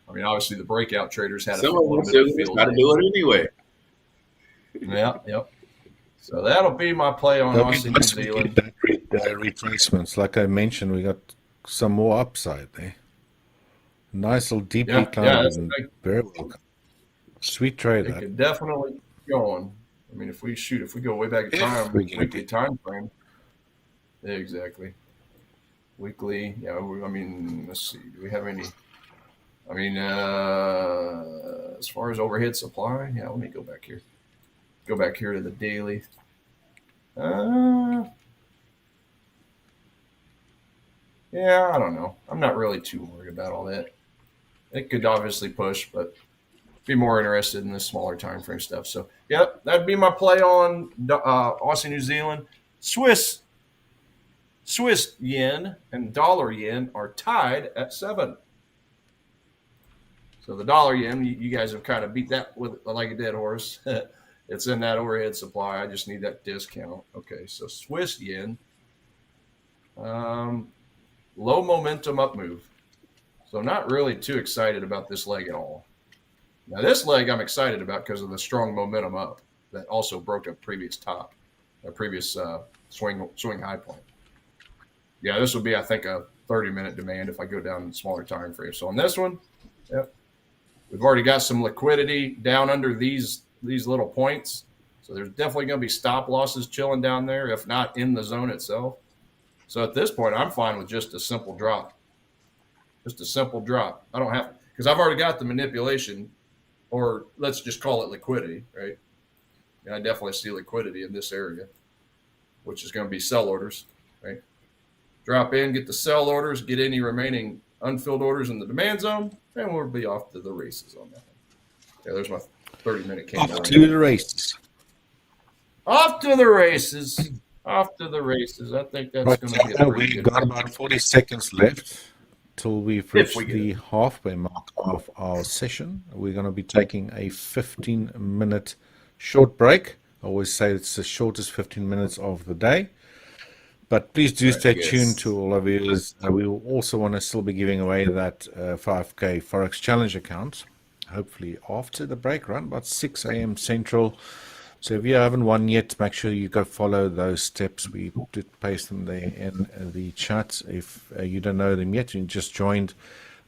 I mean, obviously the breakout traders had a little bit of field. Got to do it anyway. Yeah, yep. So that'll be my play on Aussie New Zealand. Retracements, like I mentioned, we got some more upside there. Nice little deep decline. Very welcome. Sweet trade. It could definitely keep going. I mean, if we go way back in time, weekly time frame. Yeah, exactly. Weekly, yeah. I mean, let's see. Do we have any? I mean, as far as overhead supply, yeah. Let me go back here. Go back here to the daily. Yeah, I don't know. I'm not really too worried about all that. It could obviously push, but be more interested in the smaller time frame stuff. So, yep, that'd be my play on Aussie New Zealand. Swiss yen and dollar yen are tied at 7. So the dollar yen, you guys have kind of beat that with like a dead horse. It's in that overhead supply. I just need that discount. Okay, so Swiss yen, low momentum up move. So not really too excited about this leg at all. Now this leg I'm excited about because of the strong momentum up that also broke a previous top, a previous swing high point. Yeah, this would be, I think, a 30-minute demand if I go down in smaller time frames. So on this one, yep, we've already got some liquidity down under these little points. So there's definitely going to be stop losses chilling down there, if not in the zone itself. So at this point, I'm fine with just a simple drop. Just a simple drop. I don't have, because I've already got the manipulation, or let's just call it liquidity, right? And I definitely see liquidity in this area, which is going to be sell orders, right? Drop in, get the sell orders, get any remaining unfilled orders in the demand zone, and we'll be off to the races on that. Yeah, there's my 30-minute candle. Off to the races. Off to the races. Off to the races. I think that's going to be a pretty good. We've got about 40 seconds left till we've reached the halfway mark of our session. We're going to be taking a 15-minute short break. I always say it's the shortest 15 minutes of the day. But please do stay tuned to all our viewers. We will also want to still be giving away that 5K Forex Challenge account, hopefully after the break, around about 6 a.m. Central. So if you haven't won yet, make sure you go follow those steps. We did paste them there in the chat. If you don't know them yet, you just joined.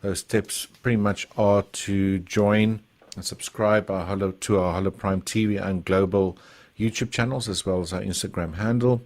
Those steps pretty much are to join and subscribe to our Hola Prime TV and global YouTube channels, as well as our Instagram handle.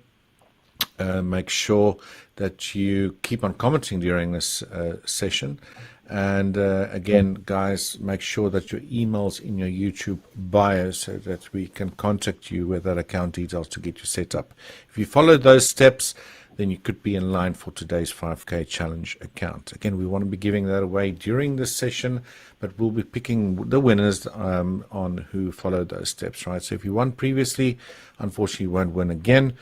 Make sure that you keep on commenting during this session. And again, guys, make sure that your email's in your YouTube bio so that we can contact you with that account details to get you set up. If you follow those steps, then you could be in line for today's 5K challenge account. Again, we want to be giving that away during this session, but we'll be picking the winners on who followed those steps, right? So if you won previously, unfortunately you won't win again,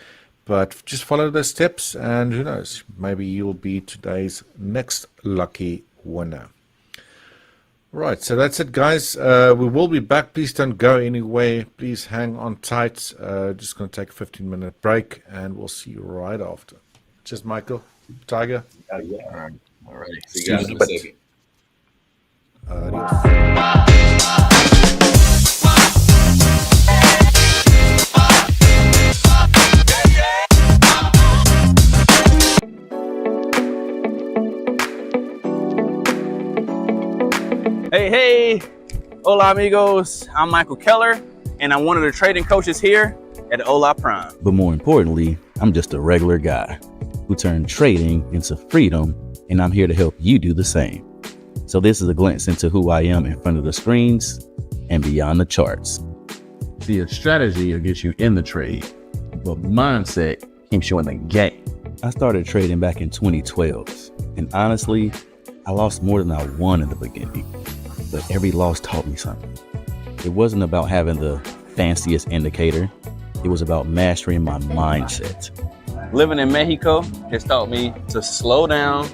but just follow those steps and who knows, maybe you'll be today's next lucky winner. Right, so that's it, guys. We will be back. Please don't go anywhere. Please hang on tight. Just going to take a 15-minute break, and we'll see you right after. Cheers, Michael. Tiger. Yeah. All right. See you guys in a second. Hey, hola amigos, I'm Michael Keller, and I'm one of the trading coaches here at Hola Prime. But more importantly, I'm just a regular guy who turned trading into freedom, and I'm here to help you do the same. So this is a glimpse into who I am in front of the screens and beyond the charts. See, a strategy will get you in the trade, but mindset keeps you in the game. I started trading back in 2012, and honestly, I lost more than I won in the beginning. But every loss taught me something. It wasn't about having the fanciest indicator. It was about mastering my mindset. Living in Mexico has taught me to slow down,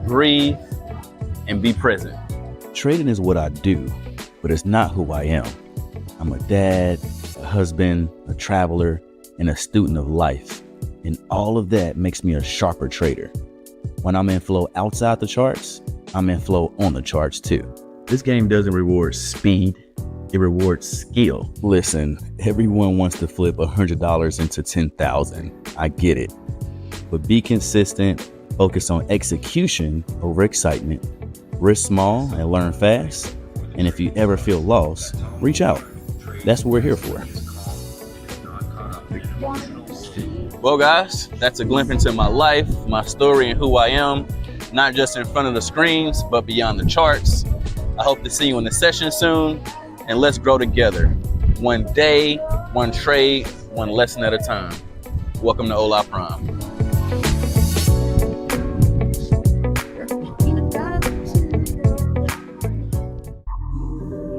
breathe, and be present. Trading is what I do, but it's not who I am. I'm a dad, a husband, a traveler, and a student of life. And all of that makes me a sharper trader. When I'm in flow outside the charts, I'm in flow on the charts too. This game doesn't reward speed, it rewards skill. Listen, everyone wants to flip $100 into 10,000. I get it. But be consistent, focus on execution over excitement, risk small and learn fast. And if you ever feel lost, reach out. That's what we're here for. Well, guys, that's a glimpse into my life, my story, and who I am, not just in front of the screens, but beyond the charts. I hope to see you in the session soon, and let's grow together. One day, one trade, one lesson at a time. Welcome to Hola Prime.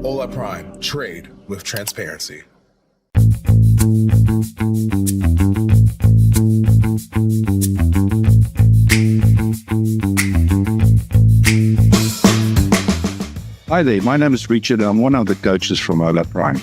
Hola Prime, trade with transparency. Hi there, my name is Richard and I'm one of the coaches from Hola Prime.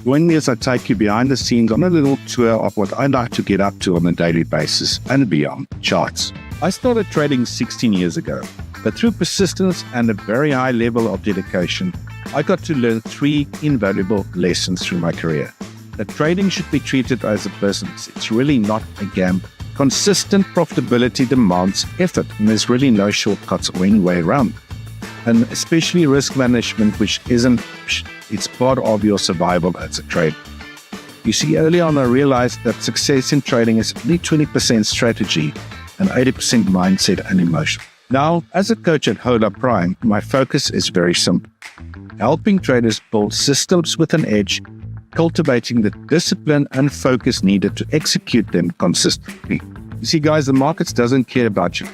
Join me as I take you behind the scenes on a little tour of what I like to get up to on a daily basis and beyond charts. I started trading 16 years ago, but through persistence and a very high level of dedication, I got to learn 3 invaluable lessons through my career. That trading should be treated as a business. It's really not a game. Consistent profitability demands effort, and there's really no shortcuts or any way around. And especially risk management, which it's part of your survival as a trader. You see, early on I realized that success in trading is only 20% strategy and 80% mindset and emotion. Now, as a coach at Hola Prime, my focus is very simple. Helping traders build systems with an edge, cultivating the discipline and focus needed to execute them consistently. You see, guys, the markets doesn't care about you.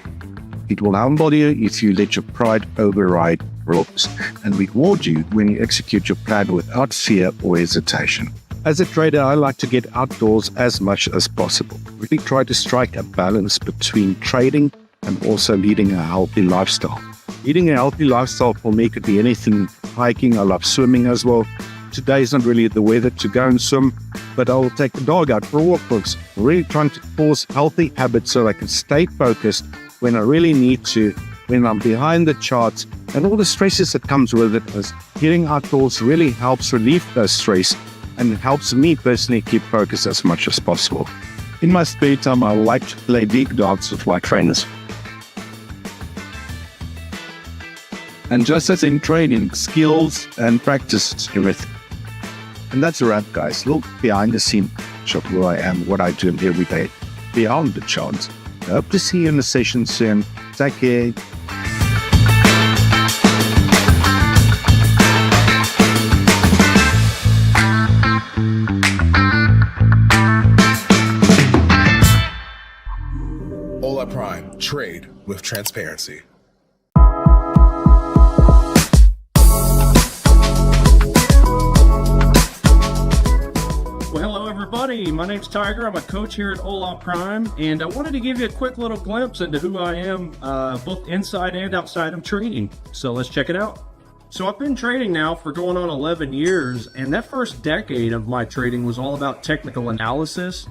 It will humble you if you let your pride override rules and reward you when you execute your plan without fear or hesitation. As a trader, I like to get outdoors as much as possible. Really try to strike a balance between trading and also leading a healthy lifestyle. Leading a healthy lifestyle for me could be anything. Hiking, I love swimming as well. Today is not really the weather to go and swim, but I will take the dog out for a walk. I'm really trying to force healthy habits so I can stay focused when I really need to, when I'm behind the charts, and all the stresses that comes with it. As getting outdoors really helps relieve those stress and helps me personally keep focused as much as possible. In my spare time, I like to play big darts with my friends. And just as in training, skills and practice is everything. And that's a wrap, guys. Look behind the scene of who I am, what I do every day, beyond the charts. I hope to see you in the session soon. Take care. with transparency. Well, hello everybody. My name's Tiger. I'm a coach here at Hola Prime, and I wanted to give you a quick little glimpse into who I am, both inside and outside of trading. So let's check it out. So I've been trading now for going on 11 years, and that first decade of my trading was all about technical analysis.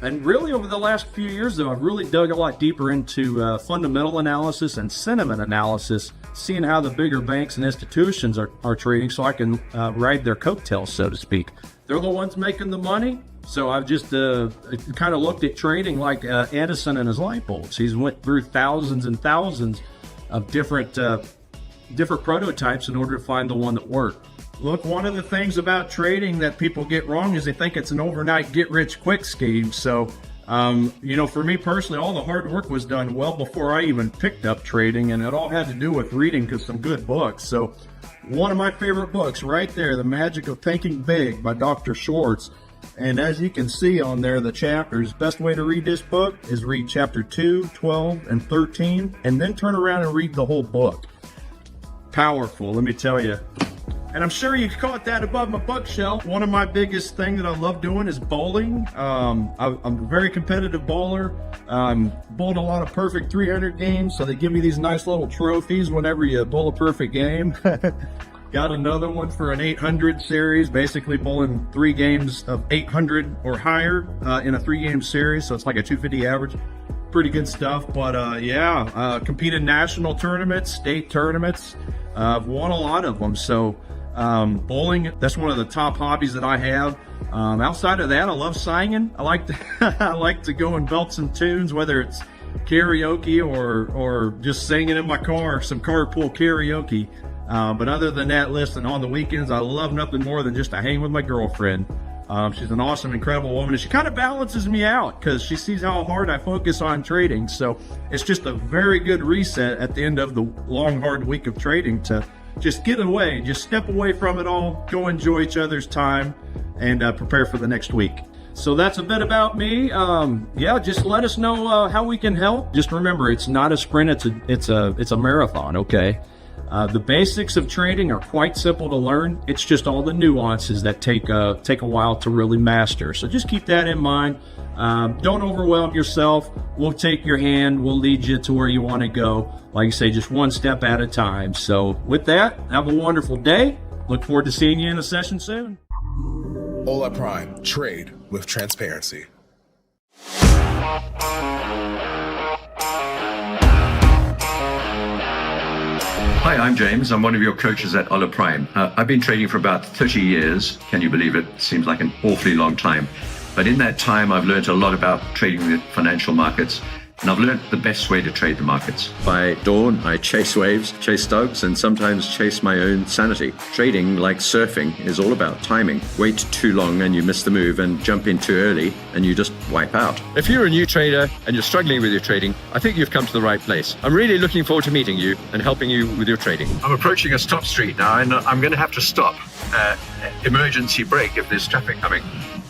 And really over the last few years, though, I've really dug a lot deeper into fundamental analysis and sentiment analysis, seeing how the bigger banks and institutions are trading so I can ride their coattails, so to speak. They're the ones making the money. So I've just kind of looked at trading like Edison and his light bulbs. He's went through thousands and thousands of different prototypes in order to find the one that worked. Look, one of the things about trading that people get wrong is they think it's an overnight get-rich-quick scheme. So, you know, for me personally, all the hard work was done well before I even picked up trading, and it all had to do with reading some good books. So, one of my favorite books right there, The Magic of Thinking Big by Dr. Schwartz. And as you can see on there, the chapters, best way to read this book is read chapter 2, 12, and 13, and then turn around and read the whole book. Powerful, let me tell you. And I'm sure you've caught that above my bookshelf. One of my biggest things that I love doing is bowling. I'm a very competitive bowler. Bowled a lot of perfect 300 games, so they give me these nice little trophies whenever you bowl a perfect game. Got another one for an 800 series, basically bowling 3 games of 800 or higher in a 3-game series, so it's like a 250 average. Pretty good stuff, but compete in national tournaments, state tournaments. I've won a lot of them, so bowling, that's one of the top hobbies that I have. Outside of that, I love singing. I like to go and belt some tunes, whether it's karaoke or just singing in my car, some carpool karaoke. But other than that, listen, on the weekends, I love nothing more than just to hang with my girlfriend. She's an awesome, incredible woman, and she kind of balances me out because she sees how hard I focus on trading. So it's just a very good reset at the end of the long, hard week of trading to just get away, just step away from it all, go enjoy each other's time, and prepare for the next week. So that's a bit about me. Just let us know how we can help. Just remember, it's not a sprint, it's a marathon, okay? The basics of trading are quite simple to learn. It's just all the nuances that take a while to really master. So just keep that in mind. Don't overwhelm yourself. We'll take your hand. We'll lead you to where you want to go. Like I say, just one step at a time. So with that, have a wonderful day. Look forward to seeing you in a session soon. Hola Prime, trade with transparency. Hi, I'm James. I'm one of your coaches at Hola Prime. I've been trading for about 30 years. Can you believe it? Seems like an awfully long time. But in that time, I've learned a lot about trading the financial markets, and I've learned the best way to trade the markets. By dawn, I chase waves, chase stocks, and sometimes chase my own sanity. Trading, like surfing, is all about timing. Wait too long and you miss the move, and jump in too early and you just wipe out. If you're a new trader and you're struggling with your trading, I think you've come to the right place. I'm really looking forward to meeting you and helping you with your trading. I'm approaching a stop street now, and I'm going to have to stop. Emergency brake if there's traffic coming.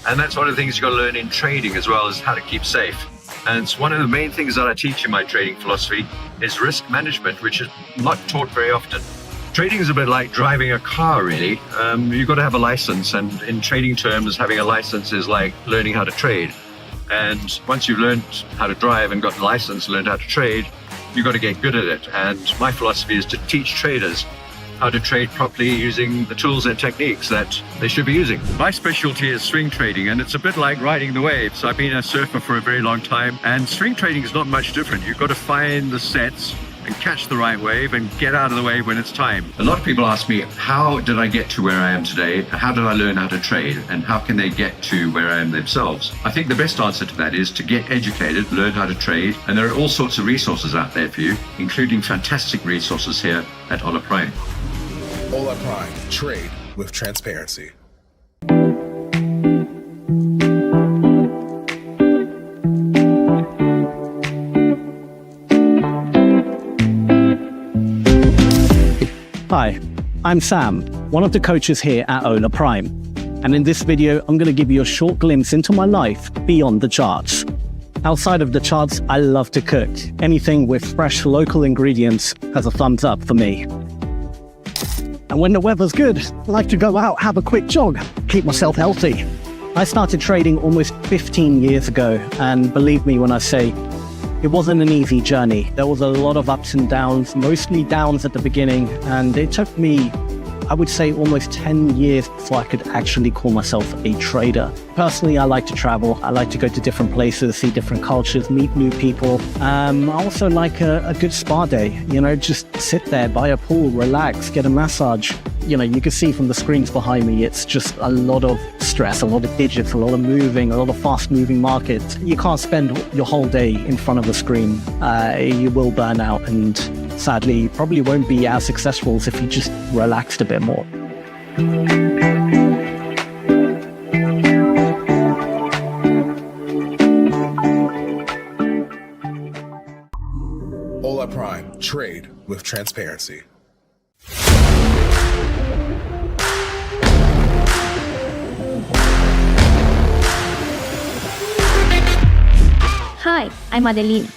And that's one of the things you've got to learn in trading as well, as how to keep safe. And it's one of the main things that I teach in my trading philosophy is risk management, which is not taught very often. Trading is a bit like driving a car, really. You've got to have a license, and in trading terms, having a license is like learning how to trade. And once you've learned how to drive and got the license, learned how to trade, you've got to get good at it. And my philosophy is to teach traders how to trade properly using the tools and techniques that they should be using. My specialty is swing trading, and it's a bit like riding the waves. I've been a surfer for a very long time, and swing trading is not much different. You've got to find the sets and catch the right wave and get out of the wave when it's time. A lot of people ask me, how did I get to where I am today? How did I learn how to trade? And how can they get to where I am themselves? I think the best answer to that is to get educated, learn how to trade. And there are all sorts of resources out there for you, including fantastic resources here at Hola Prime. Hola Prime, trade with transparency. Hi, I'm Sam, one of the coaches here at Hola Prime. And in this video, I'm going to give you a short glimpse into my life beyond the charts. Outside of the charts, I love to cook. Anything with fresh local ingredients has a thumbs up for me. And when the weather's good, I like to go out, have a quick jog, keep myself healthy. I started trading almost 15 years ago, and believe me when I say, it wasn't an easy journey. There was a lot of ups and downs, mostly downs at the beginning, and it took me, I would say, almost 10 years before I could actually call myself a trader. Personally, I like to travel. I like to go to different places, see different cultures, meet new people. I also like a good spa day, just sit there by a pool, relax, get a massage. You can see from the screens behind me, it's just a lot of stress, a lot of digits, a lot of moving, a lot of fast moving markets. You can't spend your whole day in front of a screen. You will burn out, and sadly, you probably won't be as successful as if you just relaxed a bit more. Hola Prime. Trade with transparency. Hi, I'm Adelina,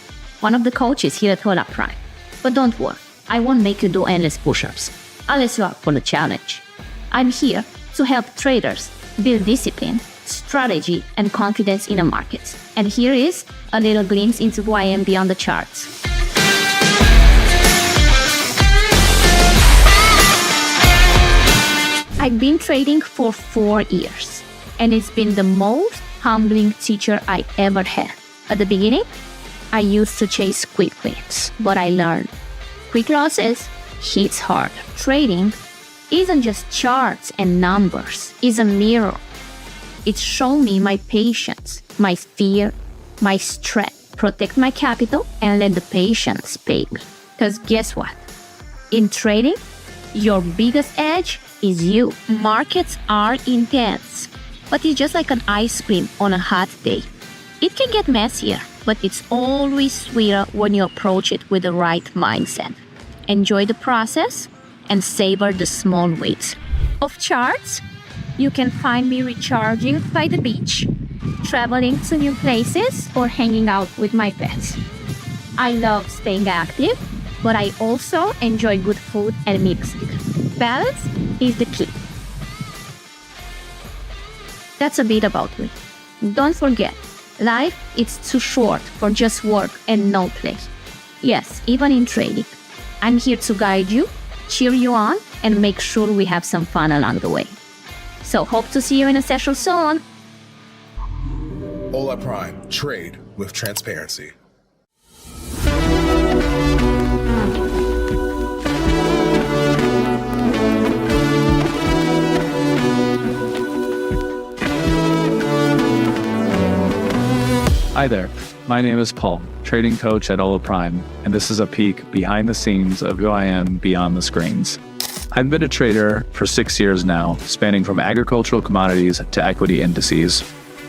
one of the coaches here at Hola Prime. But don't worry, I won't make you do endless push-ups, unless you are up for the challenge. I'm here to help traders build discipline, strategy, and confidence in the markets. And here is a little glimpse into who I am beyond the charts. I've been trading for 4 years, and it's been the most humbling teacher I ever had. At the beginning, I used to chase quick wins, but I learned quick losses hits hard. Trading isn't just charts and numbers, it's a mirror. It showed me my patience, my fear, my strength. Protect my capital and let the patience pay me. Because guess what? In trading, your biggest edge is you. Markets are intense, but it's just like an ice cream on a hot day. It can get messier, but it's always sweeter when you approach it with the right mindset. Enjoy the process and savor the small wins. Off charts, you can find me recharging by the beach, traveling to new places, or hanging out with my pets. I love staying active, but I also enjoy good food and music. Balance is the key. That's a bit about me. Don't forget, life is too short for just work and no play. Yes, even in trading. I'm here to guide you, cheer you on, and make sure we have some fun along the way. So hope to see you in a session soon. Hola Prime. Trade with transparency. Hi there, my name is Paul, trading coach at Hola Prime, and this is a peek behind the scenes of who I am beyond the screens. I've been a trader for 6 years now, spanning from agricultural commodities to equity indices.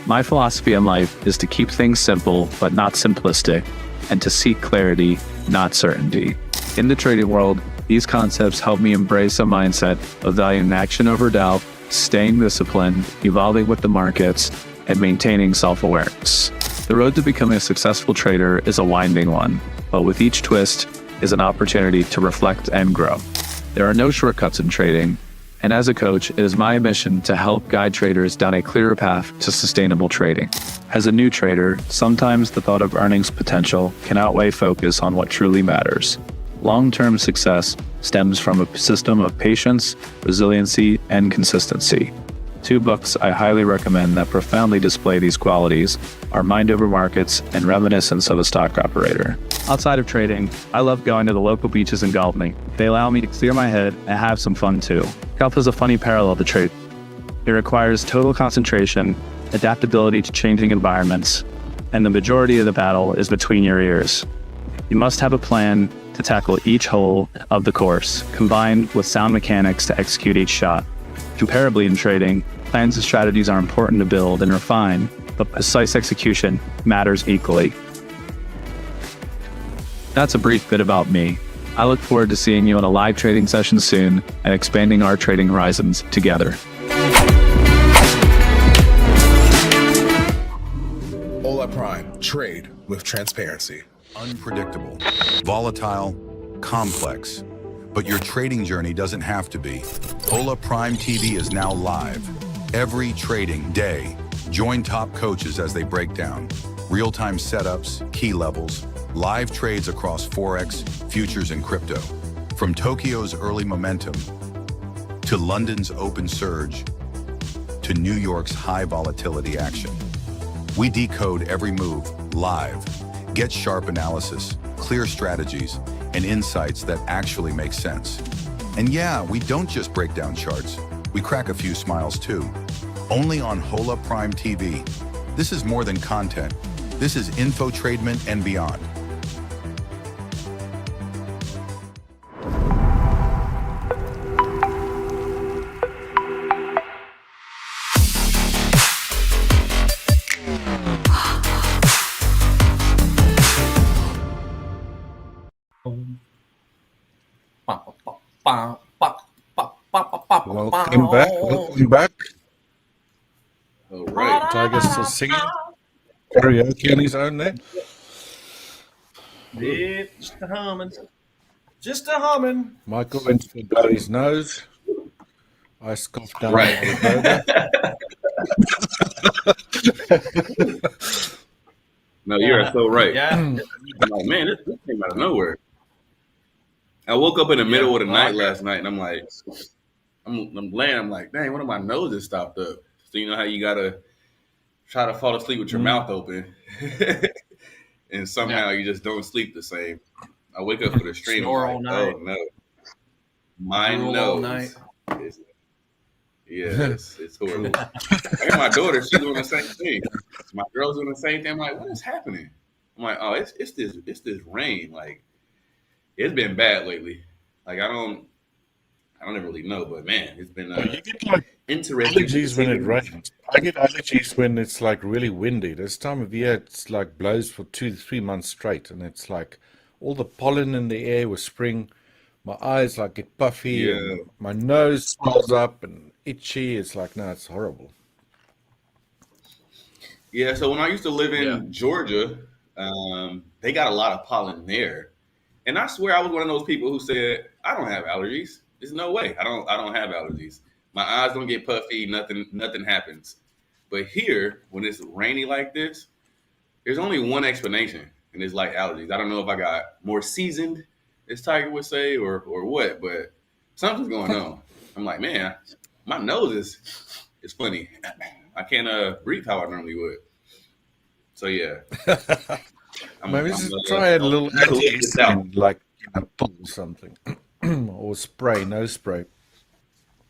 My philosophy in life is to keep things simple, but not simplistic, and to seek clarity, not certainty. In the trading world, these concepts help me embrace a mindset of valuing action over doubt, staying disciplined, evolving with the markets, and maintaining self-awareness. The road to becoming a successful trader is a winding one, but with each twist is an opportunity to reflect and grow. There are no shortcuts in trading, and as a coach, it is my mission to help guide traders down a clearer path to sustainable trading. As a new trader, sometimes the thought of earnings potential can outweigh focus on what truly matters. Long-term success stems from a system of patience, resiliency, and consistency. 2 books I highly recommend that profoundly display these qualities are Mind Over Markets and Reminiscence of a Stock Operator. Outside of trading, I love going to the local beaches and golfing. They allow me to clear my head and have some fun too. Golf is a funny parallel to trade. It requires total concentration, adaptability to changing environments, and the majority of the battle is between your ears. You must have a plan to tackle each hole of the course, combined with sound mechanics to execute each shot. Comparably in trading, plans and strategies are important to build and refine, but precise execution matters equally. That's a brief bit about me. I look forward to seeing you in a live trading session soon and expanding our trading horizons together. Hola Prime. Trade with transparency. Unpredictable, volatile, complex. But your trading journey doesn't have to be. Hola Prime TV is now live. Every trading day, join top coaches as they break down real-time setups, key levels, live trades across Forex, futures, and crypto. From Tokyo's early momentum to London's open surge to New York's high volatility action. We decode every move live. Get sharp analysis, clear strategies, and insights that actually make sense. And yeah, we don't just break down charts. We crack a few smiles too. Only on Hola Prime TV. This is more than content. This is infotradement and beyond. Welcome back. Welcome back. All right. Tiger's still singing. Karaoke on his own there. Yeah, just a humming. Just a humming. Michael went to blow his nose. I scoffed down. Right. No, you're so right. Yeah. I'm like, man, this came out of nowhere. I woke up in the middle of the night last night, and I'm like, I'm laying. I'm like, dang, one of my noses stopped up. So you know how you gotta try to fall asleep with your mouth open, and somehow you just don't sleep the same. I wake up for the stream. Snore I'm all like, night. oh no, my Drool all night. nose. It's horrible. I got my daughter. She's doing the same thing. My girl's doing the same thing. I'm like, what is happening? I'm like, oh, it's this rain. Like, it's been bad lately. Like, I don't really know, but man, it's been You get like interesting. allergies when it rains. I get allergies when it's like really windy. This time of year, it's like blows for 2-3 months straight, and it's like all the pollen in the air with spring. My eyes like get puffy, and my nose swells up and itchy. It's like, no, it's horrible. Yeah, so when I used to live in Georgia, they got a lot of pollen there. And I swear I was one of those people who said, I don't have allergies. There's no way. I don't have allergies. My eyes don't get puffy, nothing happens. But here, when it's rainy like this, there's only one explanation, and it's like allergies. I don't know if I got more seasoned, as Tiger would say, or what, but something's going on. I'm like, man, my nose is funny. I can't breathe how I normally would. So yeah. Maybe just try a little antihistamine, like pull something, or spray, nose spray.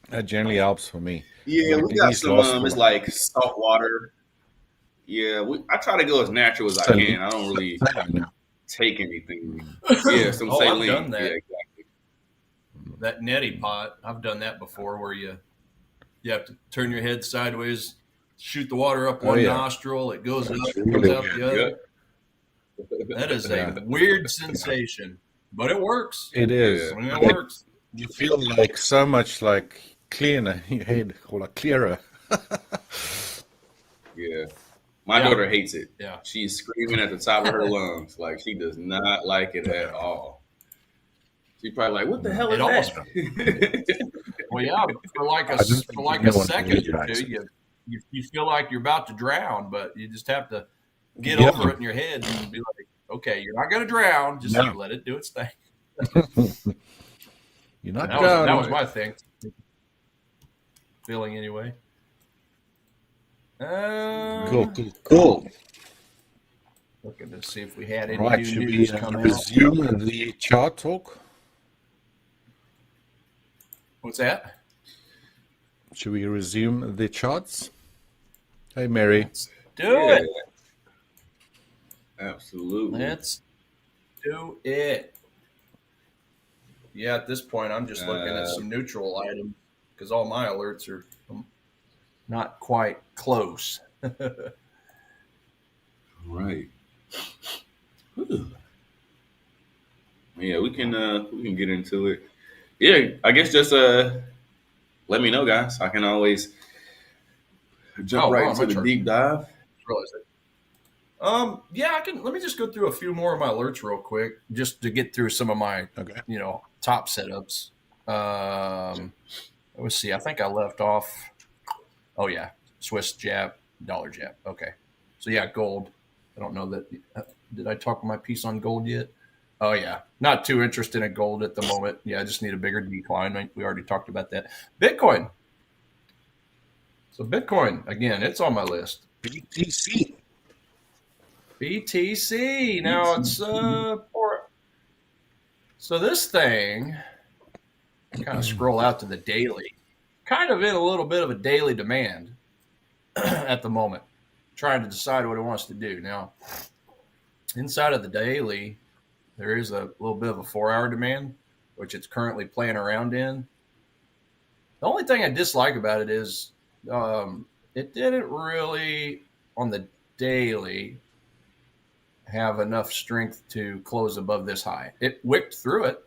That generally helps for me. Yeah, Like we got these some. last It's like salt water. Yeah, I try to go as natural as I can. I don't really take anything. Yeah, some saline. I've done that. Yeah, exactly. That neti pot, I've done that before, where you have to turn your head sideways, shoot the water up one nostril, it goes up, it comes out the other. That is a weird sensation, but it works. It is. When it works. You feel like so much like cleaner in your head, or like clearer. Yeah. My daughter hates it. Yeah. She's screaming at the top of her lungs. Like, she does not like it at all. She's probably like, what the hell is that? Well, yeah, for like a second or two, you feel like you're about to drown, but you just have to get over it in your head and be like, okay, you're not going to drown. Just let it do its thing. You're not drowning. That was my thing. Feeling anyway. Cool. Looking to see if we had any Right, new should news we come out. resume the chart talk? What's that? Should we resume the charts? Hey, Mary. Do it. Absolutely. Let's do it. Yeah, at this point, I'm just looking at some neutral items because all my alerts are not quite close. Right. Whew. Yeah, we can get into it. Yeah, I guess just let me know, guys. I can always jump right into the deep dive. Yeah, I can. Let me just go through a few more of my alerts real quick, just to get through some of my, top setups. Let's see. I think I left off. Oh yeah, Swiss jab, dollar jab. Okay, so yeah, gold. I don't know that. Did I talk my piece on gold yet? Oh yeah, not too interested in gold at the moment. Yeah, I just need a bigger decline. We already talked about that. Bitcoin. So Bitcoin again, it's on my list. BTC. BTC. Now it's so this thing, kind of scroll out to the daily, kind of in a little bit of a daily demand at the moment, trying to decide what it wants to do. Now, inside of the daily, there is a little bit of a 4-hour demand, which it's currently playing around in. The only thing I dislike about it is it didn't really, on the daily, have enough strength to close above this high. It wicked through it,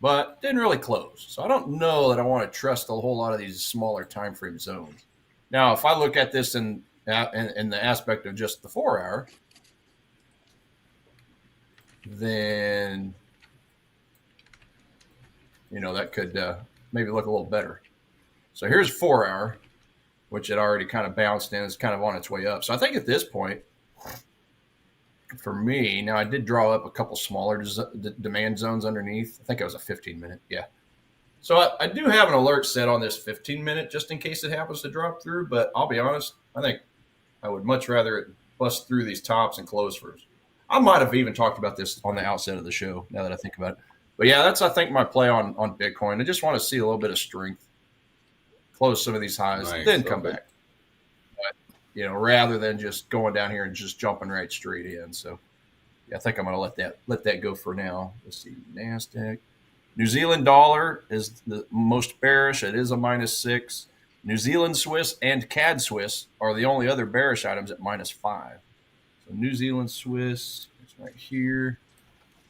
but didn't really close. So I don't know that I want to trust a whole lot of these smaller time frame zones. Now, if I look at this in the aspect of just the 4-hour, then that could maybe look a little better. So here's 4-hour, which it already kind of bounced in. It's kind of on its way up. So I think at this point, for me, now I did draw up a couple smaller demand zones underneath. I think it was a 15-minute. Yeah. So I do have an alert set on this 15-minute just in case it happens to drop through. But I'll be honest, I think I would much rather it bust through these tops and close first. I might have even talked about this on the outset of the show, now that I think about it. But yeah, that's, I think, my play on Bitcoin. I just want to see a little bit of strength, close some of these highs, then come back. But, rather than just going down here and just jumping right straight in. So yeah, I think I'm going to let that go for now. Let's see, NASDAQ. New Zealand dollar is the most bearish. It is a -6. New Zealand Swiss and CAD Swiss are the only other bearish items at -5. So New Zealand Swiss, it's right here.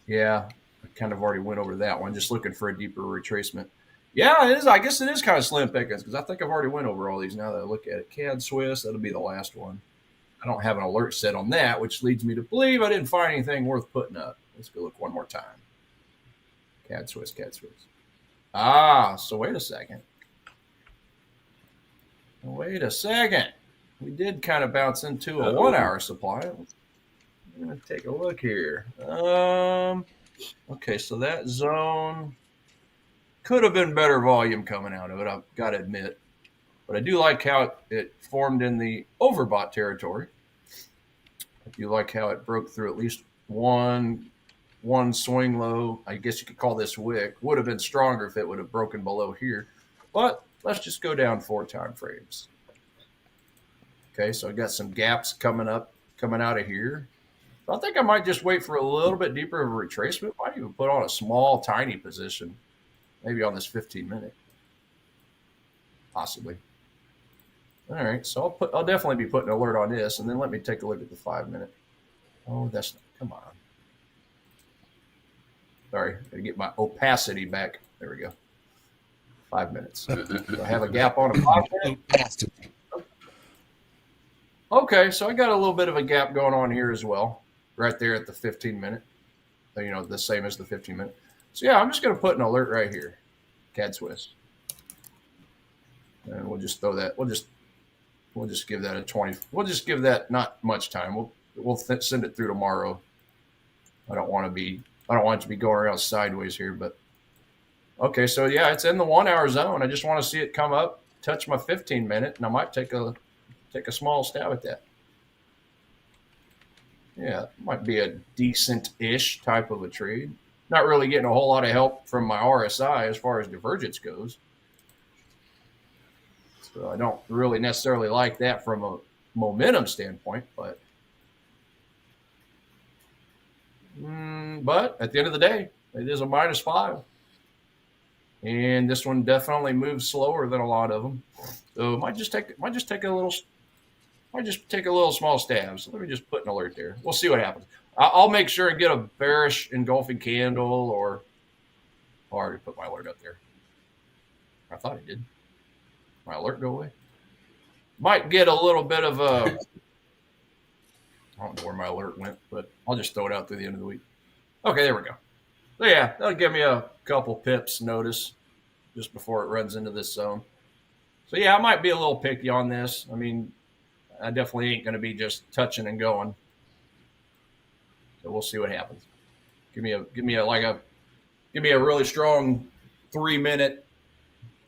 Yeah, I kind of already went over that one. Just looking for a deeper retracement. Yeah, it is. I guess it is kind of slim pickings because I think I've already went over all these now that I look at it. CAD Swiss, that'll be the last one. I don't have an alert set on that, which leads me to believe I didn't find anything worth putting up. Let's go look one more time. CAD Swiss, CAD Swiss. So wait a second. Wait a second. We did kind of bounce into a 1-hour supply. I'm going to take a look here. Okay, so that zone could have been better volume coming out of it, I've got to admit. But I do like how it formed in the overbought territory. I do like how it broke through at least one swing low. I guess you could call this wick. Would have been stronger if it would have broken below here. But let's just go down 4 time frames. Okay, so I got some gaps coming out of here. So I think I might just wait for a little bit deeper of a retracement. Might even put on a small, tiny position, maybe on this 15-minute, possibly. All right, so I'll definitely be putting an alert on this, and then let me take a look at the 5-minute. Oh, come on. Sorry, gotta get my opacity back. There we go. 5 minutes. Do I have a gap on a 5-minute? Okay, so I got a little bit of a gap going on here as well, right there at the 15-minute. The same as the 15-minute. So yeah, I'm just going to put an alert right here, CAD Swiss, and we'll just throw that. We'll just give that a 20. We'll just give that not much time. We'll send it through tomorrow. I don't want it to be going around sideways here, but okay. So yeah, it's in the 1-hour zone. I just want to see it come up, touch my 15-minute, and I might take a small stab at that. Yeah, it might be a decent-ish type of a trade. Not really getting a whole lot of help from my RSI as far as divergence goes. So I don't really necessarily like that from a momentum standpoint, but at the end of the day, it is a -5. And this one definitely moves slower than a lot of them. So it might just take a little small stab. So let me just put an alert there. We'll see what happens. I'll make sure and get a bearish engulfing candle, or I already put my alert up there. I thought it did. My alert go away. Might get a little bit of a I don't know where my alert went, but I'll just throw it out through the end of the week. Okay, there we go. So yeah, that'll give me a couple pips notice just before it runs into this zone. So yeah, I might be a little picky on this. I mean, I definitely ain't going to be just touching and going. So we'll see what happens. Give me a really strong 3-minute,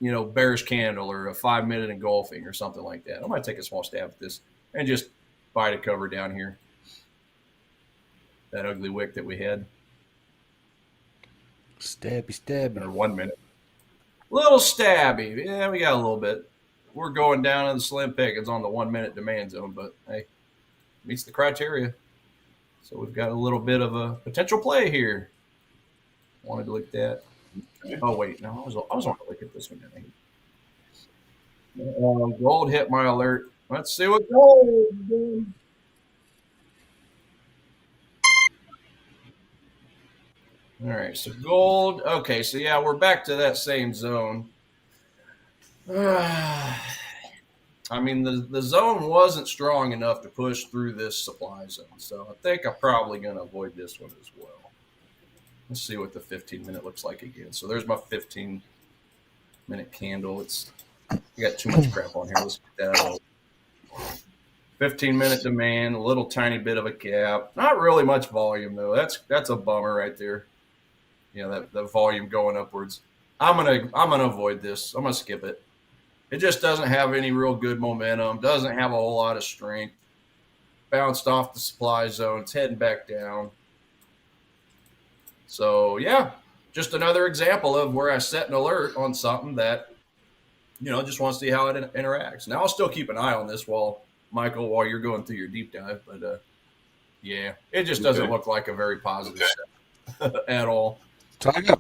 bearish candle, or a 5-minute engulfing or something like that. I might take a small stab at this and just buy the cover down here. That ugly wick that we had. Stabby. Or 1 minute. Little stabby. Yeah, we got a little bit. We're going down in the slim pickings on the 1 minute demand zone, but hey, meets the criteria. So we've got a little bit of a potential play here. Wanted to look at that. Oh wait, no, I was wanting to look at this one. Gold hit my alert. Let's see what gold is doing. All right, so gold. Okay, so yeah, we're back to that same zone. I mean, the zone wasn't strong enough to push through this supply zone, so I think I'm probably going to avoid this one as well. Let's see what the 15-minute looks like again. So there's my 15-minute candle. I got too much crap on here. Let's get that out. 15-minute demand, a little tiny bit of a gap. Not really much volume though. That's a bummer right there. That volume going upwards. I'm gonna avoid this. I'm gonna skip it. It just doesn't have any real good momentum. Doesn't have a whole lot of strength. Bounced off the supply zone. It's heading back down. So yeah, just another example of where I set an alert on something that, just want to see how it interacts. Now I'll still keep an eye on this while you're going through your deep dive. But yeah, it just doesn't look like a very positive step at all. Tiger.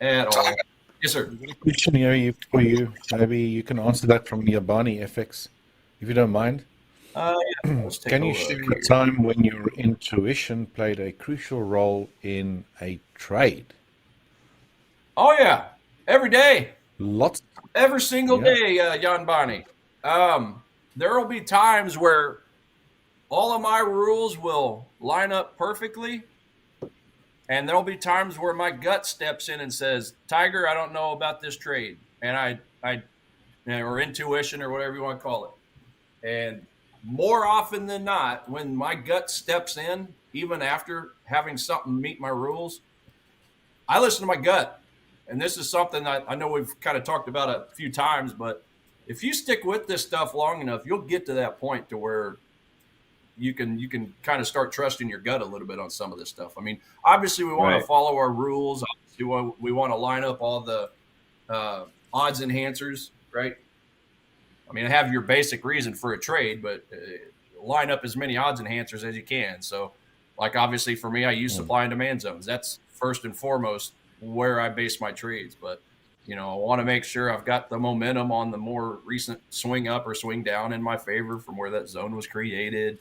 At all. Yes, sir. I've got a question here for you. Maybe you can answer that from your Barney FX, if you don't mind. Yeah, can you share a time when your intuition played a crucial role in a trade? Oh yeah, every day. Lots. Every single day, Jan Barney. There will be times where all of my rules will line up perfectly. And there'll be times where my gut steps in and says, Tiger, I don't know about this trade. And or intuition or whatever you want to call it. And more often than not, when my gut steps in, even after having something meet my rules, I listen to my gut. And this is something that I know we've kind of talked about a few times, but if you stick with this stuff long enough, you'll get to that point to where you can kind of start trusting your gut a little bit on some of this stuff. I mean, obviously we want to follow our rules. Obviously we want to line up all the odds enhancers, right? I mean, have your basic reason for a trade, but line up as many odds enhancers as you can. So like, obviously for me, I use supply and demand zones. That's first and foremost where I base my trades. But, I want to make sure I've got the momentum on the more recent swing up or swing down in my favor from where that zone was created.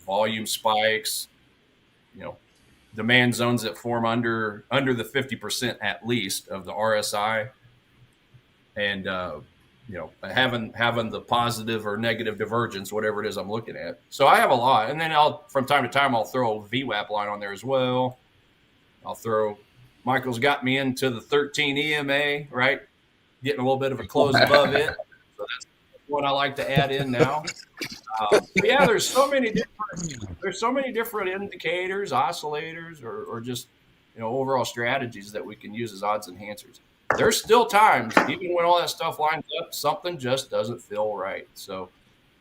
Volume spikes, demand zones that form under the 50% at least of the RSI, and having the positive or negative divergence, whatever it is I'm looking at. So I have a lot, and then from time to time I'll throw a VWAP line on there as well. Michael's got me into the 13 EMA, right? Getting a little bit of a close above it. So that's what I like to add in now. Yeah, there's so many different indicators, oscillators, or just overall strategies that we can use as odds enhancers. There's still times, even when all that stuff lines up, something just doesn't feel right. So,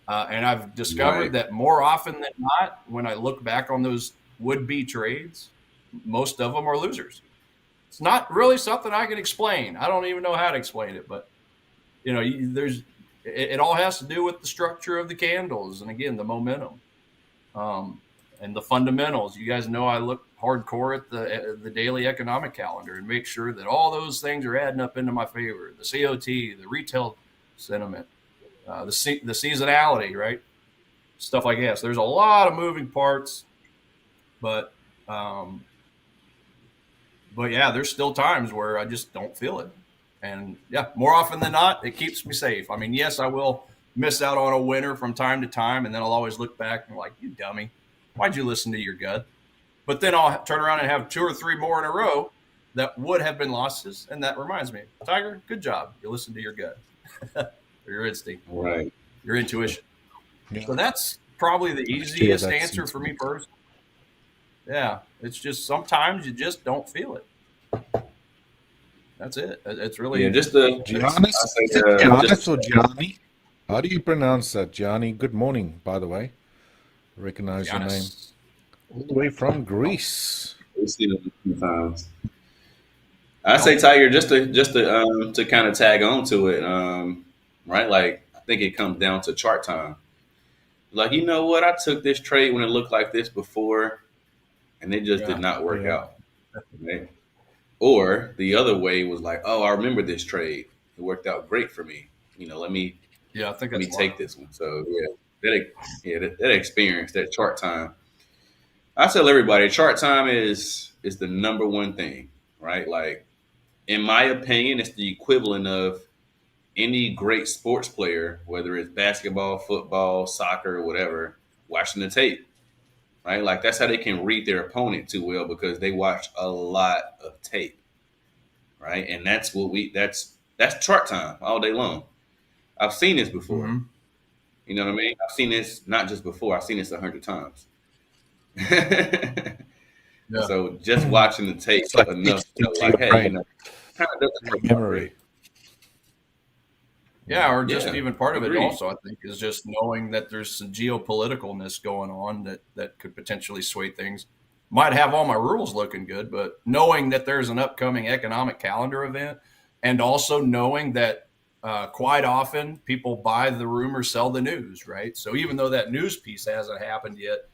and I've discovered that more often than not, when I look back on those would-be trades, most of them are losers. It's not really something I can explain. I don't even know how to explain it, but it all has to do with the structure of the candles, and again, the momentum, and the fundamentals. You guys know I look hardcore at the daily economic calendar and make sure that all those things are adding up into my favor. The COT, the retail sentiment, the seasonality, right? Stuff like that. So there's a lot of moving parts, but yeah, there's still times where I just don't feel it. And yeah, more often than not, it keeps me safe. I mean, yes, I will miss out on a winner from time to time, and then I'll always look back and like, you dummy, why'd you listen to your gut? But then I'll turn around and have 2 or 3 more in a row that would have been losses, and that reminds me, Tiger, good job. You listened to your gut, or your instinct, Right? Your intuition. Yeah. So that's probably the easiest answer for me personally. Yeah, it's just sometimes you just don't feel it. That's it. It's really just the Giannis or Gianni? How do you pronounce that, Gianni? Good morning, by the way. Recognize your name. All the way from Greece. We've seen it a few times. I say, Tiger, just to kind of tag on to it, right? Like, I think it comes down to chart time. Like, you know what? I took this trade when it looked like this before, and it just did not work out. Right? Or the other way was like, oh, I remember this trade. It worked out great for me. Let me take this one. So that experience, that chart time. I tell everybody, chart time is the number one thing, right? Like, in my opinion, it's the equivalent of any great sports player, whether it's basketball, football, soccer, whatever, watching the tape, right? Like, that's how they can read their opponent too well, because they watch a lot of tape, right? And that's chart time all day long. I've seen this before. Mm-hmm. You know what I mean? I've seen this not just before. I've seen this 100 times. So just watching the tape enough to like, hey, kind of doesn't memory. Yeah, or just even part of it also, I think, is just knowing that there's some geopoliticalness going on that could potentially sway things. Might have all my rules looking good, but knowing that there's an upcoming economic calendar event, and also knowing that quite often people buy the rumor, sell the news, right? So even though that news piece hasn't happened yet,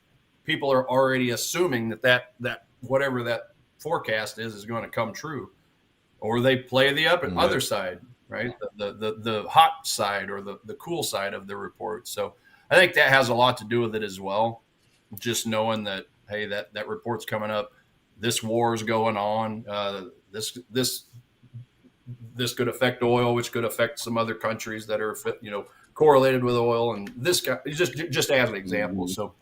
people are already assuming that whatever that forecast is going to come true, or they play the other side, right? The hot side or the cool side of the report. So I think that has a lot to do with it as well. Just knowing that, hey, that report's coming up, this war is going on, this could affect oil, which could affect some other countries that are, correlated with oil, and this guy just as an example. So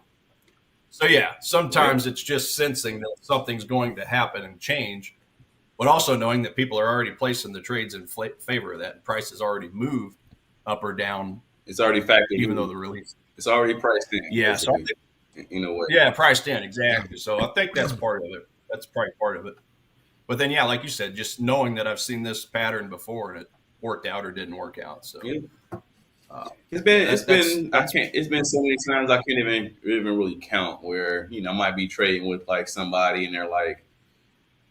yeah, sometimes it's just sensing that something's going to happen and change, but also knowing that people are already placing the trades in favor of that, and prices already moved up or down. It's already factored, even though the release. It's already priced in. Yeah, so in a way. Yeah, priced in, exactly. So I think that's part of it. That's probably part of it. But then, yeah, like you said, just knowing that I've seen this pattern before and it worked out or didn't work out. So it's been so many times I can't even really count where, I might be trading with like somebody and they're like,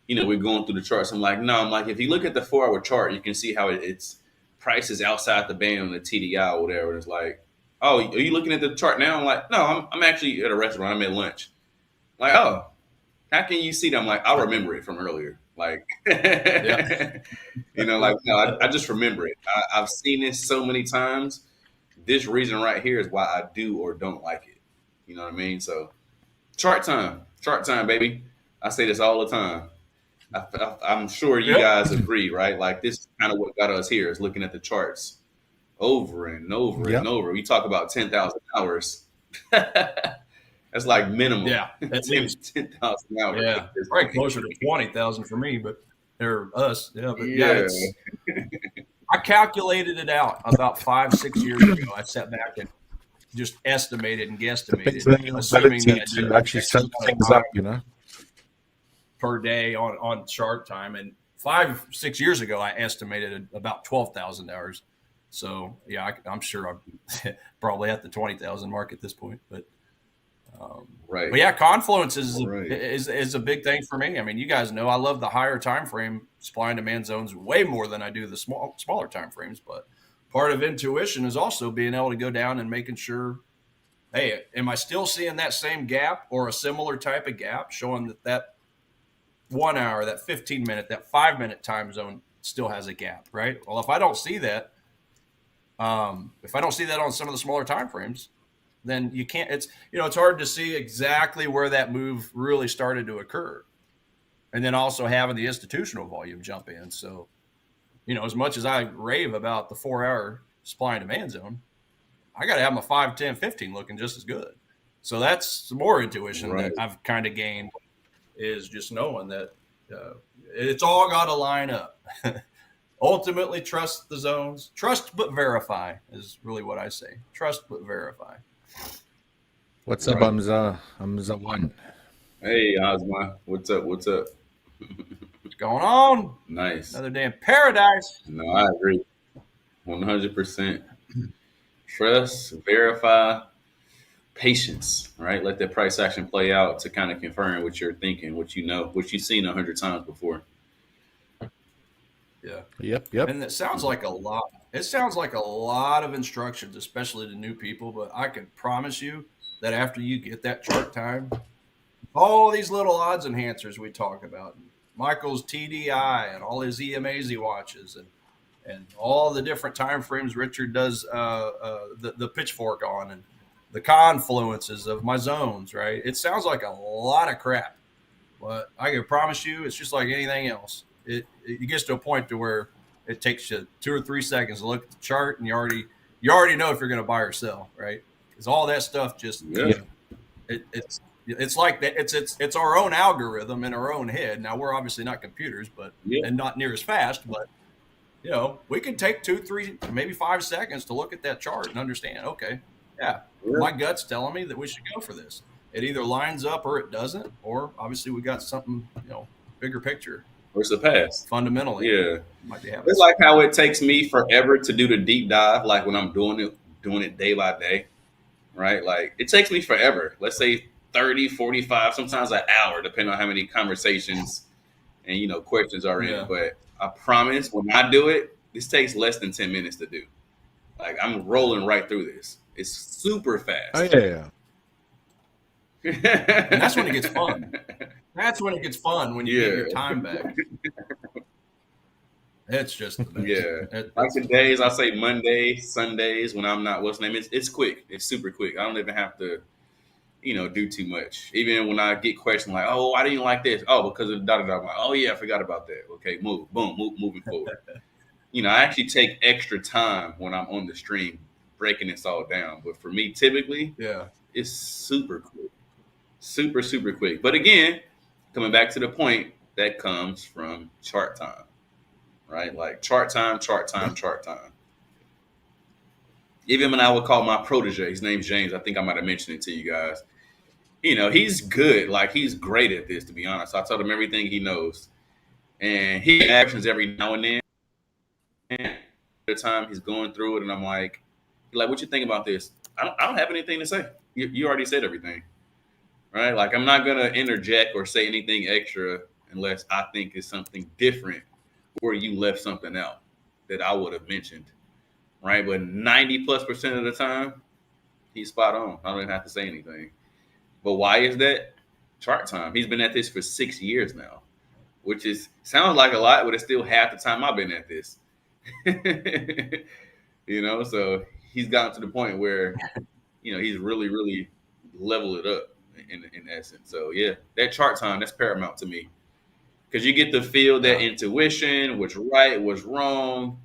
we're going through the charts. I'm like, if you look at the 4-hour chart, you can see how it's prices outside the band on the TDI or whatever. And it's like, oh, are you looking at the chart now? I'm like, no, I'm actually at a restaurant. I'm at lunch. Like, oh, how can you see that? I'm like, I'll remember it from earlier. Like, I just remember it. I've seen this so many times. This reason right here is why I do or don't like it. You know what I mean? So chart time, baby. I say this all the time. I'm sure you guys agree, right? Like, this is kind of what got us here, is looking at the charts over and over and over. We talk about 10,000 hours. That's like minimum. Yeah, at least 10,000 hours. Yeah, probably closer to 20,000 for me, but they're us. Yeah, but I calculated it out about 5-6 years ago. I sat back and just estimated and guesstimated, assuming that to actually set things up, per day on chart time. And 5-6 years ago, I estimated about 12,000 hours. So yeah, I'm sure I'm probably at the 20,000 mark at this point, but. Right. But yeah, confluence is a big thing for me. I mean, you guys know I love the higher time frame supply and demand zones way more than I do the smaller time frames. But part of intuition is also being able to go down and making sure, hey, am I still seeing that same gap or a similar type of gap, showing that 1 hour, that 15-minute, that 5-minute time zone still has a gap, right? Well, if I don't see that, on some of the smaller time frames, then you can't, it's hard to see exactly where that move really started to occur. And then also having the institutional volume jump in. So, as much as I rave about the 4-hour supply and demand zone, I got to have my 5, 10, 15 looking just as good. So that's some more intuition that I've kind of gained, is just knowing that it's all got to line up. Ultimately, trust the zones. Trust but verify is really what I say. Trust but verify. What's up, Hamza? Hamza one. Hey, Ozma. What's up? What's up? What's going on? Nice. Another day in paradise. No, I agree. 100%. Trust, verify, patience, right? Let that price action play out to kind of confirm what you're thinking, what you know, what you've seen 100 times before. Yeah. Yep. And it sounds like a lot. It sounds like a lot of instructions, especially to new people, but I can promise you that after you get that chart time, all these little odds enhancers we talk about, Michael's TDI and all his EMAZ watches and all the different time frames Richard does the pitchfork on, and the confluences of my zones, right? It sounds like a lot of crap, but I can promise you it's just like anything else. It gets to a point to where it takes you 2 or 3 seconds to look at the chart, and you already know if you're going to buy or sell, right? Because all that stuff just it's like that. It's our own algorithm in our own head. Now we're obviously not computers, but and not near as fast, but we can take 2, 3, maybe 5 seconds to look at that chart and understand. Okay, my gut's telling me that we should go for this. It either lines up or it doesn't, or obviously we got something bigger picture. Or it's a pass. Fundamentally, might be happening. It's like how it takes me forever to do the deep dive, like when I'm doing it day by day, right? Like it takes me forever. Let's say 30, 45, sometimes an hour, depending on how many conversations and questions are in. But I promise, when I do it, this takes less than 10 minutes to do. Like I'm rolling right through this. It's super fast. Oh yeah. And that's when it gets fun. That's when it gets fun, when you get your time back. It's just the best. Like the days, I say Mondays, Sundays, when I'm not, it's quick. It's super quick. I don't even have to, do too much. Even when I get questioned like, oh, why do you like this? Oh, because of da da da. I'm like, oh yeah, I forgot about that. Okay, moving forward. I actually take extra time when I'm on the stream breaking this all down. But for me, typically, it's super quick. Super, super quick. But again, coming back to the point, that comes from chart time, right? Like chart time. Even when I would call my protege, his name's James, I think I might have mentioned it to you guys. He's good. Like he's great at this, to be honest. I told him everything he knows. And he actions every now and then. And the time he's going through it, and I'm like, what you think about this? I don't have anything to say. You already said everything. Right? Like I'm not gonna interject or say anything extra unless I think it's something different or you left something out that I would have mentioned. Right? But 90+% of the time, he's spot on. I don't even have to say anything. But why is that? Chart time. He's been at this for 6 years now, which sounds like a lot, but it's still half the time I've been at this. So he's gotten to the point where, he's really, really leveled it up. In essence. So that chart time, that's paramount to me, because you get to feel that intuition, what's right, what's wrong.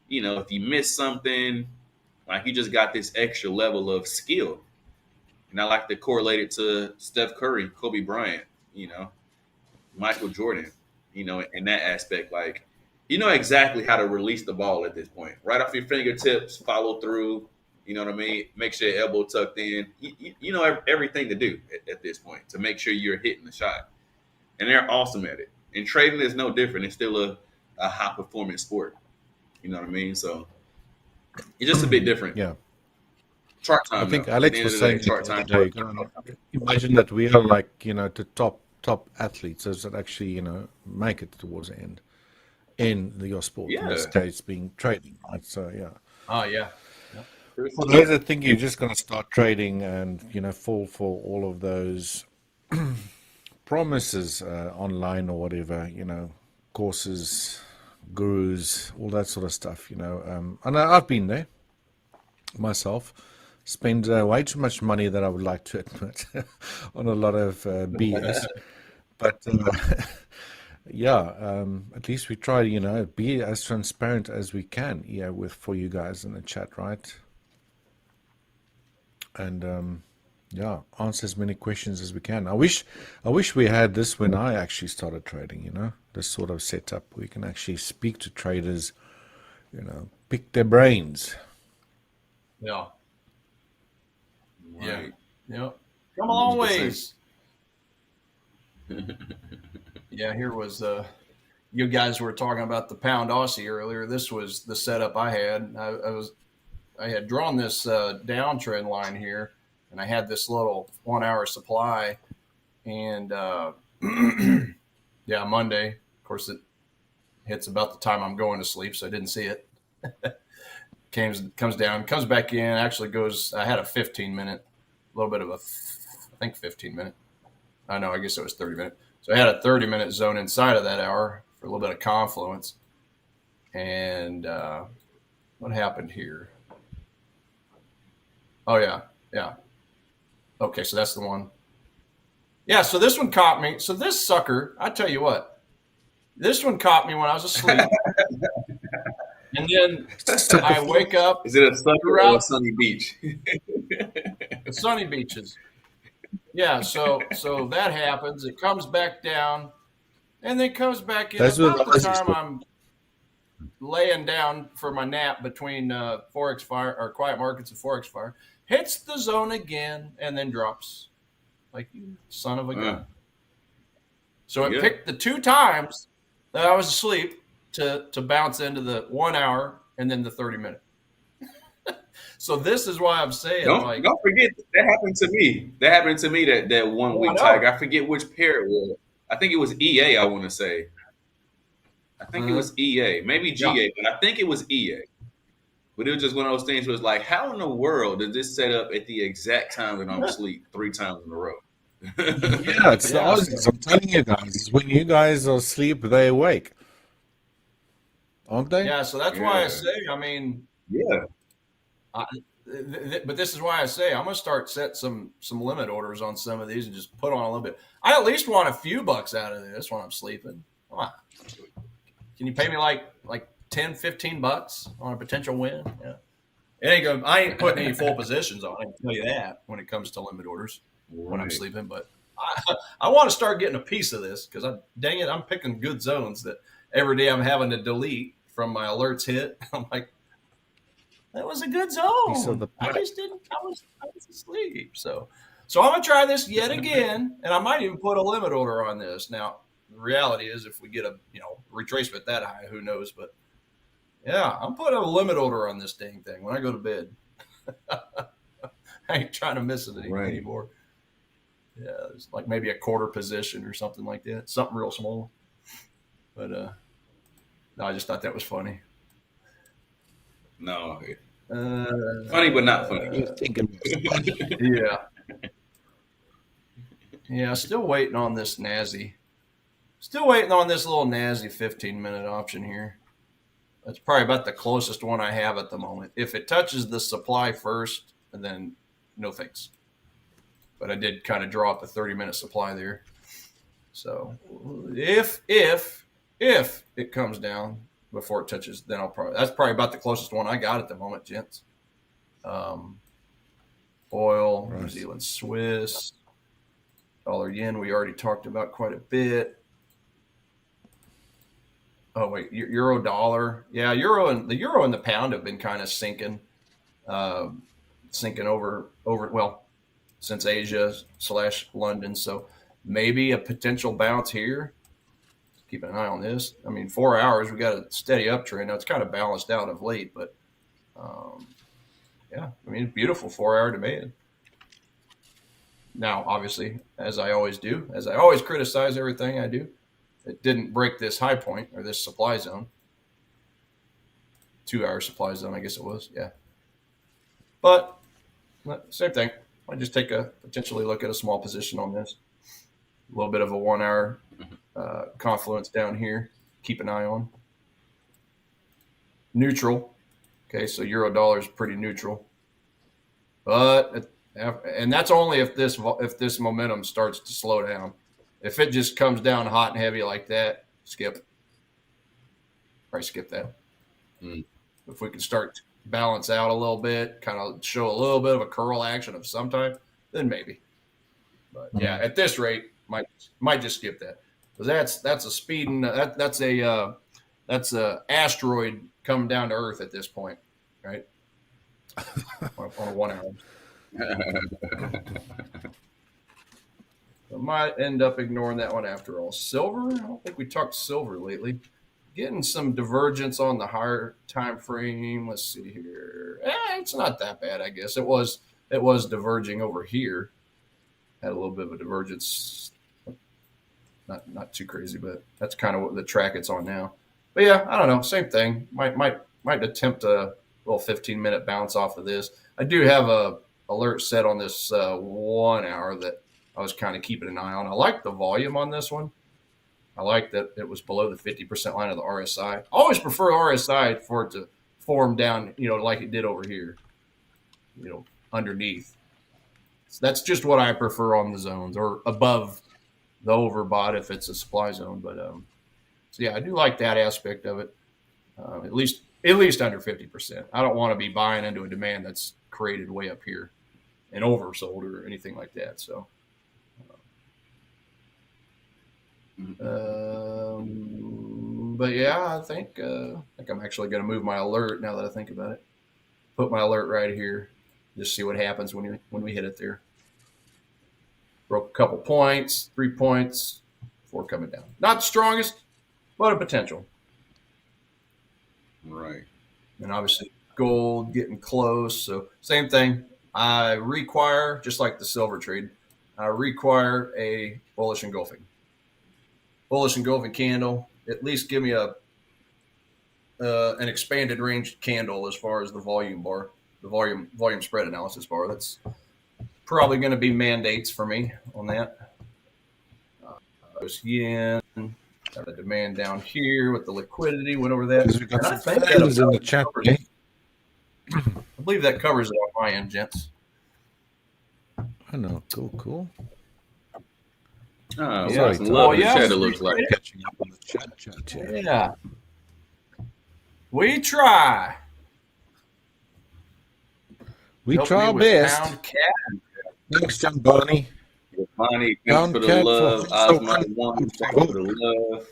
If you miss something, like you just got this extra level of skill. And I like to correlate it to Steph Curry, Kobe Bryant, Michael Jordan, in that aspect. Like, exactly how to release the ball at this point, right off your fingertips, follow through. You know what I mean? Make sure your elbow tucked in. You know everything to do at this point to make sure you're hitting the shot. And they're awesome at it. And trading is no different. It's still a high performance sport. You know what I mean? So it's just a bit different. Yeah. Chart time. I think Alex was saying chart time. Imagine that we are like, the top athletes that actually, make it towards the end in your sport. In this case being trading, right? So Oh yeah. For those that think you're just going to start trading and fall for all of those promises online or whatever, courses, gurus, all that sort of stuff, and I've been there myself, spend way too much money that I would like to admit on a lot of BS, but at least we try, be as transparent as we can for you guys in the chat, right? and answer as many questions as we can. I wish we had this when I actually started trading. This sort of setup where we can actually speak to traders, pick their brains. Yeah. Right. Yeah. Come a long 100%. ways. Yeah, here was you guys were talking about the pound Aussie earlier. This was the setup I had. I had drawn this downtrend line here, and I had this little 1 hour supply, and yeah, Monday, of course, it hits about the time I'm going to sleep, so I didn't see it. Comes down, comes back in, actually goes, I had a 15-minute, a little bit of I think 15-minute. I know, I guess it was 30-minute. So I had a 30-minute zone inside of that hour for a little bit of confluence. And what happened here? Oh, yeah. Okay, so that's the one. Yeah, so this one caught me. So this sucker, I tell you what, this one caught me when I was asleep. And then I wake up. Is it a sunny or a sunny beach? Sunny beaches. Yeah, so that happens. It comes back down, and then comes back in. About the time I'm laying down for my nap between Forex Fire or Quiet Markets and Forex Fire, hits the zone again, and then drops. Like, you son of a gun. So it picked the 2 times that I was asleep to bounce into the 1 hour and then the 30-minute. So this is why I'm saying, don't forget that happened to me. That happened to me that 1 week, Tiger. I forget which pair it was. I think it was EA. I want to say. I think it was EA, maybe GA, but I think it was EA. But it was just one of those things where it's like, how in the world did this set up at the exact time that I'm asleep 3 times in a row? Yeah, it's the Aussies. I'm telling you guys, when you guys are asleep, they awake. Aren't they? Yeah, so that's why I say, I mean, but this is why I say I'm going to start set some limit orders on some of these and just put on a little bit. I at least want a few bucks out of this when I'm sleeping. Come on. Can you pay me like 10, 15 bucks on a potential win? Yeah. It ain't gonna, I ain't putting any full positions on it, I can tell you that when it comes to limit orders when I'm sleeping. But I want to start getting a piece of this because dang it, I'm picking good zones that every day I'm having to delete from my alerts hit. I'm like, that was a good zone. I was asleep. So I'm gonna try this yet again, and I might even put a limit order on this. Now, the reality is, if we get a retracement that high, who knows? But yeah, I'm putting a limit order on this dang thing when I go to bed. I ain't trying to miss it anymore. Yeah, it's like maybe a quarter position or something like that, something real small. But no, I just thought that was funny. No, funny but not funny. Yeah. Still waiting on this Nazi. Still waiting on this little Nazi 15-minute option here. That's probably about the closest one I have at the moment. If it touches the supply first, then no thanks. But I did kind of draw up a 30-minute supply there. So if it comes down before it touches, then that's probably about the closest one I got at the moment, gents. Oil, New Zealand Swiss, dollar yen we already talked about quite a bit. Oh wait, euro dollar. Yeah, the euro and the pound have been kind of sinking over since Asia / London. So maybe a potential bounce here. Keep an eye on this. I mean, 4 hours, we got a steady uptrend. Now it's kind of balanced out of late, but yeah, I mean, beautiful 4 hour demand. Now, obviously, as I always do, as I always criticize everything I do, it didn't break this high point or this supply zone. 2 hour supply zone, I guess it was. Yeah. But same thing. I just take a potentially look at a small position on this. A little bit of a 1 hour confluence down here. Keep an eye on. Neutral. Okay, so euro dollar is pretty neutral. But and that's only if this momentum starts to slow down. If it just comes down hot and heavy like that, skip. Probably skip that. If we can start balance out a little bit, kind of show a little bit of a curl action of some type, then maybe. But yeah, at this rate, might just skip that, because that's a speeding that's a asteroid coming down to Earth at this point, right? on a 1 hour. I might end up ignoring that one after all. Silver, I don't think we talked silver lately. Getting some divergence on the higher time frame. Let's see here. It's not that bad, I guess. It was diverging over here. Had a little bit of a divergence. Not too crazy, but that's kind of what the track it's on now. But yeah, I don't know. Same thing. Might attempt a little 15-minute bounce off of this. I do have a alert set on this 1 hour that I was kind of keeping an eye on. I like the volume on this one. I like that it was below the 50% line of the RSI. I always prefer RSI for it to form down, like it did over here, underneath. So that's just what I prefer on the zones, or above the overbought if it's a supply zone. But so yeah, I do like that aspect of it. At least under 50%. I don't want to be buying into a demand that's created way up here and oversold or anything like that. So. But yeah, I think I'm actually going to move my alert now that I think about it. Put my alert right here. Just see what happens when we hit it there. Broke a couple points, 3 points before coming down. Not the strongest, but a potential. Right. And obviously gold getting close. So same thing. I require, just like the silver trade, I require a bullish engulfing candle. At least give me an expanded range candle as far as the volume bar, the volume spread analysis bar. That's probably going to be mandates for me on that. There's yen. Got a demand down here with the liquidity. Went over that. We got some fans in the chat. I believe that covers it on my end, gents. I know. Cool. Oh, yeah. Awesome. Love the chat, it looks like. Catching up on the chat. Yeah. We try. We Help try our me with best. Pound cat. Thanks, John Bonnie. Bonnie, Pound thanks for the cat love. for- Osmo1, thanks for the love.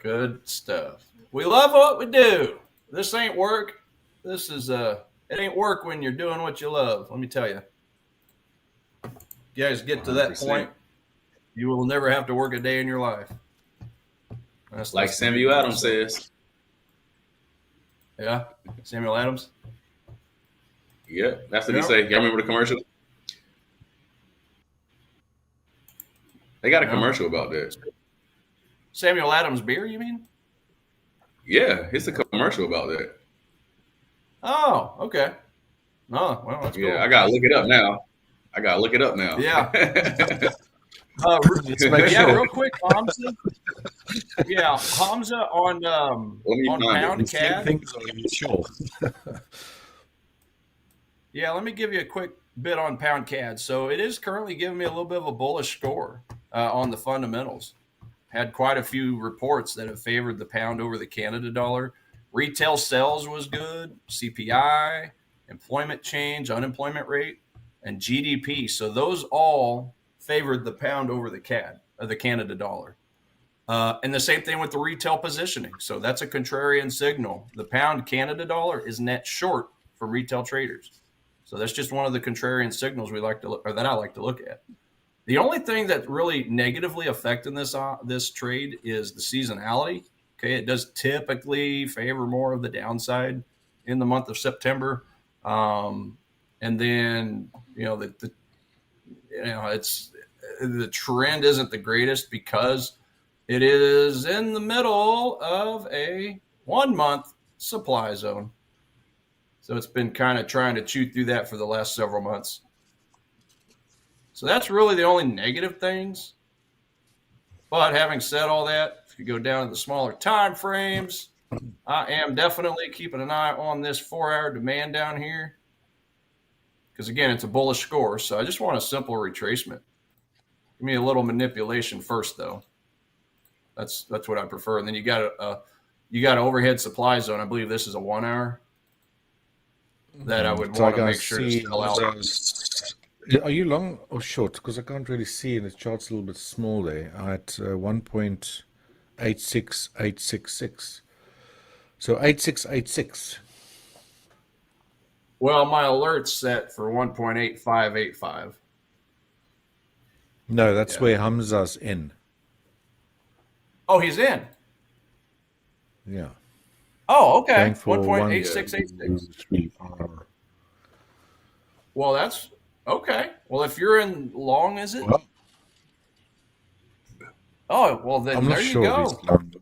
Good stuff. We love what we do. This ain't work. This is it ain't work when you're doing what you love. Let me tell you. You guys get to that 100%. point, you will never have to work a day in your life. That's Like Samuel Adams says. Yeah, Samuel Adams. Yep, that's what he say. Y'all remember the commercial? They got a commercial about that. Samuel Adams beer, you mean? Yeah, it's a commercial about that. Oh, okay. Oh, well, that's cool. Yeah, I gotta look it up now. Yeah. Yeah, Yeah, real quick, Hamza. Yeah, Hamza on Pound CAD. Things on your show. Yeah, let me give you a quick bit on Pound CAD. So it is currently giving me a little bit of a bullish score on the fundamentals. Had quite a few reports that have favored the pound over the Canada dollar. Retail sales was good, CPI, employment change, unemployment rate, and GDP. So those all favored the pound over the CAD, the Canada dollar. And the same thing with the retail positioning. So that's a contrarian signal. The pound Canada dollar is net short for retail traders. So that's just one of the contrarian signals we like to look, or that I like to look at. The only thing that really negatively affecting this trade is the seasonality. Okay, it does typically favor more of the downside in the month of September, and then it's the trend isn't the greatest because it is in the middle of a 1 month supply zone. So it's been kind of trying to chew through that for the last several months. So that's really the only negative things. But having said all that, if you go down to the smaller time frames, I am definitely keeping an eye on this 4-hour demand down here. Because again, it's a bullish score. So I just want a simple retracement. Give me a little manipulation first, though. That's what I prefer. And then you got you got an overhead supply zone. I believe this is a 1 hour that I would want to make sure to sell out. Are you long or short? Because I can't really see, and the chart's a little bit small there. At 1.86866. So 8686. Well, my alert's set for 1.8585. No, that's where Hamza's in. Oh, he's in. Yeah. Oh, okay. Going for 1.8686. Well, that's okay. Well, if you're in long, is it? Well, oh, well, then I'm there not you sure go. if it's long.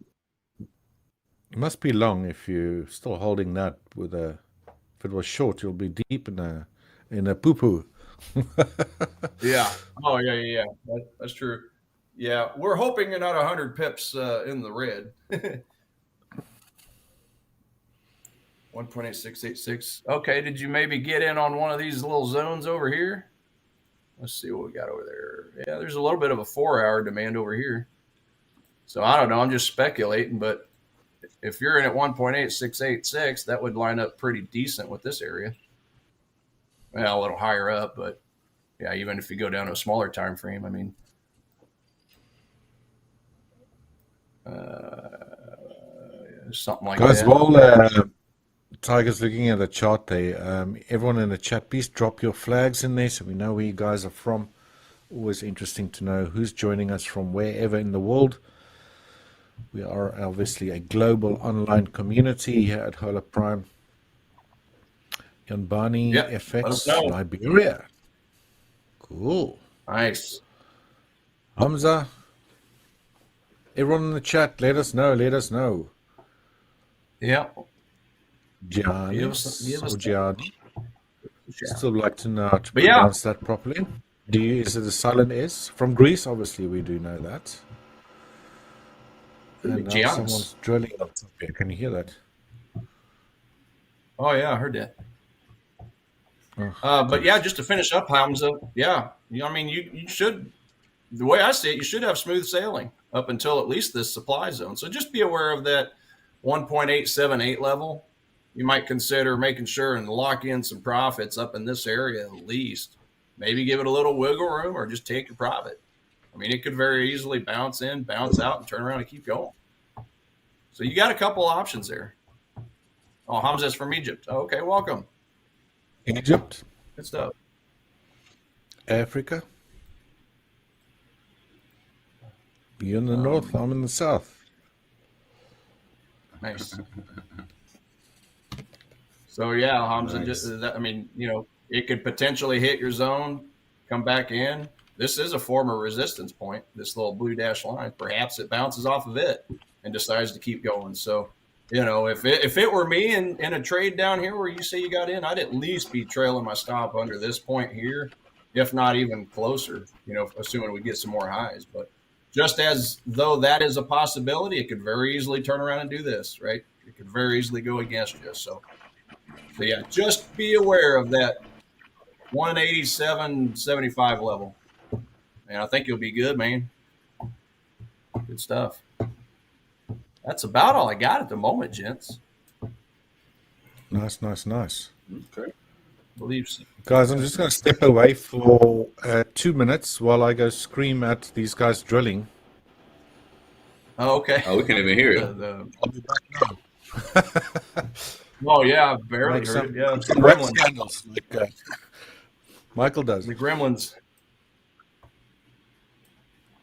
It must be long if you're still holding that with a. If it was short, you'll be deep in a poo-poo. Yeah. Oh, yeah. That's true. Yeah, we're hoping you're not 100 pips in the red. 1.8686. Okay, did you maybe get in on one of these little zones over here? Let's see what we got over there. Yeah, there's a little bit of a 4 hour demand over here. So I don't know. I'm just speculating, but if you're in at 1.8686, that would line up pretty decent with this area. Well, a little higher up, but yeah, even if you go down to a smaller time frame, I mean, something like Guys, that. while Tiger's looking at the chart there, everyone in the chat, please drop your flags in there so we know where you guys are from. Always interesting to know who's joining us from wherever in the world. We are obviously a global online community here at Hola Prime. Yanbani, FX, Liberia. Cool. Nice. Hamza, everyone in the chat, let us know. Yeah. Gianni. Still like to know how to pronounce that properly. Is it a silent S? From Greece, obviously, we do know that. And now someone's drilling up here. Can you hear that? Oh, yeah, I heard that. But yeah, just to finish up, Hamza, I mean, you should, the way I see it, you should have smooth sailing up until at least this supply zone. So just be aware of that 1.878 level. You might consider making sure and lock in some profits up in this area at least. Maybe give it a little wiggle room or just take your profit. I mean, it could very easily bounce in, bounce out, and turn around and keep going. So you got a couple options there. Oh, Hamza's from Egypt. Oh, okay, welcome. Egypt. Good stuff. Africa. You're in the north, I'm in the south. Nice. So yeah, Hamza, I mean, it could potentially hit your zone, come back in. This is a former resistance point, this little blue dash line. Perhaps it bounces off of it and decides to keep going. So, if it were me in a trade down here where you say you got in, I'd at least be trailing my stop under this point here, if not even closer, assuming we get some more highs. But just as though that is a possibility, it could very easily turn around and do this, right? It could very easily go against you. So yeah, just be aware of that 187.75 level. And I think you'll be good, man. Good stuff. That's about all I got at the moment, gents. Nice. Okay. Believe so. Guys, I'm just going to step away for 2 minutes while I go scream at these guys drilling. Oh, okay. Oh, we can't even hear it. I'll be back now. Oh, yeah, I barely Like heard it. Yeah, some red scandals like Michael does. The Gremlins.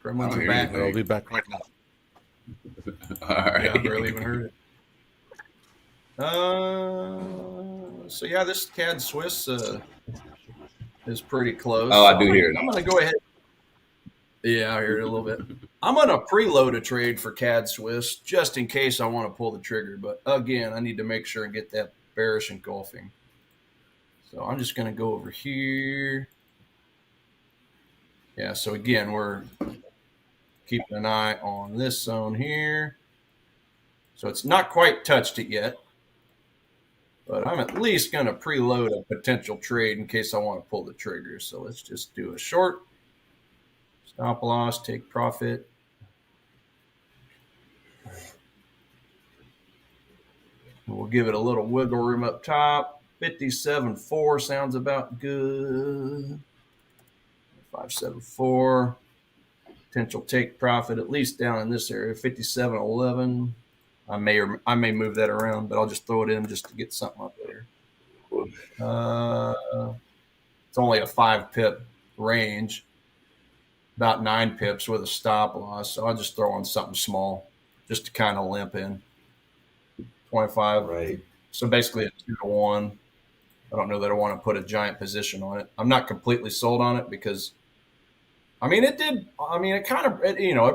Gremlins are back. I'll be back right now. All right. Yeah, I barely even heard it. So yeah, this CAD Swiss is pretty close. Oh, I do hear it. I'm going to go ahead. Yeah, I heard it a little bit. I'm going to preload a trade for CAD Swiss just in case I want to pull the trigger. But again, I need to make sure and get that bearish engulfing. So I'm just going to go over here. Yeah, so again, we're keeping an eye on this zone here. So it's not quite touched it yet. But I'm at least going to preload a potential trade in case I want to pull the trigger. So let's just do a short. Stop loss, take profit. We'll give it a little wiggle room up top. 57.4 sounds about good. 574. Potential take profit at least down in this area. 57.11. I may move that around, but I'll just throw it in just to get something up there. It's only a 5 pip range, about 9 pips with a stop loss. So I'll just throw on something small just to kind of limp in. 25. Right. So basically a 2-to-1. I don't know that I want to put a giant position on it. I'm not completely sold on it because, it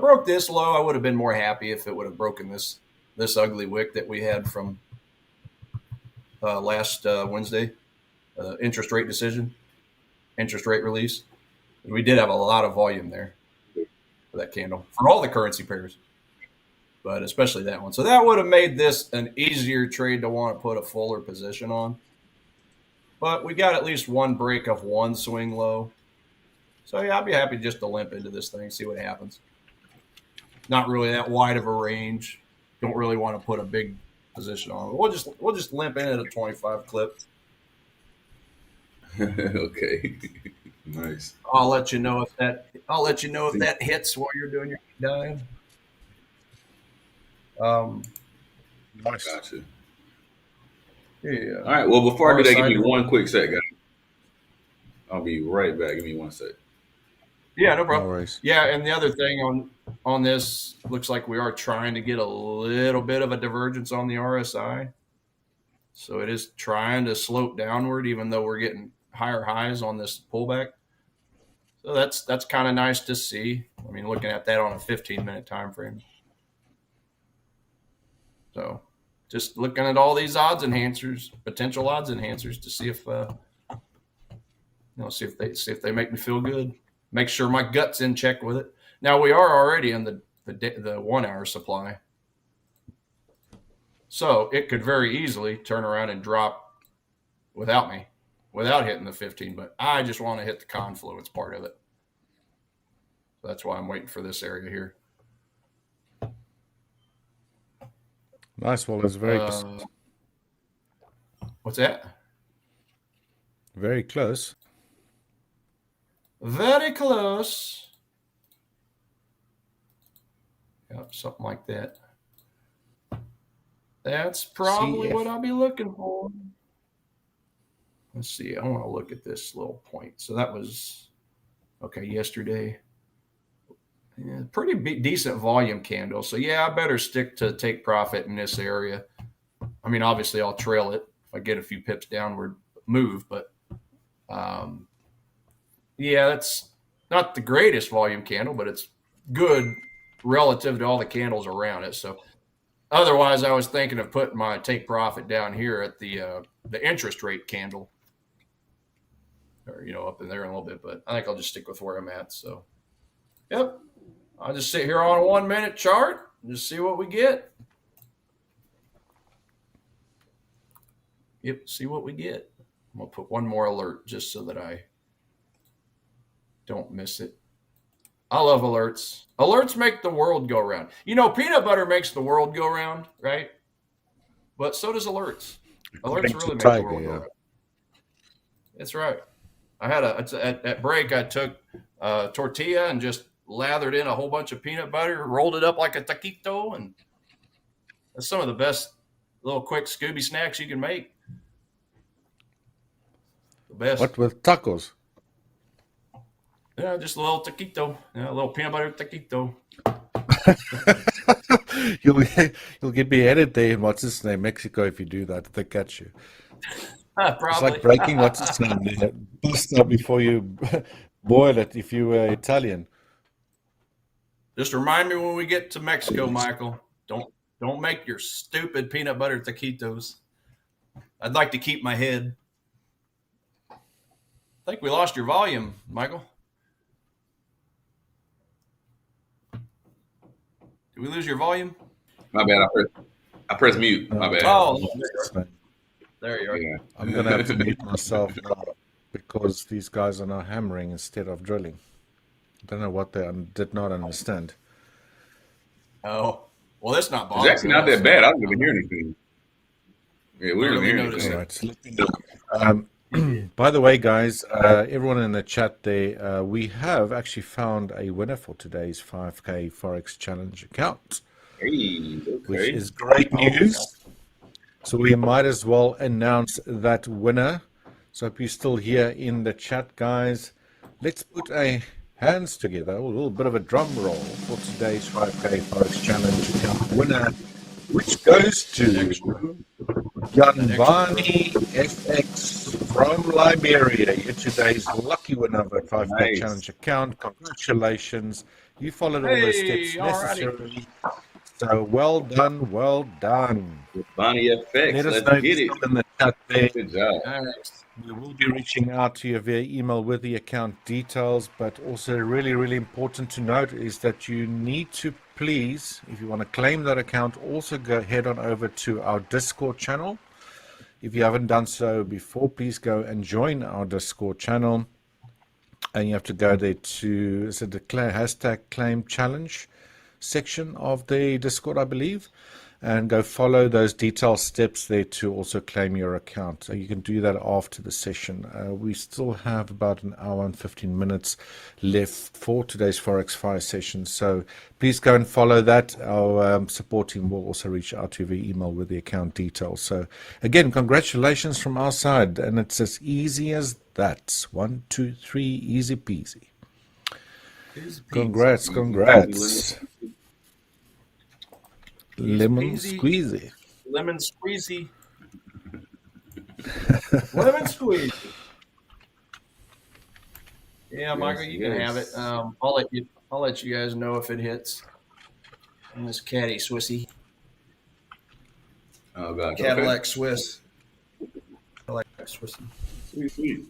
broke this low. I would have been more happy if it would have broken this ugly wick that we had from last Wednesday, interest rate release. We did have a lot of volume there for that candle for all the currency pairs, but especially that one. So that would have made this an easier trade to want to put a fuller position on. But we got at least one break of one swing low. So yeah, I'd be happy just to limp into this thing, see what happens. Not really that wide of a range. Don't really want to put a big position on it. We'll just limp in at a 25 clip. Okay. Nice. I'll let you know if that hits while you're doing your dive. Nice. Gotcha. Yeah. All right. Well, before I do that, give me one quick sec, guys. I'll be right back. Give me 1 sec. Yeah, no problem. No worries. Yeah, and the other thing on this, looks like we are trying to get a little bit of a divergence on the RSI. So it is trying to slope downward, even though we're getting higher highs on this pullback. So that's kind of nice to see. Looking at that on a 15-minute time frame. So just looking at all these potential odds enhancers to see if see if they make me feel good. Make sure my gut's in check with it. Now we are already in the 1 hour supply. So it could very easily turn around and drop without hitting the 15, but I just want to hit the confluence part of it. So that's why I'm waiting for this area here. Nice. Well, it's very what's that? Very close. Very close. Yep, something like that. That's probably what I'll be looking for. Let's see. I want to look at this little point. So that was, yesterday. Yeah, pretty decent volume candle. So, yeah, I better stick to take profit in this area. Obviously, I'll trail it if I get a few pips downward move. But, yeah, that's not the greatest volume candle, but it's good relative to all the candles around it. So, otherwise, I was thinking of putting my take profit down here at the interest rate candle, or up in there a little bit. But I think I'll just stick with where I'm at. So, yep, I'll just sit here on a 1 minute chart and just see what we get. Yep, see what we get. I'm gonna put one more alert just so that I don't miss it. I love alerts. Alerts make the world go round. Peanut butter makes the world go round, right? But so does alerts. Alerts really make the world go round. That's right. I had at break, I took a tortilla and just lathered in a whole bunch of peanut butter, rolled it up like a taquito, and that's some of the best little quick Scooby snacks you can make. The best. What with tacos? Yeah, just a little taquito. Yeah, a little peanut butter taquito. You'll get beheaded there in what's his name, Mexico, if you do that. If they catch you. Probably. It's like breaking what's his name there. Pasta before you boil it if you were Italian. Just remind me when we get to Mexico, Michael. Don't make your stupid peanut butter taquitos. I'd like to keep my head. I think we lost your volume, Michael. Did we lose your volume? My bad. I pressed mute. My bad. Oh, there you are. Yeah. I'm going to have to mute myself now because these guys are now hammering instead of drilling. I don't know what they did not understand. Oh, well, that's not It's bothering actually not that bad. I don't even hear anything. Yeah, we didn't really hear noticed anything. it. All right. By the way, guys, everyone in the chat there, we have actually found a winner for today's 5K Forex Challenge account, Hey, which okay. is great news. So we might as well announce that winner. So if you're still here in the chat, guys, let's put a hands together, a little bit of a drum roll for today's 5K Forex Challenge account winner, which goes to Janvani FX from Liberia. You're today's lucky winner of a 5K Nice. Challenge account. Congratulations. You followed all the steps Hey, alrighty. necessary. So well done, well done. Bonnie FX, Let us let's know if get you're it. still in the chat there. Good job. All right. We will be reaching out to you via email with the account details, but also really, really important to note is that you need to please, if you want to claim that account, also go head on over to our Discord channel. If you haven't done so before, please go and join our Discord channel. And you have to go there to, is it the hashtag claim challenge section of the Discord, I believe, and go follow those detailed steps there to also claim your account. So you can do that after the session. We still have about an hour and 15 minutes left for today's Forex Fire session. So please go and follow that. Our support team will also reach out to you via email with the account details. So again, congratulations from our side. And it's as easy as that. 1, 2, 3, easy peasy. Congrats. Lemon squeezy. Lemon squeezy. Lemon squeezy. Yeah, Michael, you can have it. I'll let you guys know if it hits. And this caddy Swissy. Oh God. Cadillac Swiss. Cadillac Swissy. Sweet.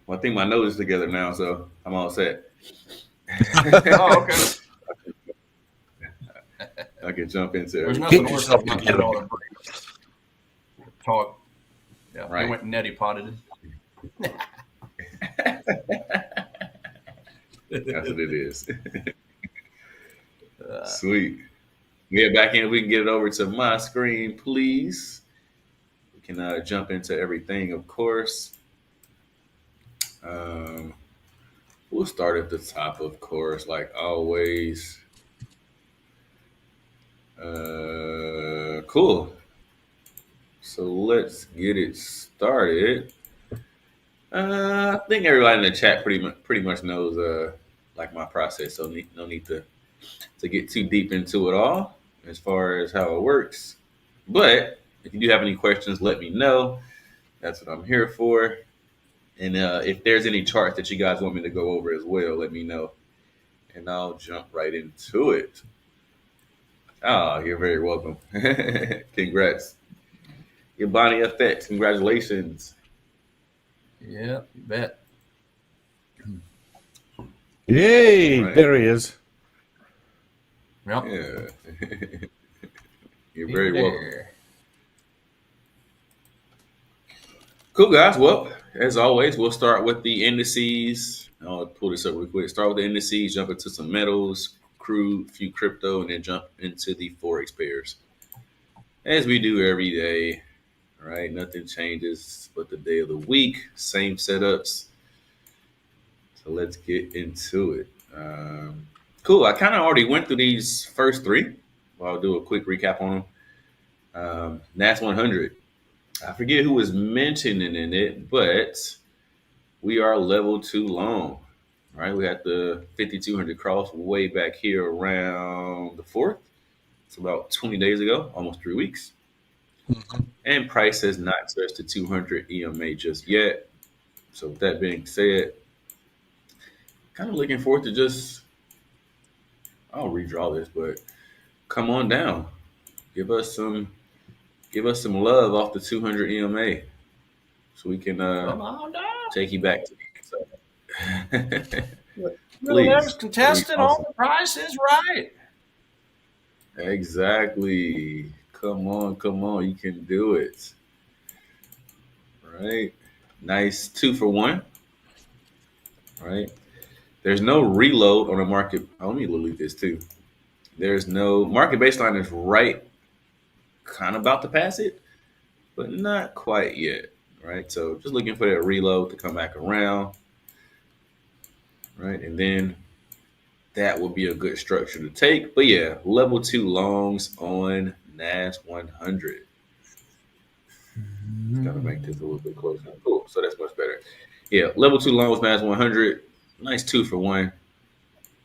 Well, I think my nose is together now, so I'm all set. Oh, okay. I can jump into There's it. nothing worse than not getting all the talk. Yeah, Right. They went neti potted. That's what it is. Sweet. Yeah, back in. We can get it over to my screen, please. We can jump into everything, of course. We'll start at the top, of course, like always. Cool. So let's get it started. I think everybody in the chat pretty much knows like my process, so no need to get too deep into it all as far as how it works. But if you do have any questions, let me know. That's what I'm here for. And if there's any charts that you guys want me to go over as well, let me know, and I'll jump right into it. Oh, you're very welcome. Congrats. Bonnie FX, congratulations. Yeah, you bet. Yay, Right. there he is. Yep. Yeah. You're very welcome. Cool, guys. Well, as always, we'll start with the indices. I'll pull this up real quick. Start with the indices, jump into some metals, crude, few crypto, and then jump into the Forex pairs. As we do every day, right? Nothing changes but the day of the week. Same setups. So let's get into it. Cool. I kind of already went through these first three. Well, I'll do a quick recap on them. NAS 100. I forget who was mentioning in it, but we are level 2 long, right? We had the 5,200 cross way back here around the 4th. It's about 20 days ago, almost 3 weeks. And price has not touched the 200 EMA just yet. So with that being said, kind of looking forward to just, I'll redraw this, but come on down. Give us some love off the 200 EMA so we can Come on down. take you back to Please. Next contestant on the Price is Right. Exactly. Come on. You can do it. Right. Nice 2 for 1. Right. There's no reload on the market. Oh, let me delete this too. There's no market baseline is right, kind of about to pass it. but not quite yet, right? So just looking for that reload to come back around, right? And then that would be a good structure to take. But yeah, level 2 longs on NAS 100. Gotta make this a little bit closer. Cool, so that's much better. Yeah, level 2 longs, NAS 100. Nice 2 for 1.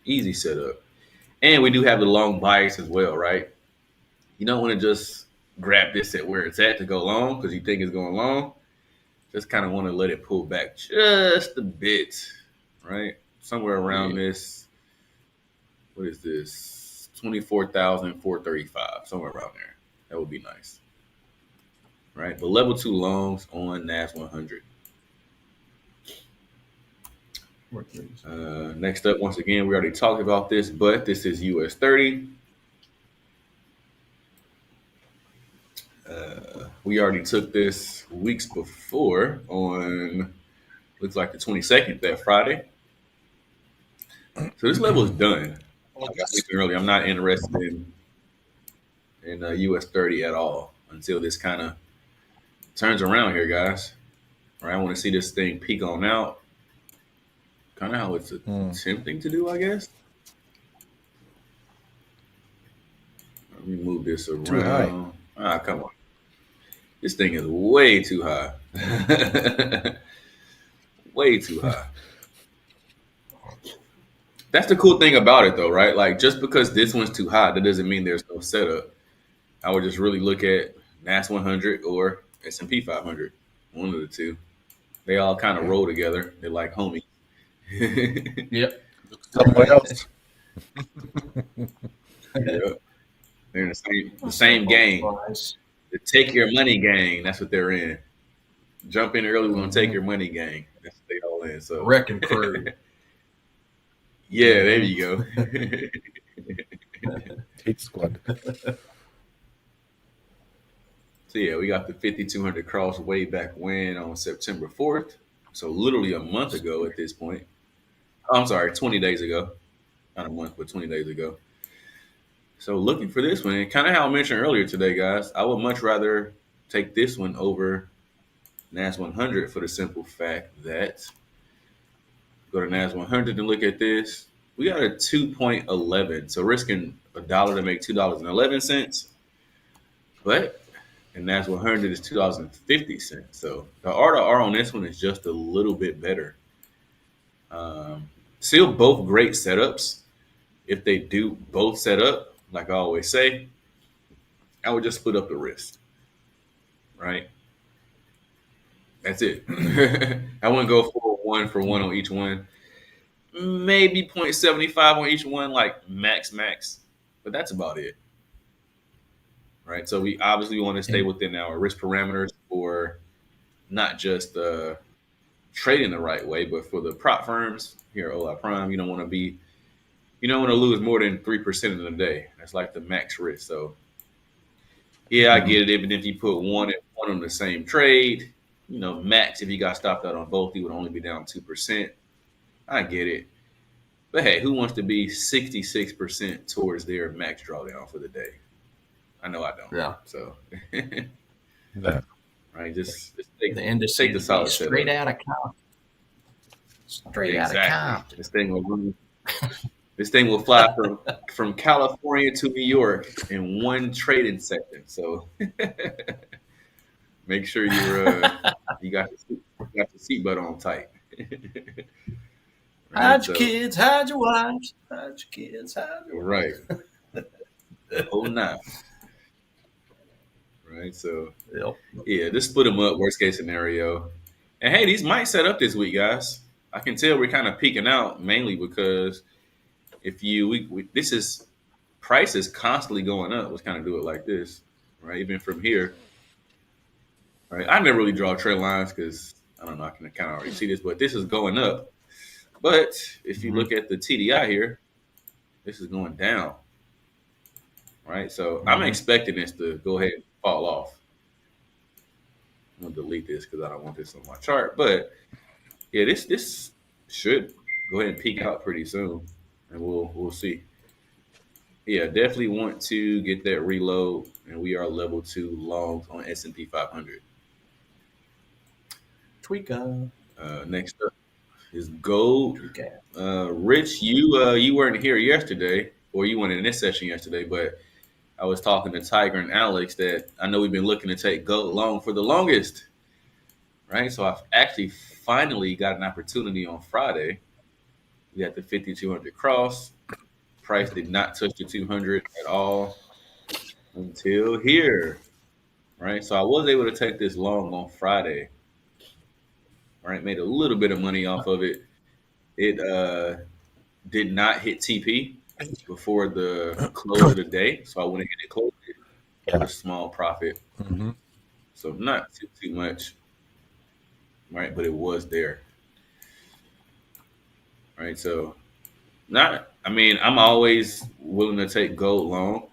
Easy setup. And we do have the long bias as well, right? You don't want to just grab this at where it's at to go long because you think it's going long. Just kind of want to let it pull back just a bit, right? Somewhere around this. What is this? 24,435, somewhere around there. That would be nice, right? But level 2 longs on NAS 100. Next up, once again, we already talked about this, but this is US 30. We already took this weeks before on, looks like the 22nd, that Friday. So this level is done. Like I mentioned earlier, I'm not interested in US 30 at all until this kind of turns around here, guys. All right, I want to see this thing peak on out. Kind of how it's attempting to do, I guess. Let me move this around. Too high. Ah, come on. This thing is way too high. Way too high. That's the cool thing about it, though, right? Like, just because this one's too high, that doesn't mean there's no setup. I would just really look at NAS 100 or S&P 500, one of the two. They all kind of roll together. They're like homies. Yep. Somewhere else. Yep. They're in the same gang. The take your money gang. That's what they're in. Jump in early, we're going to take your money gang. That's what they all in. So Wrecking crew. Yeah, there you go. Hit squad. So yeah, we got the 5,200 cross way back when on September 4th. So literally a month ago at this point. Oh, I'm sorry, 20 days ago. Not a month, but 20 days ago. So looking for this one, and kind of how I mentioned earlier today, guys, I would much rather take this one over NAS 100 for the simple fact that go to NAS 100 and look at this. We got a 2.11, so risking $1 to make $2.11. But in NAS 100 is $2.50. So the R to R on this one is just a little bit better. Still both great setups. If they do both set up, like I always say, I would just split up the risk, right? That's it. I wouldn't go for one on each one. Maybe 0.75 on each one, like max. But that's about it, right? So we obviously want to stay within our risk parameters for not just trading the right way, but for the prop firms here at Hola Prime, you don't want to lose more than 3% in a day. That's like the max risk. So yeah, I get it. Even if you put one on the same trade, max, if you got stopped out on both, you would only be down 2%. I get it. But hey, who wants to be 66% towards their max drawdown for the day? I know I don't. Yeah. So, Yeah. right, just take The industry take the solid straight setup. out of comp. Straight out of comp. This thing will fly from California to New York in one trading second. So make sure you got the seatbelt on tight. Hide your kids, hide your wives, hide your kids, hide your Right. Oh, no. Right. So yeah, just split them up. Worst case scenario. And hey, these might set up this week, guys. I can tell we're kind of peaking out mainly because if this is prices constantly going up. Let's kind of do it like this, right? Even from here, right? I never really draw trend lines because I don't know. I can kind of already see this, but this is going up. But if you look at the TDI here, this is going down, right? So I'm expecting this to go ahead and fall off. I'm gonna delete this because I don't want this on my chart. But yeah, this should go ahead and peak out pretty soon, and we'll see. Yeah, definitely want to get that reload and we are level 2 longs on S&P 500. Tweaka. Next up is gold. Rich, you weren't here yesterday, or you weren't in this session yesterday, but I was talking to Tiger and Alex that I know we've been looking to take gold long for the longest, right? So I've actually finally got an opportunity on Friday. We had the 5,200 cross. Price did not touch the 200 at all until here, right? So I was able to take this long on Friday, right? Made a little bit of money off of it. It did not hit TP before the close of the day, so I went ahead and closed it with a small profit. So not too much, right? But it was there, right? So I'm always willing to take gold long.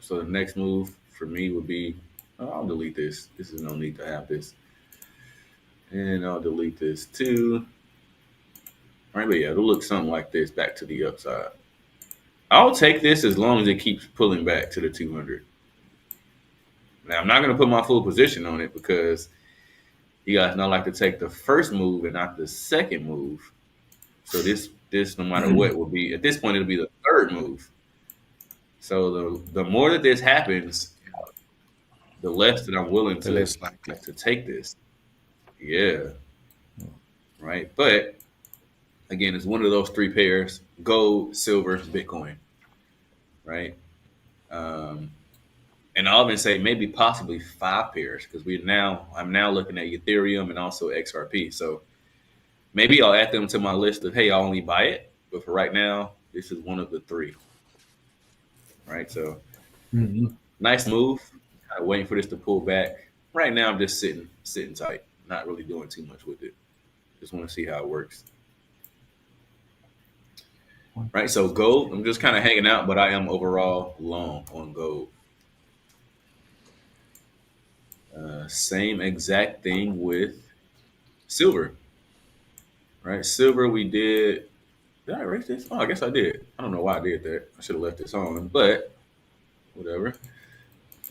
So the next move for me would be, I'll delete this. This is no need to have this. And I'll delete this too. All right, but yeah, it'll look something like this back to the upside. I'll take this as long as it keeps pulling back to the 200. Now, I'm not going to put my full position on it because you guys know I like to take the first move and not the second move. So this no matter what, will be, at this point, it'll be the third move. So the more that this happens, the less that I'm willing to take this. Yeah. Right. But again, it's one of those three pairs: gold, silver, Bitcoin. Right. And I'll even say maybe possibly 5 pairs because I'm now looking at Ethereum and also XRP. So maybe I'll add them to my list of, hey, I'll only buy it. But for right now, this is one of the 3. Right. So nice move. Kind of waiting for this to pull back. Right now, I'm just sitting tight, not really doing too much with it. Just want to see how it works. Right. So gold, I'm just kind of hanging out, but I am overall long on gold. Same exact thing with silver. Right. Silver, we did I erase this? Oh, I guess I did. I don't know why I did that. I should have left this on, but whatever.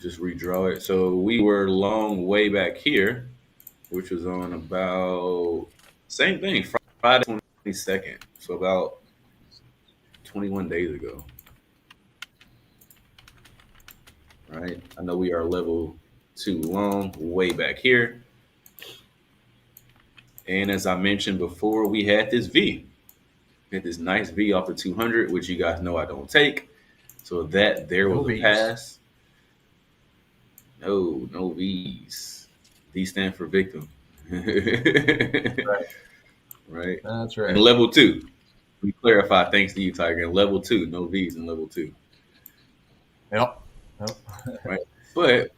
Just redraw it. So we were long way back here, which was on about same thing, Friday 22nd. So about 21 days ago. Right. I know we are level 2 long way back here. And as I mentioned before, we had this V. We had this nice V off the 200, which you guys know I don't take. So that there was a pass. No V's. V stand for victim. Right. That's right. And level 2. We clarify, thanks to you, Tiger. And level 2, no V's in level 2. Yep. Right. But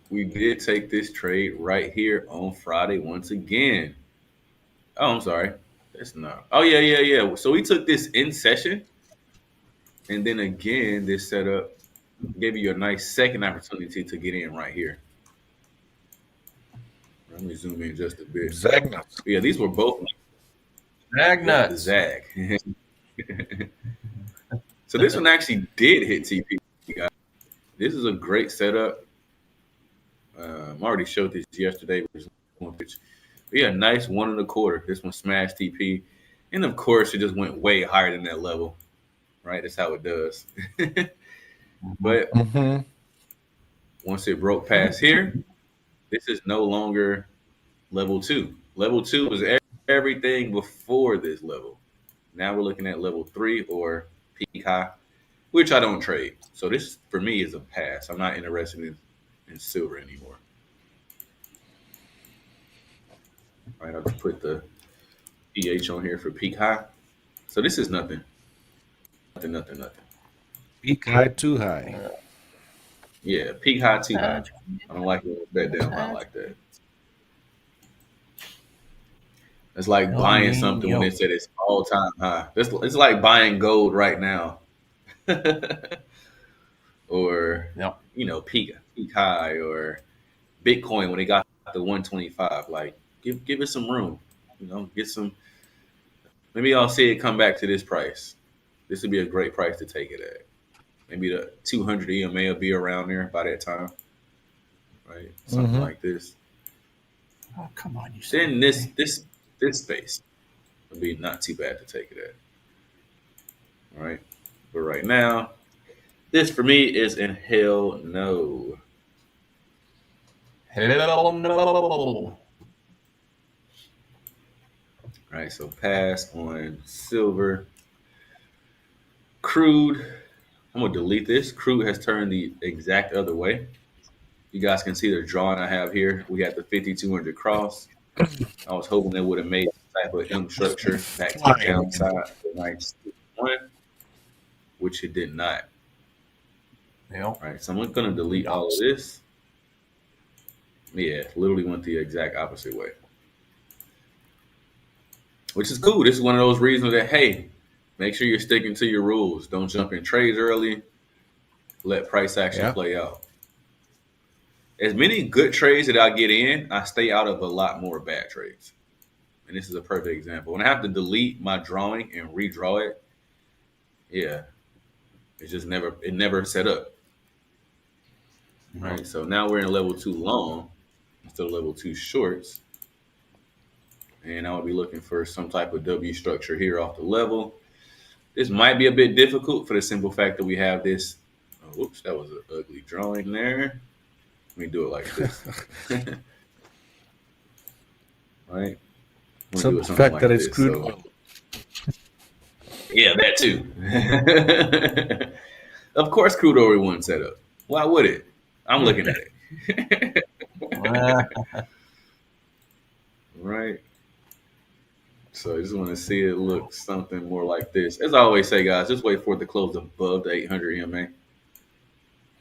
we did take this trade right here on Friday once again. Oh, I'm sorry. That's not. Oh, yeah. So we took this in session. And then again, this setup gave you a nice second opportunity to get in right here. Let me zoom in just a bit. Zag nuts. Yeah, these were both Zag nuts. Zag. So this one actually did hit TP. This is a great setup. I already showed this yesterday. Yeah, nice 1 1/4. This one smashed TP. And of course, it just went way higher than that level. Right? That's how it does. But once it broke past here, this is no longer level 2. Level 2 was everything before this level. Now we're looking at level 3 or peak high, which I don't trade. So this, for me, is a pass. I'm not interested in silver anymore. All right, I'll just put the PH on here for peak high. So this is nothing. Nothing. Peak high, too high. Yeah, peak high, too high. I don't like it that down high like that. It's like buying something when they said it's all-time high. It's like buying gold right now. Or, peak high, or Bitcoin when they got the 125. Like, give it some room. Get some. Maybe I'll see it come back to this price. This would be a great price to take it at. Maybe the 200 EMA will be around there by that time, right? Something like this. Oh, come on, you. Then this space would be not too bad to take it at. All right, but right now, this for me is in hell no. Hell no. All right, so pass on silver. Crude, I'm gonna delete this. Crude has turned the exact other way. You guys can see the drawing I have here. We had the 5200 cross. I was hoping they would have made some type of M structure back to the downside for nice one, which it did not. Yeah. All right, so I'm gonna delete all of this. Yeah, literally went the exact opposite way. Which is cool. This is one of those reasons that, hey, make sure you're sticking to your rules. Don't jump in trades early. Let price action play out. As many good trades that I get in, I stay out of a lot more bad trades. And this is a perfect example. When I have to delete my drawing and redraw it, yeah, it's just never set up. Right, so now we're in level 2 long instead of level 2 shorts. And I would be looking for some type of W structure here off the level. This might be a bit difficult for the simple fact that we have this. Oh, whoops, that was an ugly drawing there. Let me do it like this. Right? So the fact like that it's crude oil. Yeah, that too. Of course, crude oil wasn't set up. Why would it? I'm looking at it. Right. So I just want to see it look something more like this. As I always say, guys, just wait for it to close above the 800 EMA.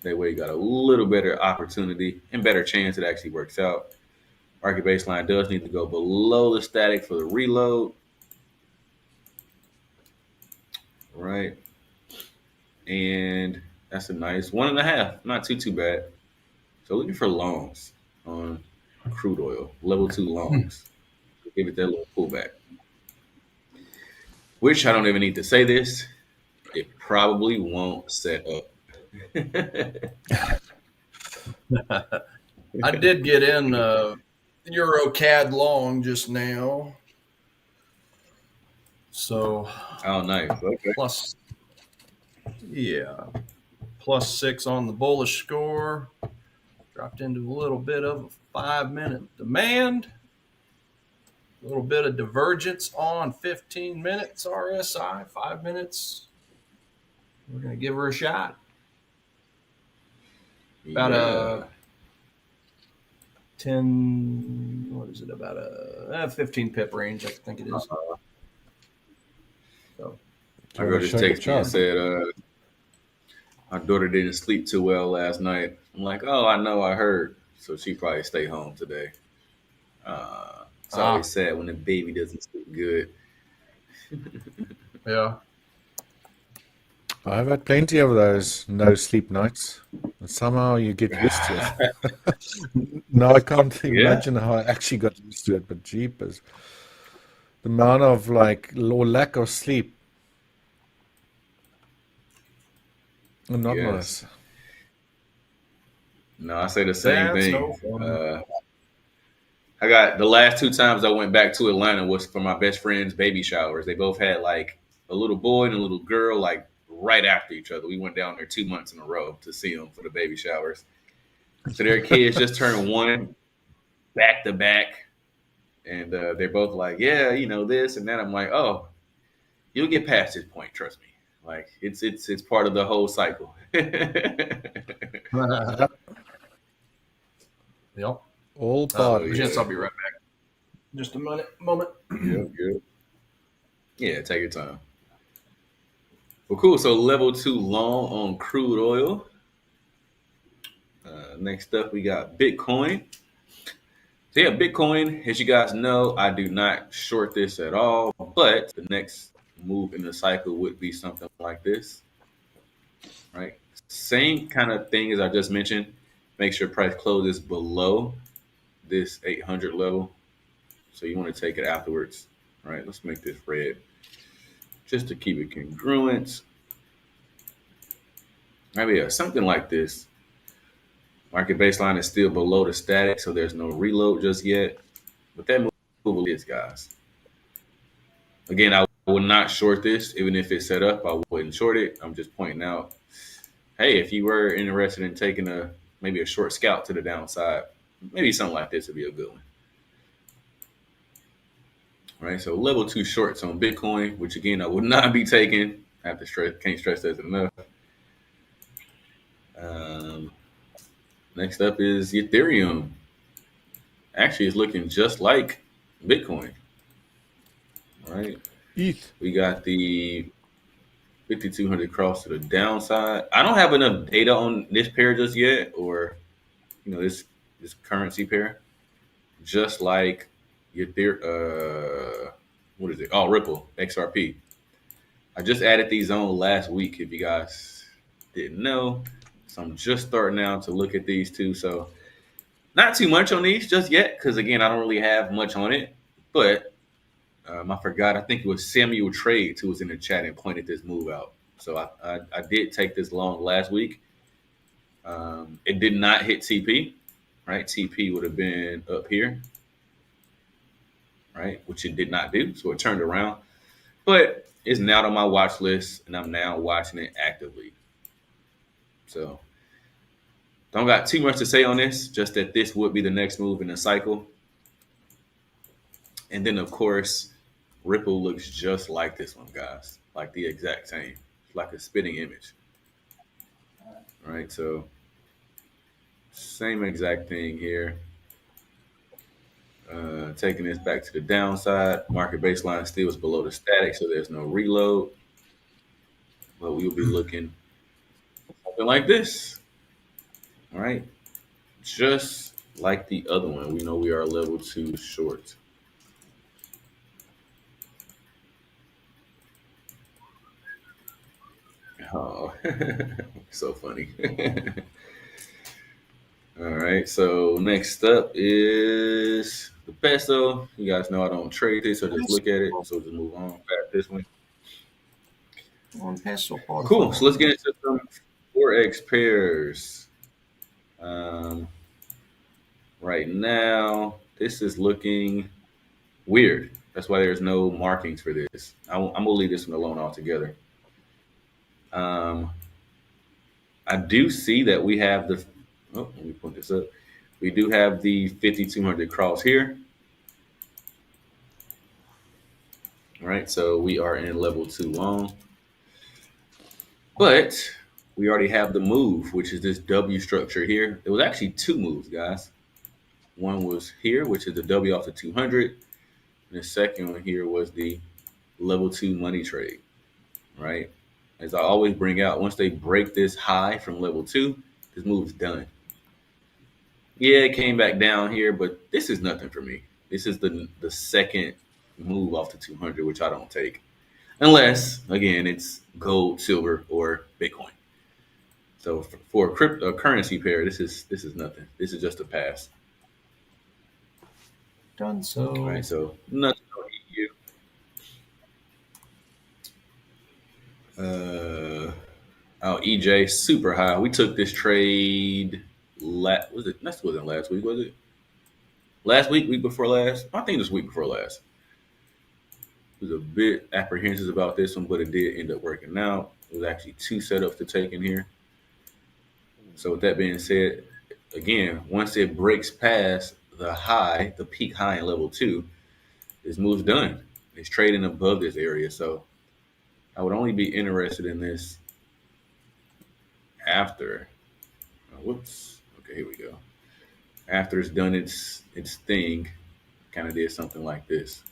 That way you got a little better opportunity and better chance it actually works out. Market baseline does need to go below the static for the reload. Right. And that's a nice 1.5. Not too bad. So looking for longs on crude oil, level 2 longs. Give it that little pullback. Which I don't even need to say this. It probably won't set up. I did get in Euro CAD long just now. So oh, nice. Okay. Plus 6 on the bullish score. Dropped into a little bit of a 5-minute demand. A little bit of divergence on 15 minutes RSI, 5 minutes. We're going to give her a shot. About a 10, what is it? About a 15 pip range, I think it is. So I wrote this text and said, my daughter didn't sleep too well last night. I'm like, oh, I know, I heard. So she probably stay home today. It's always sad when the baby doesn't sleep good. Yeah. I've had plenty of those no sleep nights. And somehow you get used to it. No, I can't imagine how I actually got used to it, but jeepers. The amount of lack of sleep. Not nice. No, I say the same thing. I got the last 2 times I went back to Atlanta was for my best friend's baby showers. They both had like a little boy and a little girl, like right after each other. We went down there 2 months in a row to see them for the baby showers. So their kids just turned 1 back to back. And they're both like, yeah, you know, this and that. I'm like, oh, you'll get past this point. Trust me. Like it's part of the whole cycle. Yep. All part of it. I'll be right back. Just a moment. Yep. Yeah, take your time. Well, cool. So level 2 long on crude oil. Next up, we got Bitcoin. So yeah, Bitcoin, as you guys know, I do not short this at all, but the next move in the cycle would be something like this, right? Same kind of thing as I just mentioned. Make sure price closes below this 800 level. So you want to take it afterwards, right? Let's make this red just to keep it congruent. Maybe something like this. Market baseline is still below the static, so there's no reload just yet. But that move is, guys. Again, I would not short this. Even if it's set up, I wouldn't short it. I'm just pointing out, hey, if you were interested in taking maybe a short scalp to the downside, maybe something like this would be a good one. Right, so level 2 shorts on Bitcoin, which again I would not be taking. I have to stress, can't stress that enough. Next up is Ethereum. Actually, it's looking just like Bitcoin. Right, ETH. we got the 5200 cross to the downside. I don't have enough data on this pair just yet, or this currency pair. Just like what is it? Oh, Ripple XRP. I just added these on last week, if you guys didn't know. So I'm just starting now to look at these two. So not too much on these just yet, because again, I don't really have much on it. But I forgot. I think it was Samuel Trades who was in the chat and pointed this move out. So I did take this long last week. It did not hit TP, right? TP would have been up here, right? Which it did not do. So it turned around. But it's now on my watch list, and I'm now watching it actively. So don't got too much to say on this, just that this would be the next move in the cycle. And then, of course, Ripple looks just like this one, guys. Like the exact same. It's like a spitting image. All right, so same exact thing here. Taking this back to the downside. Market baseline still is below the static, so there's no reload. But we will be looking something like this. All right. Just like the other one. We know we are level 2 short. Oh, so funny. All right, so next up is the peso. You guys know I don't trade this, so just look at it. So just move on past this one. Cool. So let's get into some Forex pairs. Right now, this is looking weird. That's why there's no markings for this. I'm gonna leave this one alone altogether. I do see that we have the. Oh, let me put this up. We do have the 5200 cross here. All right, so we are in level 2 long. But we already have the move, which is this W structure here. It was actually 2 moves, guys. One was here, which is the W off the 200. And the second one here was the level 2 money trade, right? As I always bring out, once they break this high from level 2, this move is done. Yeah, it came back down here, but this is nothing for me. This is the second move off the 200, which I don't take. Unless, again, it's gold, silver, or Bitcoin. So for a cryptocurrency pair, this is nothing. This is just a pass. Done so. All right, so nothing on EU. EJ super high. We took this trade. That wasn't last week, was it? Last week, week before last? I think it was week before last. Was a bit apprehensive about this one, but it did end up working out. It was actually 2 setups to take in here. So with that being said, again, once it breaks past the high, the peak high in level 2, this move's done. It's trading above this area. So I would only be interested in this after. Whoops. Okay, here we go. After it's done its thing, kind of did something like this.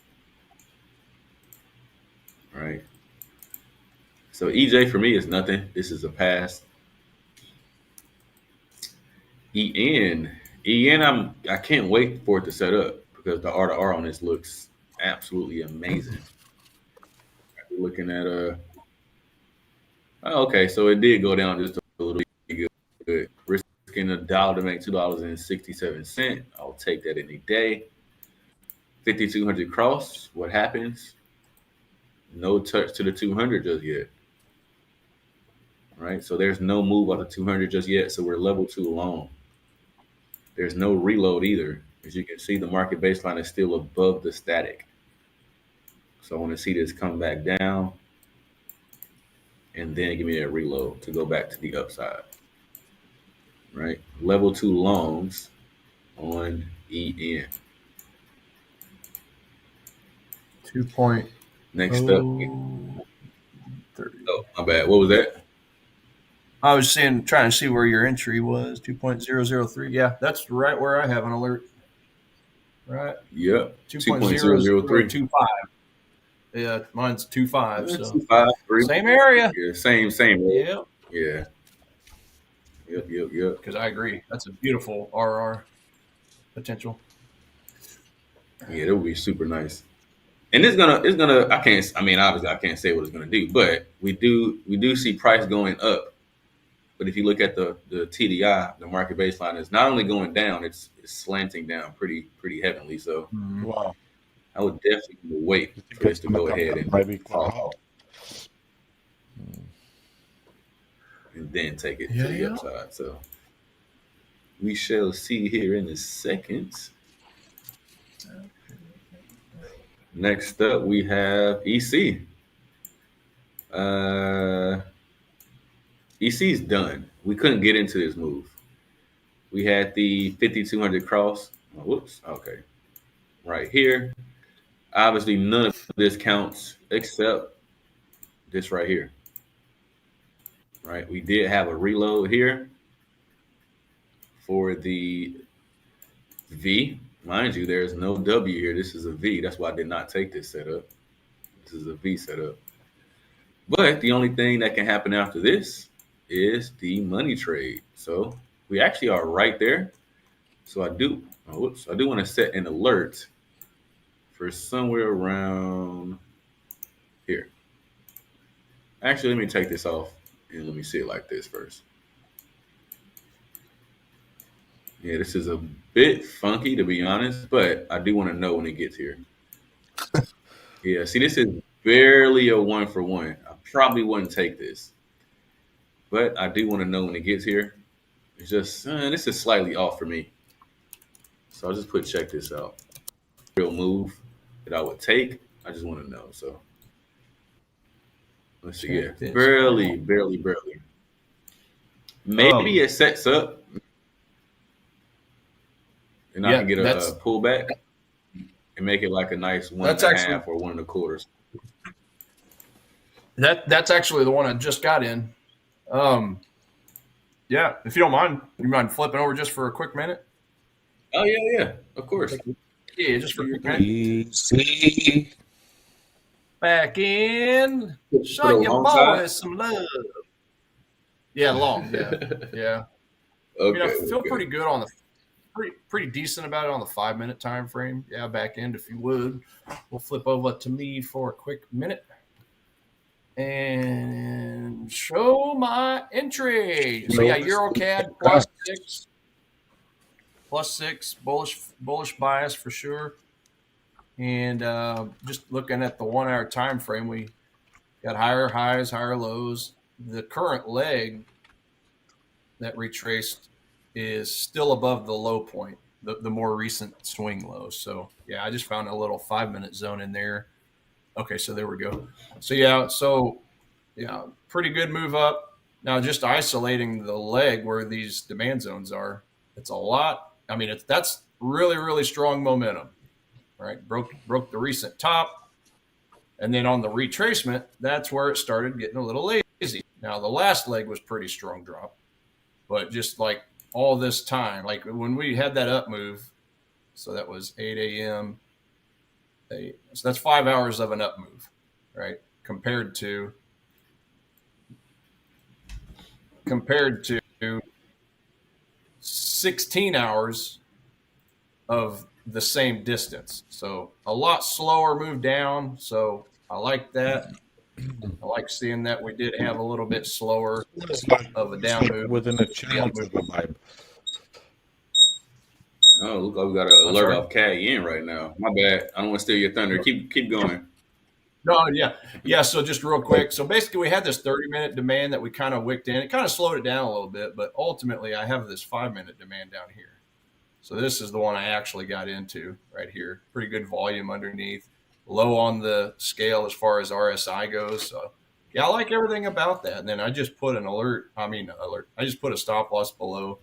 All right. So EJ for me is nothing. This is a pass. EN, I can't wait for it to set up because the R to R on this looks absolutely amazing. We're looking at okay, so it did go down just a little bit. Good. Risking $1 to make $2.67. I'll take that any day. 5200 cross. What happens? No touch to the 200 just yet. right? So there's no move out of 200 just yet. So we're level 2 long. There's no reload either. As you can see, the market baseline is still above the static. So I want to see this come back down and then give me that reload to go back to the upside, right? Level 2 longs on EN. 2 point. Next up. Oh, my bad. What was that? I was trying to see where your entry was. 2.003. Yeah, that's right where I have an alert. Right. Yep. 2.00325. Yeah, mine's 2.5. So 2.5, 3. Same area. Yeah, same. Yeah. Yeah. Yep. Because I agree. That's a beautiful RR potential. Yeah, that would be super nice. And it's gonna obviously I can't say what it's gonna do, but we do see price going up. But if you look at the TDI, the market baseline is not only going down, it's slanting down pretty heavily. So Wow. I would definitely wait for this to go ahead and fall. And then take it to the upside. So we shall see here in a second. Next up, we have EC. EC's done. We couldn't get into this move. We had the 5,200 cross. Oh, whoops. Okay. Right here. Obviously, none of this counts except this right here. Right. We did have a reload here for the V. Mind you, there's no W here. This is a V. That's why I did not take this setup. This is a V setup. But the only thing that can happen after this is the money trade. So we actually are right there. So I do want to set an alert for somewhere around here. Actually, let me take this off and let me see it like this first. Yeah, this is a bit funky, to be honest, but I do want to know when it gets here. Yeah, see, this is barely a 1-for-1. I probably wouldn't take this, but I do want to know when it gets here. It's just, this is slightly off for me. So I'll just check this out. Real move that I would take. I just want to know. So let's see. Yeah, barely. Maybe it sets up. And I can get a pullback and make it like a nice 1.5 or 1 1/4. That's actually the one I just got in. Yeah, if you don't mind, you mind flipping over just for a quick minute? Oh yeah, of course. Yeah, just for a quick minute. Back in. Show your boys some love. Yeah, long. Yeah. Okay, I feel pretty good on the pretty decent about it on the 5-minute time frame. Yeah, back end if you would. We'll flip over to me for a quick minute and show my entry. So yeah, EuroCAD +6 bullish bias for sure. And just looking at the 1 hour time frame, we got higher highs, higher lows. The current leg that retraced is still above the low point, the more recent swing low. So yeah, I just found a little 5-minute zone in there. Okay, so there we go. So yeah, pretty good move up. Now just isolating the leg where these demand zones are, it's a lot. I mean, that's really, really strong momentum, right? Broke the recent top. And then on the retracement, that's where it started getting a little lazy. Now the last leg was pretty strong drop, but just like all this time, like when we had that up move, so that was 8 a.m. So that's 5 hours of an up move, right? Compared to 16 hours of the same distance. So a lot slower move down. So I like that. I like seeing that we did have a little bit slower of a down move within a channel vibe. Oh, look like we got an alert off CAD Yen right now. My bad. I don't want to steal your thunder. Keep going. No, yeah. So just real quick. So basically, we had this 30-minute demand that we kind of wicked in. It kind of slowed it down a little bit, but ultimately, I have this 5-minute demand down here. So this is the one I actually got into right here. Pretty good volume underneath, low on the scale as far as RSI goes. So yeah, I like everything about that. And then I just put an alert. I just put a stop loss below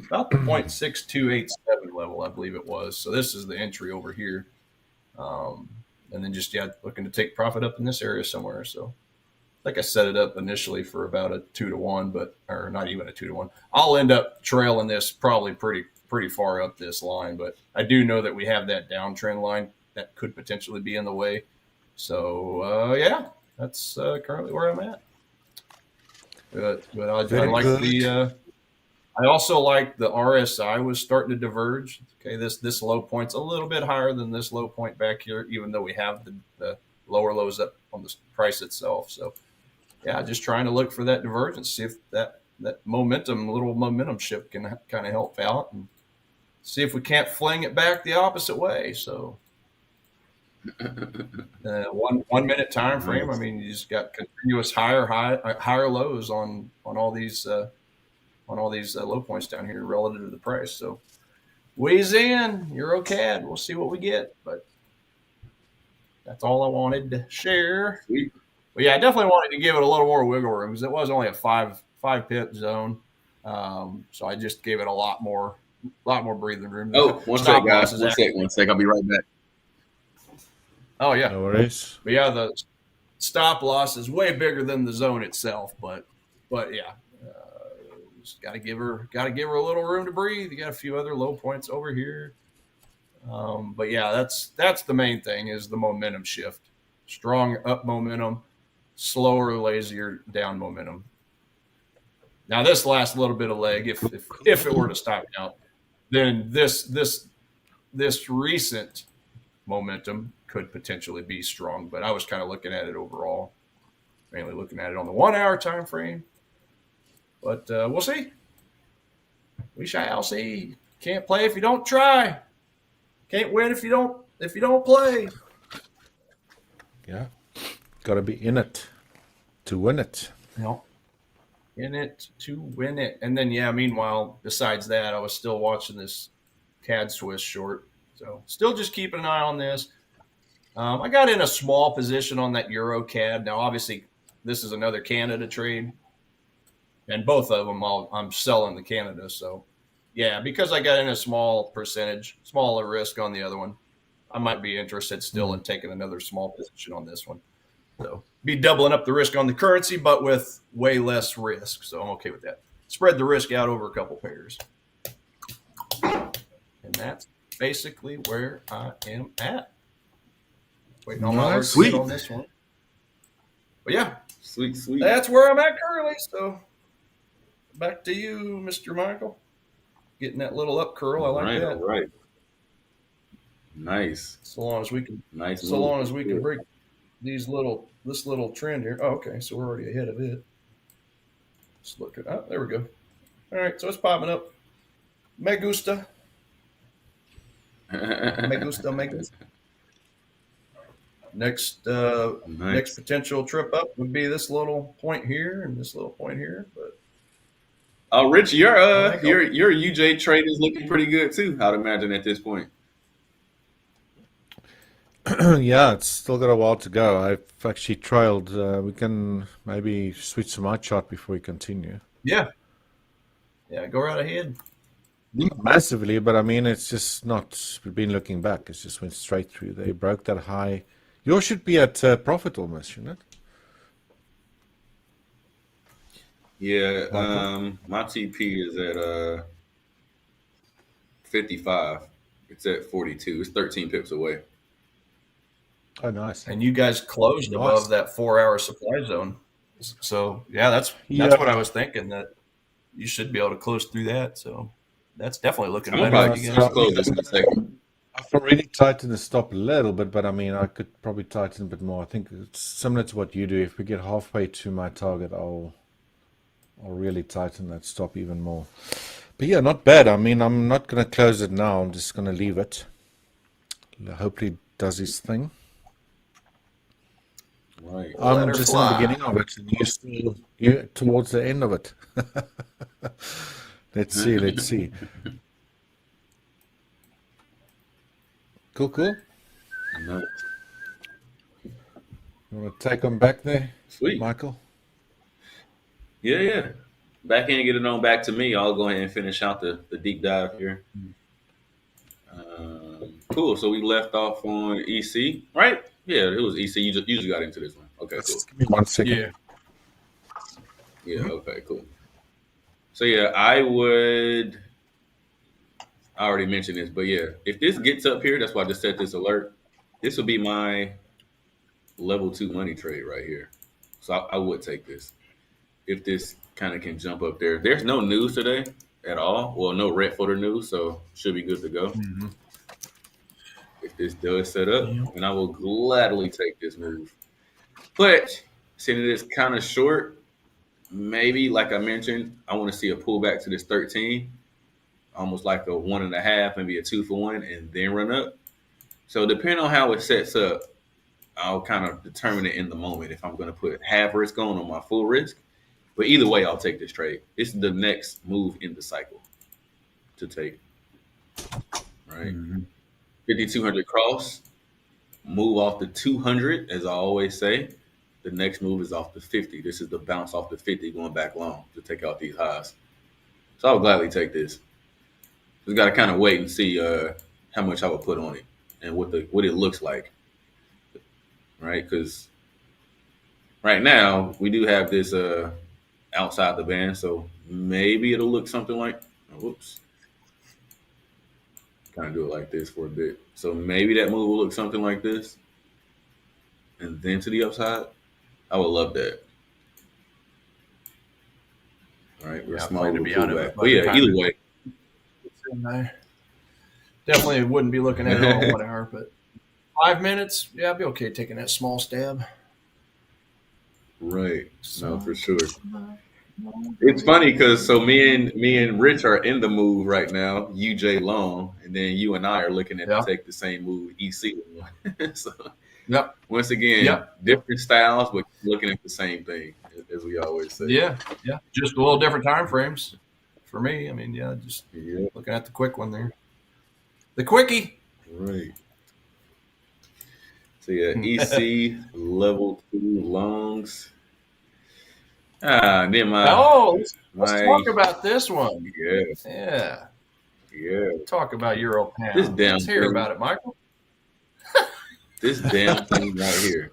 about the 0.6287 level, I believe it was. So this is the entry over here. And then just, looking to take profit up in this area somewhere. So I think I set it up initially for about a 2-to-1, or not even a 2-to-1. I'll end up trailing this probably pretty far up this line, but I do know that we have that downtrend line that could potentially be in the way. So that's currently where I'm at. But I like I also like the RSI was starting to diverge. Okay, this low point's a little bit higher than this low point back here, even though we have the lower lows up on the price itself. So yeah, just trying to look for that divergence, see if that little momentum shift can kind of help out, and see if we can't fling it back the opposite way. So 1 minute time frame. I mean, you just got continuous higher lows on all these low points down here relative to the price. So Wheeze in, EuroCAD. We'll see what we get, but that's all I wanted to share. Sweet. But yeah, I definitely wanted to give it a little more wiggle room because it was only a five pip zone. So I just gave it a lot more breathing room. Oh, one sec, guys. One sec. I'll be right back. Oh yeah, no worries. But yeah, the stop loss is way bigger than the zone itself. But yeah, just got to give her a little room to breathe. You got a few other low points over here. But yeah, that's the main thing is the momentum shift. Strong up momentum, slower, lazier down momentum. Now this last little bit of leg, if it were to stop out, then this recent momentum could potentially be strong. But I was kind of looking at it overall, mainly looking at it on the 1 hour time frame. But we'll see. We shall see. Can't play if you don't try. Can't win if you don't play. Yeah, got to be in it to win it. No. In it to win it. And then, yeah, meanwhile, besides that, I was still watching this CAD Swiss short. So still just keeping an eye on this. I got in a small position on that Euro CAD. Now, obviously, this is another Canada trade. And both of them, I'm selling the Canada. So, yeah, because I got in a small percentage, smaller risk on the other one, I might be interested still in taking another small position on this one. So be doubling up the risk on the currency, but with way less risk. So I'm okay with that. Spread the risk out over a couple pairs. And that's basically where I am at. Waiting on my receipt on this one. But yeah. Sweet. That's where I'm at currently. So back to you, Mr. Michael. Getting that little up curl. I like that. All right. Nice. So long as we can break this little trend here. Oh, okay. So we're already ahead of it. Let's look at there we go. All right, so it's popping up. Me gusta. Me gusta. Next potential trip up would be this little point here and this little point here, but Rich, your UJ trade is looking pretty good too, I'd imagine at this point. Yeah, it's still got a while to go. I've actually trailed. We can maybe switch to my chart before we continue. Yeah, go right ahead. Not massively, but I mean, it's just not been looking back. It's just went straight through. They broke that high. Yours should be at profit almost, shouldn't it? Yeah, my TP is at 55. It's at 42. It's 13 pips away. Oh, nice. And you guys closed above that 4 hour supply zone. So yeah, that's what I was thinking, that you should be able to close through that. So that's definitely looking better. I'll close this in a second. I've already tightened the stop a little bit, but I mean, I could probably tighten a bit more. I think it's similar to what you do. If we get halfway to my target, I'll really tighten that stop even more. But yeah, not bad. I mean, I'm not going to close it now. I'm just going to leave it. Hopefully it does its thing. Right. I'm just in the beginning of it, and you're towards the end of it. Let's see. Cool. Nice. You want to take them back there, Sweet. Michael? Yeah. Back in and get it on back to me. I'll go ahead and finish out the deep dive here. Cool. So we left off on EC, right? Yeah, it was EC. You just got into this one. Okay, cool. Just give me 1 second. Yeah. Okay, cool. So yeah, I already mentioned this, but yeah, if this gets up here, that's why I just set this alert. This will be my level 2 money trade right here. So I would take this. If this kind of can jump up there. There's no news today at all. Well, no red folder news, so should be good to go. Mm-hmm. If this does set up, and I will gladly take this move. But since it is kind of short, maybe like I mentioned, I want to see a pullback to this 13, almost like a 1.5, maybe a 2 for 1, and then run up. So depending on how it sets up, I'll kind of determine it in the moment if I'm going to put half risk on my full risk. But either way, I'll take this trade. This is the next move in the cycle to take. Right? 5,200 cross, move off the 200, as I always say. The next move is off the 50. This is the bounce off the 50 going back long to take out these highs. So I'll gladly take this. Just got to kind of wait and see how much I would put on it and what it looks like. Right? Because right now, we do have this outside the band, so maybe it'll look something like, kind of do it like this for a bit. So maybe that move will look something like this. And then to the upside, I would love that. All right, we're small to be out of it. But yeah, either way. Definitely wouldn't be looking at it on 1 hour, but 5 minutes, yeah, I'd be okay taking that small stab. Right. No, for sure. It's funny because me and Rich are in the move right now, UJ long, and then you and I are looking at to take the same move, EC. So once again, different styles, but looking at the same thing, as we always say. Yeah. Just a little different time frames for me. I mean, just looking at the quick one there. The quickie. Right. So yeah, EC level 2 longs. Then let's talk about this one. Yeah. Talk about Euro pound. This damn Let's hear thing. about it, Michael. This damn thing right here.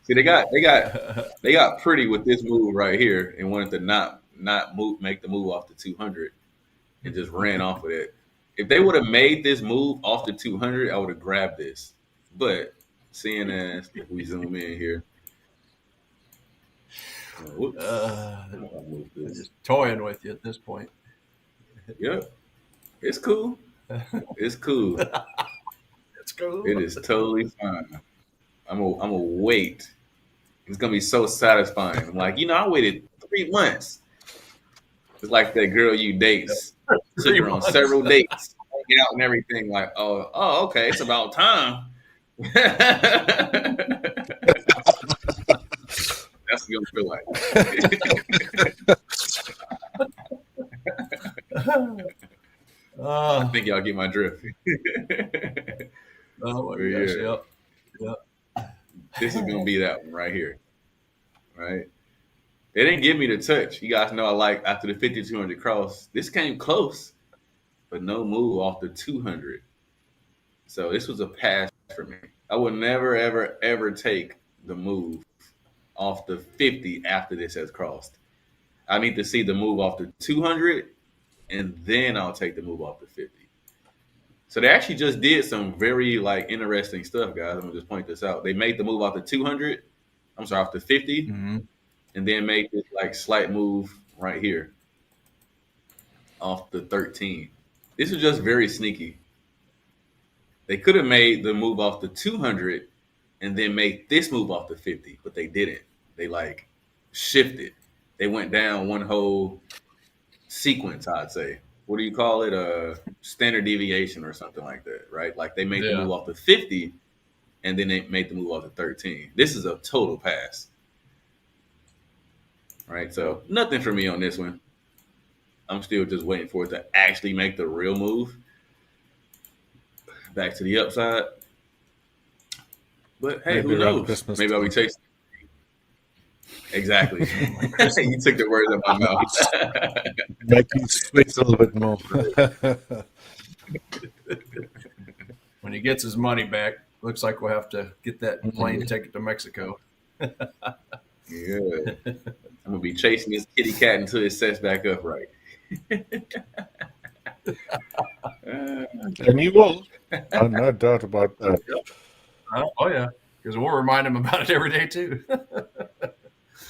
See, they got pretty with this move right here and wanted to not make the move off the 200 and just ran off of it. If they would have made this move off the 200, I would have grabbed this. But seeing as if we zoom in here, just toying with you at this point. Yep, it's cool. It's cool. It's cool. It is totally fine. I'm gonna wait. It's gonna be so satisfying. I'm like, I waited 3 months. It's like that girl you date, took her on several dates, hang out and everything. Like, oh, okay, it's about time. That's what it's gonna feel like. I think y'all get my drift. Oh my gosh! Yep. This is gonna be that one right here, right? They didn't give me the touch. You guys know I like after the 5,200 cross. This came close, but no move off the 200. So this was a pass for me. I would never, ever, ever take the move off the 50 after this has crossed. I need to see the move off the 200, and then I'll take the move off the 50. So they actually just did some very interesting stuff, guys. I'm gonna just point this out. They made the move off the 200. I'm sorry, off the 50, and then made this slight move right here off the 13. This is just very sneaky. They could have made the move off the 200 and then made this move off the 50, but they didn't. They shifted. They went down one whole sequence, I'd say, what do you call it? Standard deviation or something like that, right? Like they made the Yeah. move off the 50 and then they made the move off the 13. This is a total pass. Right? So nothing for me on this one. I'm still just waiting for it to actually make the real move back to the upside. But hey, Maybe who around knows? Christmas Maybe I'll be time. chasing. Exactly. You took the words out of my mouth. Make you sweat a little bit more. When he gets his money back, looks like we'll have to get that plane ticket to Mexico. Yeah. I'm gonna be chasing this kitty cat until it sets back up right. And you will. No doubt about that. Oh yeah, because we'll remind him about it every day too.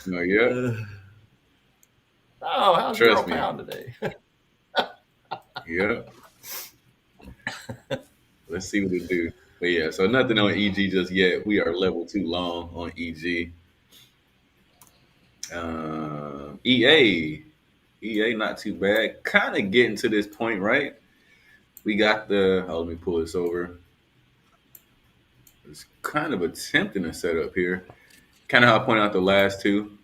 No, yeah. Oh, how's Trust your me. pound today? Yeah. Let's see what it do. But yeah, so nothing on EG just yet. We are level 2 long on EG. EA not too bad. Kind of getting to this point, right? We got the, let me pull this over. It's kind of attempting to set up here. Kind of how I pointed out the last two.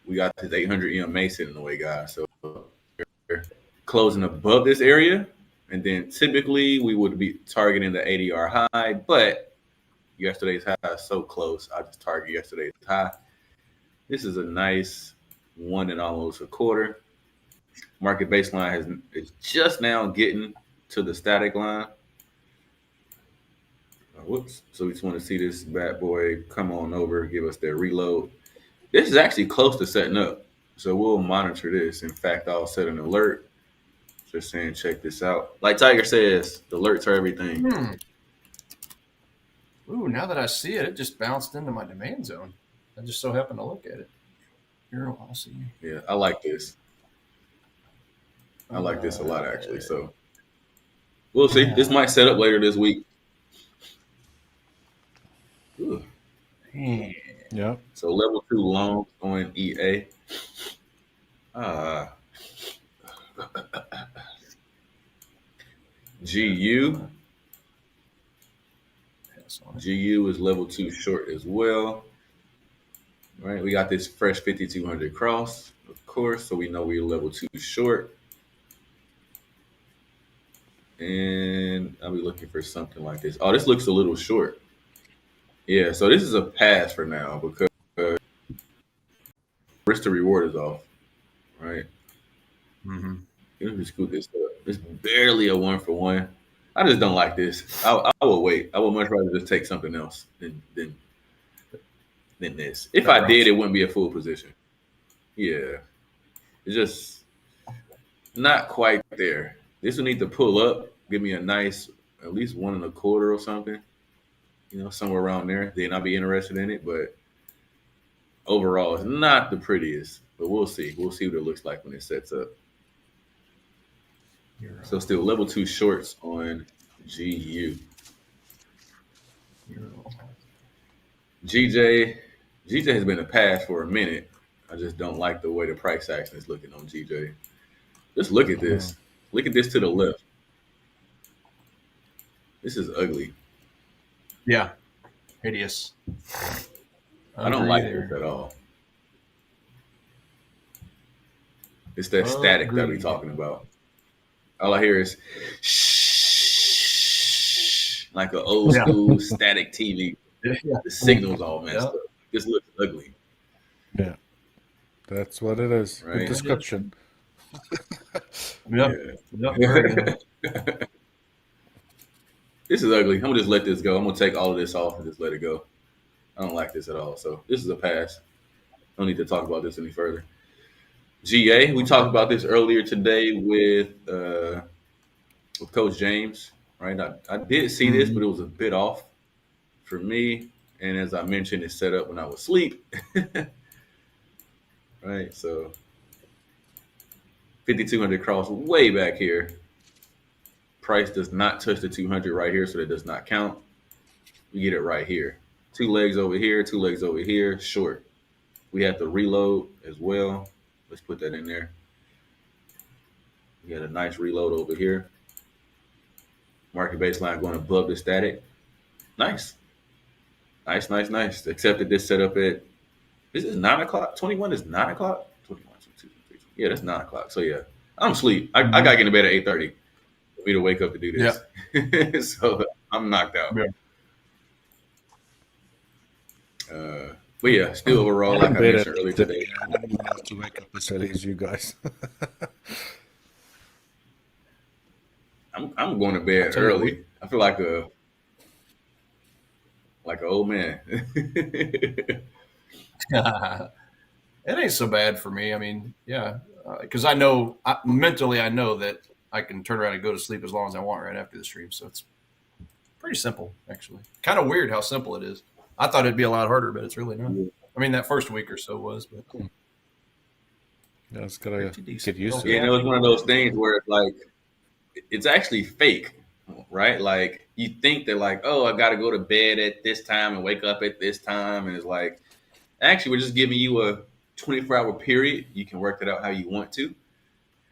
We got this 800 EMA sitting in the way, guys. So we're closing above this area. And then typically we would be targeting the ADR high, but yesterday's high is so close. I just target yesterday's high. This is a nice 1 and almost a quarter. Market baseline is just now getting to the static line. Whoops. So we just want to see this bad boy come on over, give us that reload. This is actually close to setting up. So we'll monitor this. In fact, I'll set an alert. Just saying, check this out. Like Tiger says, the alerts are everything. Ooh, now that I see it, it just bounced into my demand zone. I just so happened to look at it. Here, I'll see. Yeah, I like this. I like this a lot, actually. So we'll see. This might set up later this week. Ooh. Yeah. So level 2 long on EA. GU. GU is level 2 short as well. All right, we got this fresh 5200 cross, of course, so we know we're level 2 short. And I'll be looking for something like this. Oh, this looks a little short. Yeah, so this is a pass for now because risk to reward is off, right? Let me scoot this up. It's barely a 1-for-1. I just don't like this. I will wait. I would much rather just take something else than this. If I did, it wouldn't be a full position. Yeah, it's just not quite there. This will need to pull up, give me a nice at least 1 1/4 or something. You know, somewhere around there. Then I'll be interested in it. But overall, it's not the prettiest. But we'll see. We'll see what it looks like when it sets up. So still level 2 shorts on GU. GJ has been a pass for a minute. I just don't like the way the price action is looking on GJ. Just look at this. Look at this to the left. This is ugly. Yeah. Hideous. I don't like this at all. It's that static that we're talking about. All I hear is shh, like an old school static TV. The signal's all messed up. This looks ugly. Yeah. That's what it is. Right. Good description. This is ugly. I'm gonna just let this go. I'm gonna take all of this off and just let it go. I don't like this at all. So this is a pass. Don't need to talk about this any further. GA, we talked about this earlier today with Coach James, right? I did see this, but it was a bit off for me. And as I mentioned, it's set up when I was asleep. Right, so 5,200 cross way back here. Price does not touch the 200 right here, so that does not count. We get it right here. 2 legs over here, 2 legs over here, short. We have to reload as well. Let's put that in there. We had a nice reload over here. Market baseline going above the static. Nice. Nice. Except that this setup at, this is 9 o'clock. 21 is 9 o'clock. 21, 22, 23. Yeah, that's 9 o'clock. So yeah, I'm asleep. I got to get in bed at 8:30 for me to wake up to do this. Yeah. So I'm knocked out. Yeah. But yeah, still overall, like I mentioned earlier today, I don't have to wake up as early as you guys. I'm going to bed early. I feel like an old man. It ain't so bad for me. I mean, yeah, because I know mentally, I know that I can turn around and go to sleep as long as I want right after the stream. So it's pretty simple, actually. Kind of weird how simple it is. I thought it'd be a lot harder, but it's really not. I mean, that first week or so was, but yeah, it's gotta get used to it. Yeah, it was one of those things where it's like, it's actually fake, right? Like you think that like, oh, I got to go to bed at this time and wake up at this time. And it's like, actually, we're just giving you a 24-hour period. You can work it out how you want to,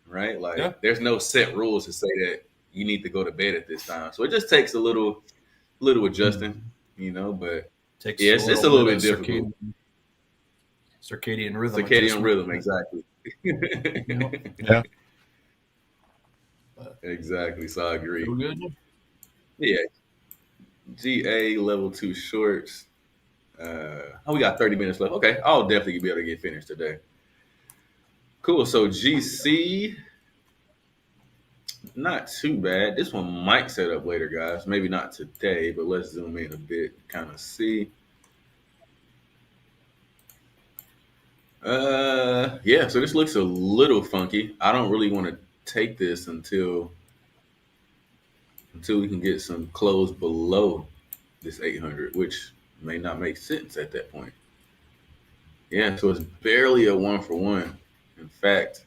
right? Like there's no set rules to say that you need to go to bed at this time. So it just takes a little adjusting, you know, but it's a little bit difficult. Circadian rhythm. Circadian rhythm, exactly. Yeah. Exactly. So I agree. So good. Yeah. GA level 2 shorts. We got 30 minutes left. Okay. I'll definitely be able to get finished today. Cool. So GC, not too bad. This one might set up later, guys. Maybe not today, but let's zoom in a bit, kind of see. Yeah, so this looks a little funky. I don't really want to take this until we can get some close below this 800, which may not make sense at that point. Yeah, so it's barely a 1-for-1. In fact,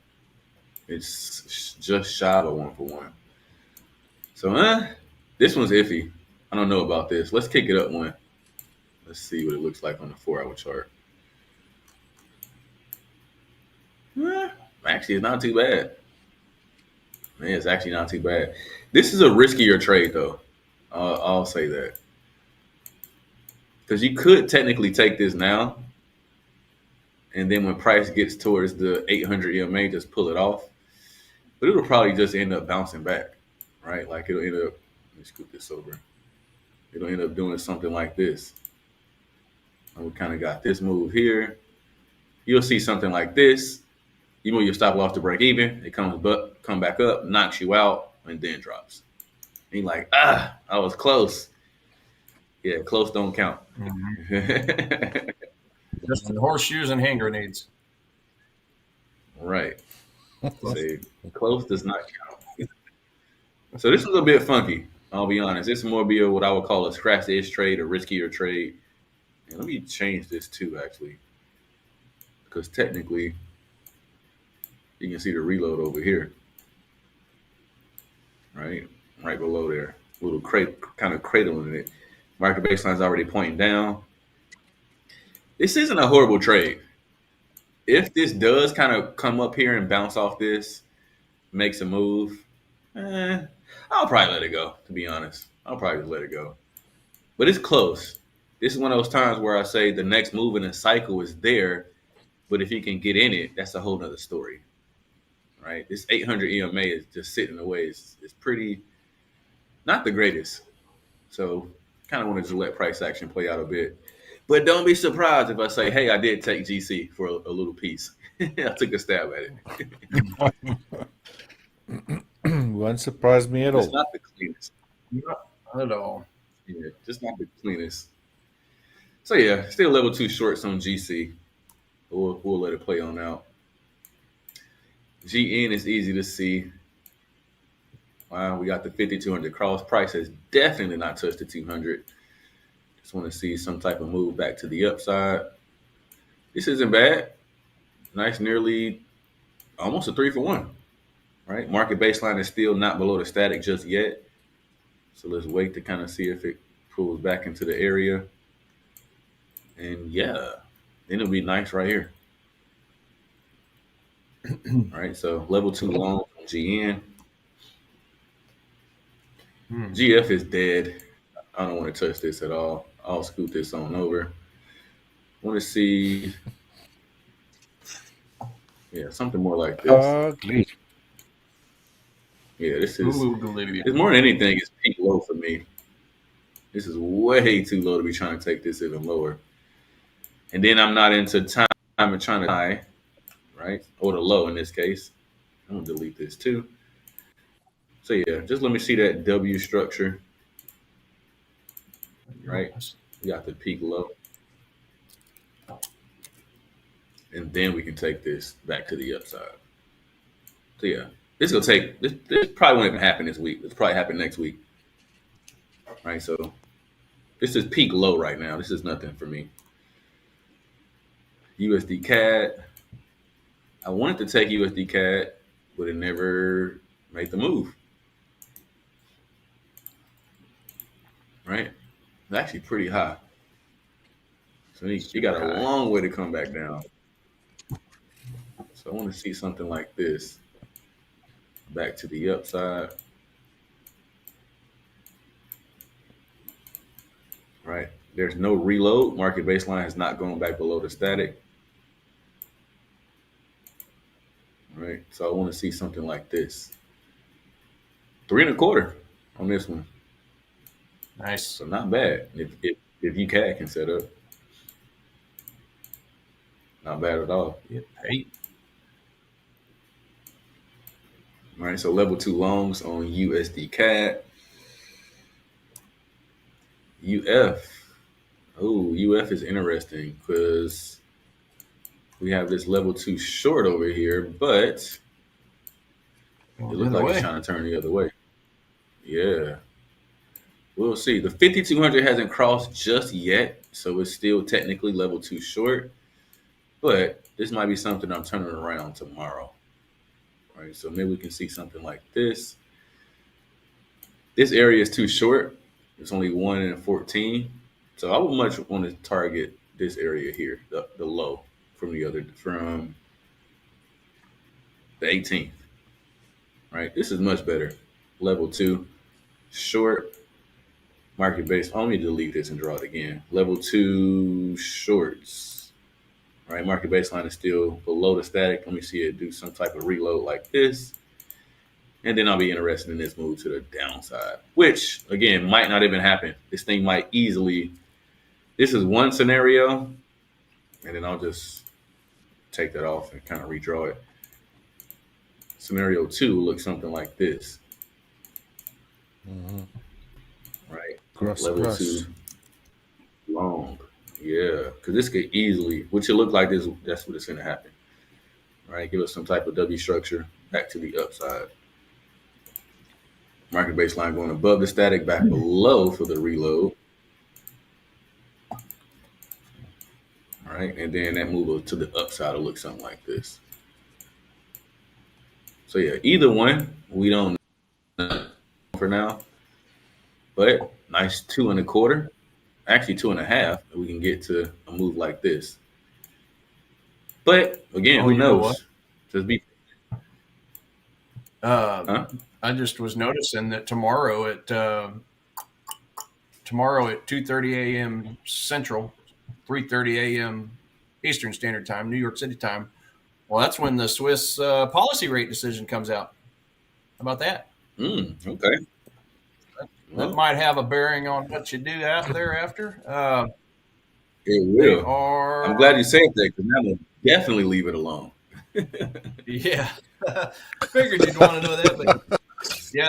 it's just shy of a 1-for-1. So this one's iffy. I don't know about this. Let's kick it up one. Let's see what it looks like on the 4-hour chart. Actually, it's not too bad. Man, it's actually not too bad. This is a riskier trade, though. I'll say that. Because you could technically take this now, and then when price gets towards the 800 EMA, just pull it off. But it'll probably just end up bouncing back, right? Like it'll end up, let me scoop this over. It'll end up doing something like this. And we kind of got this move here. You'll see something like this. You move your stop loss to break even. It come back up, knocks you out, and then drops. And you're like, I was close. Yeah, close don't count. Mm-hmm. Just horseshoes and hand grenades. Right. See, close does not count. So this was a bit funky. I'll be honest. This is more be what I would call a scratch the itch trade, a riskier trade. And let me change this too, actually, because technically, you can see the reload over here, right below there, little kind of cradling it. Market baseline is already pointing down. This isn't a horrible trade. If this does kind of come up here and bounce off this, makes a move, I'll probably let it go, to be honest. I'll probably just let it go. But it's close. This is one of those times where I say the next move in the cycle is there, but if you can get in it, that's a whole nother story. Right, this 800 EMA is just sitting away. It's pretty, not the greatest. So, kind of want to just let price action play out a bit. But don't be surprised if I say, "Hey, I did take GC for a little piece. I took a stab at it." Won't surprise me at all. It's not the cleanest. Not at all. Yeah, just not the cleanest. So yeah, still level 2 shorts on GC. We'll let it play on out. GN is easy to see. Wow, we got the 5,200 cross. Price has definitely not touched the 200. Just want to see some type of move back to the upside. This isn't bad. Nice, nearly almost a 3-for-1. Right? Market baseline is still not below the static just yet. So let's wait to kind of see if it pulls back into the area. And yeah, then it'll be nice right here. All right, so level 2 long GN. GF is dead. I don't want to touch this at all. I'll scoot this on over. Want to see, yeah, something more like this. Ugly. Yeah, this is, it's more than anything, it's peak low for me. This is way too low to be trying to take this even lower. And then I'm not into time and trying to high, right? Or the low in this case. I'm going to delete this too. So yeah, just let me see that W structure. Right? We got the peak low. And then we can take this back to the upside. So yeah, this is gonna take, this probably won't even happen this week. It's probably happen next week. Right, so this is peak low right now. This is nothing for me. USD CAD. I wanted to take USD CAD, but it never made the move. Right? It's actually pretty high. So you got a long way to come back down. So I want to see something like this. Back to the upside. Right. There's no reload. Market baseline has not gone back below the static. Right. So I want to see something like this. 3.25 on this one. Nice. So not bad. If you can set up. Not bad at all. Get paid. All right, so level 2 longs on USD CAD. UF. Oh, UF is interesting because we have this level 2 short over here, but it looks like it's trying to turn the other way. Yeah. We'll see. The 5,200 hasn't crossed just yet, so it's still technically level 2 short. But this might be something I'm turning around tomorrow. Right, so maybe we can see something like this. This area is too short. It's only 1 in 14. So I would much want to target this area here, the low from the 18th. Right, this is much better. Level 2, short, market base. Let me delete this and draw it again. Level 2 shorts. Right, market baseline is still below the static. Let me see it do some type of reload like this. And then I'll be interested in this move to the downside, which, again, might not even happen. This thing might easily, this is one scenario, and then I'll just take that off and kind of redraw it. Scenario 2 looks something like this. Right, level 2 long. Yeah, because this could easily, which it look like this, that's what it's going to happen. All right, give us some type of W structure back to the upside. Market baseline going above the static, back below for the reload. All right, and then that move to the upside will look something like this. So yeah, either one, we don't know for now. But nice 2.25. Actually 2.5, we can get to a move like this. But again, who knows? Just be. I just was noticing that tomorrow at 2:30 a.m. Central, 3:30 a.m. Eastern Standard Time, New York City time. Well, that's when the Swiss policy rate decision comes out. How about that? Okay. That might have a bearing on what you do out there after. It will. I'm glad you said that because now we'll definitely leave it alone. Yeah. Figured you'd want to know that. But yeah,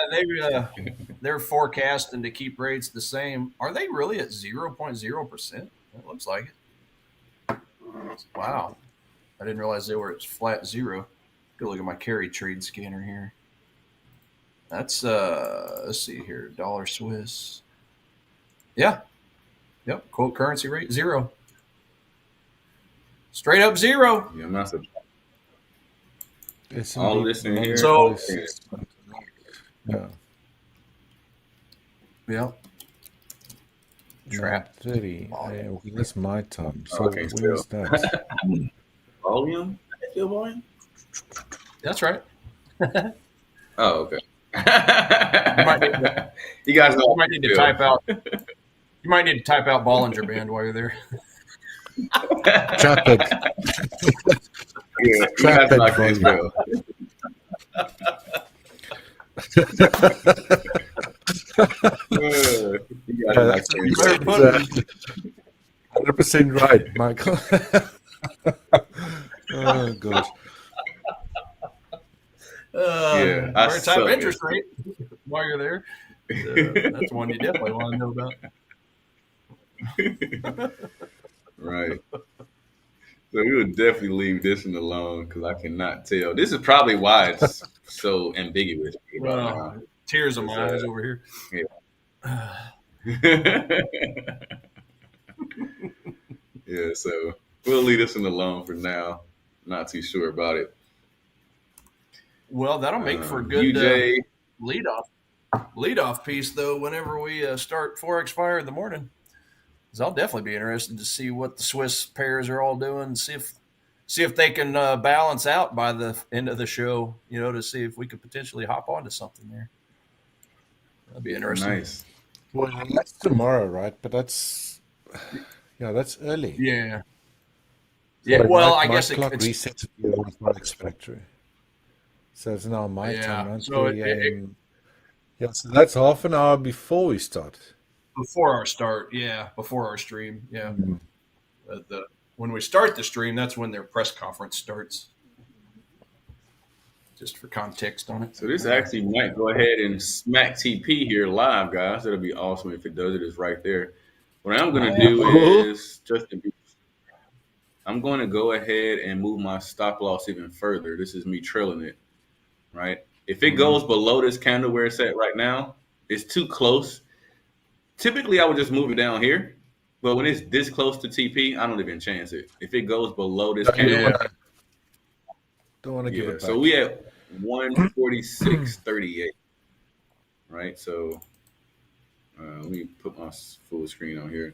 they're forecasting to keep rates the same. Are they really at 0.0%? It looks like it. Wow. I didn't realize they were at flat zero. Go look at my carry trade scanner here. That's let's see here, dollar Swiss. Yeah. Yep. Quote currency rate 0. Straight up 0. Yeah, I'm not surprised. It's all of this in here. So yeah. Trap 30. That's my time. So okay, where's that? Volume? Volume? That's right. Oh, okay. You guys know. You might need to type out. You might need to type out Bollinger Band while you're there. Traffic. Yeah, Traffic like for Israel. You guys like Israel. 100% right, Michael. Oh gosh. Yeah, I maritime suck interest at rate while you're there. That's one you definitely want to know about. Right. So we would definitely leave this one alone because I cannot tell. This is probably why it's so ambiguous right now. Tears of my eyes over here. Yeah. Yeah, so we'll leave this one alone for now. Not too sure about it. Well, that'll make for a good leadoff piece, though, whenever we start Forex Fire in the morning. Because I'll definitely be interested to see what the Swiss pairs are all doing, see if they can balance out by the end of the show, to see if we could potentially hop onto something there. That'd be interesting. Nice. Well, that's tomorrow, right? But that's early. Yeah. So Yeah. Well, my I guess clock it's resets at the Forex Factory. So it's now my time. So yeah, so that's half an hour before we start. Before our start, before our stream, when we start the stream, that's when their press conference starts. Just for context on it. So this actually might go ahead and smack TP here live, guys. That'll be awesome if it does. It is right there. What I'm going to do is I'm going to go ahead and move my stop loss even further. This is me trailing it, right? If it goes below this candle where it's at right now, it's too close. Typically, I would just move it down here. But when it's this close to TP, I don't even chance it. If it goes below this candle, don't want to give it back. So we at 146.38, right? So let me put my full screen on here.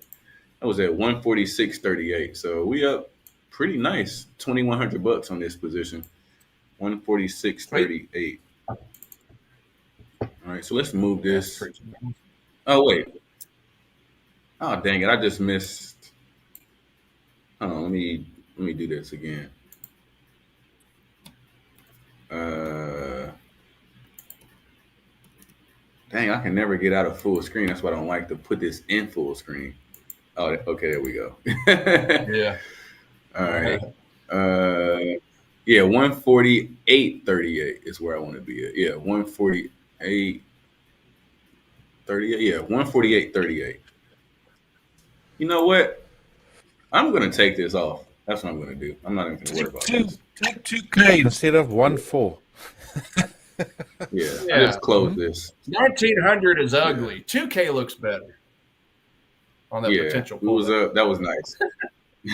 I was at 146.38. So we up pretty nice, $2,100 on this position. 146.38. All right, so let's move this. Oh wait. Oh dang it! I just missed. Hold on, let me do this again. Dang, I can never get out of full screen. That's why I don't like to put this in full screen. Oh, okay, there we go. Yeah. All right. 148.38 is where I want to be at. Yeah, 148.38. Yeah, 148.38. You know what? I'm gonna take this off. That's what I'm gonna do. I'm not even gonna worry about this. Take 2K instead of 1.4. I just close this. 1900 is ugly. 2K looks better on that potential. That was nice.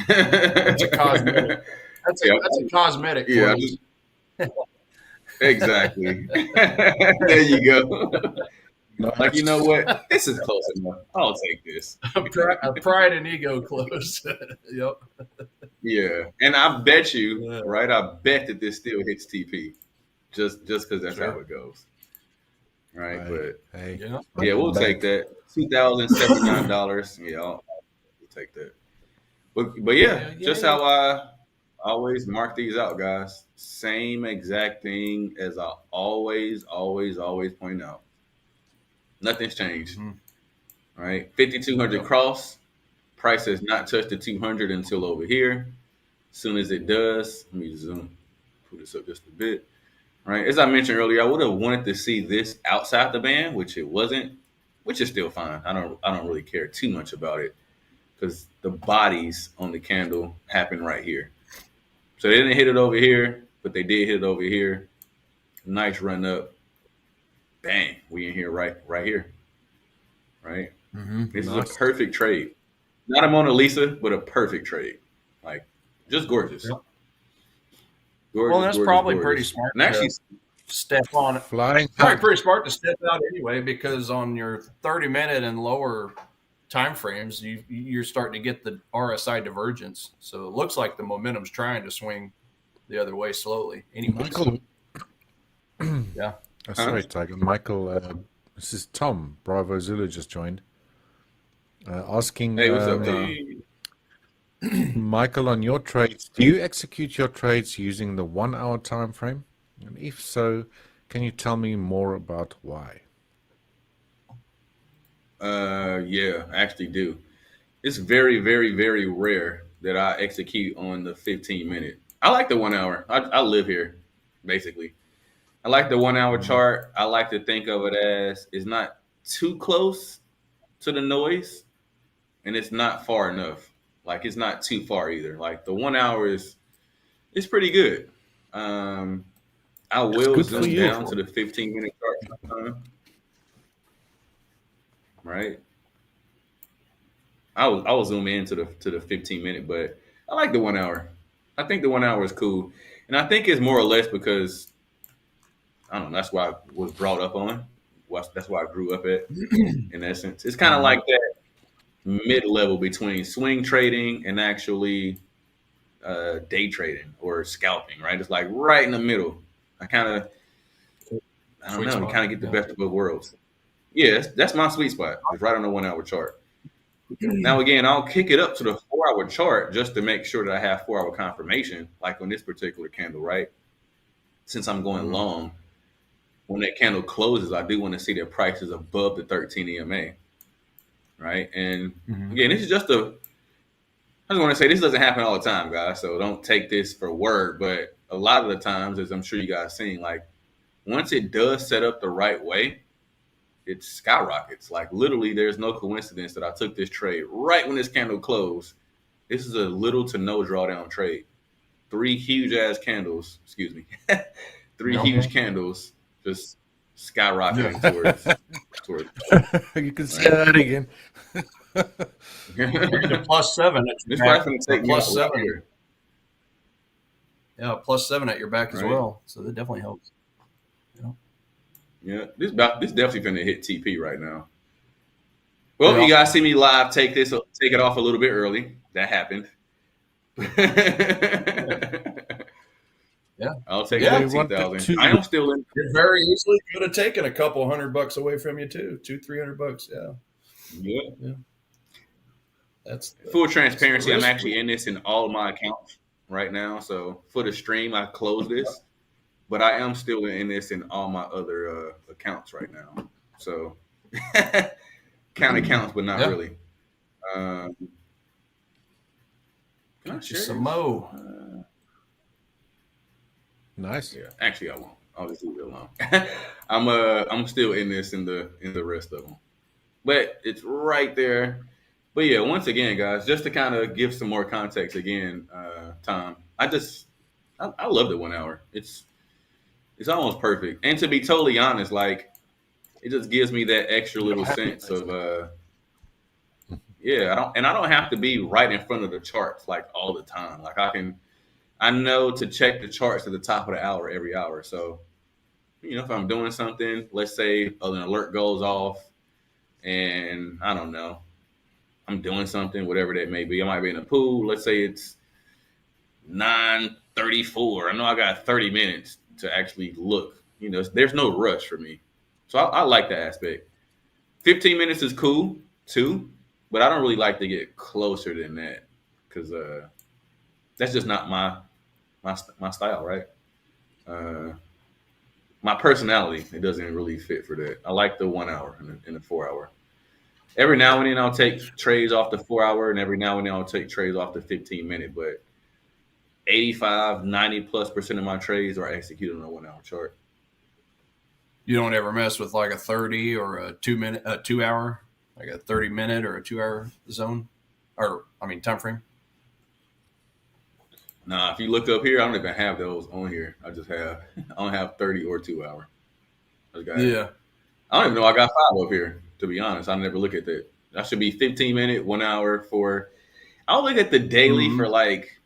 That's a cosmetic. That's a cosmetic. Yeah. Exactly. There you go. Like, you know what? This is close enough. I'll take this. A pride and ego close. Yep. Yeah. And I bet you, right? I bet that this still hits TP. Just because that's how it goes. Right. But we'll take that. $2,079. Yeah, we'll take that. But just how I always mark these out, guys. Same exact thing as I always point out. Nothing's changed. Right? 5,200 cross. Price has not touched the 200 until over here. As soon as it does, let me put this up just a bit. Right? As I mentioned earlier, I would have wanted to see this outside the band, which it wasn't, which is still fine. I don't really care too much about it because the bodies on the candle happen right here. So they didn't hit it over here, but they did hit it over here. Nice run up. Bang, we in here right here. Right? This is a perfect trade. Not a Mona Lisa, but a perfect trade. Like, just gorgeous. Yep. Gorgeous. Well, that's probably pretty smart. And actually, step on it. Flying. Probably pretty smart to step out anyway, because on your 30-minute and lower time frames, you're starting to get the RSI divergence. So it looks like the momentum's trying to swing the other way slowly. Anyways. Michael, Sorry, Tiger. Michael, this is Tom, Bravo Zulu just joined. Asking, Hey, what's up, Tom? Michael, on your trades, do you execute your trades using the 1 hour time frame? And if so, can you tell me more about why? Yeah, I actually do. It's very, very, very rare that I execute on the 15-minute. I like the 1 hour. I live here, basically. I like the 1 hour chart. I like to think of it as it's not too close to the noise, and it's not far enough. Like it's not too far either. Like the 1 hour is pretty good. I will zoom down to the 15-minute chart sometime. Right. I will zoom in to the 15-minute, but I like the 1 hour. I think the 1 hour is cool, and I think it's more or less because I don't know. That's why I was brought up on. That's why I grew up at. In essence, it's kind of like that mid-level between swing trading and actually day trading or scalping. Right. It's like right in the middle. I don't know. You kind of get the best of both worlds. Yeah, that's my sweet spot. It's right on the 1 hour chart. Now, again, I'll kick it up to the 4 hour chart just to make sure that I have 4 hour confirmation, like on this particular candle, right? Since I'm going long, when that candle closes, I do want to see that price is above the 13 EMA, right? And again, this is just I just want to say this doesn't happen all the time, guys, so don't take this for word, but a lot of the times, as I'm sure you guys seen, like once it does set up the right way, it skyrockets. Like literally, there's no coincidence that I took this trade right when this candle closed. This is a little to no drawdown trade. 3 huge ass candles, excuse me, 3 huge candles just skyrocketing towards. You can say that again. The +7. This price going to take me +7 here. Yeah, +7 at your back as well. So that definitely helps. Yeah, this definitely finna hit TP right now. Well, you guys see me live. Take it off a little bit early. That happened. Yeah, I'll take it at 2,000. I am still in. It very easily could have taken a couple $100 away from you too. $200-300. Yeah. That's full transparency. I'm actually in this in all of my accounts right now. So for the stream, I closed this. But I am still in this in all my other accounts right now. So count accounts, but not really. Can I share some mo? Nice. Yeah, actually, I won't. I'll just leave it alone. I'm still in this in the rest of them, but it's right there. But yeah, once again, guys, just to kind of give some more context again, Tom, I love the 1 hour. It's almost perfect. And to be totally honest, like it just gives me that extra little sense of I don't have to be right in front of the charts like all the time. Like I know to check the charts at the top of the hour every hour. So, if I'm doing something, let's say an alert goes off and I don't know, I'm doing something, whatever that may be. I might be in a pool. Let's say it's 9:34. I know I got 30 minutes to actually look. There's no rush for me. So I like that aspect. 15 minutes is cool too, but I don't really like to get closer than that because that's just not my style, right? My personality, it doesn't really fit for that. I like the 1 hour and the 4 hour. Every now and then I'll take trades off the 4 hour, and every now and then I'll take trades off the 15-minute, but 85-90+% of my trades are executed on a 1 hour chart. You don't ever mess with like a 30 or a 2 hour, like a 30-minute or a 2 hour zone, time frame. Nah, if you look up here, I don't even have those on here. I don't have 30 or 2 hour. I don't even know I got 5 up here. To be honest, I never look at that. That should be 15-minute, 1 hour for. I'll look at the daily for like,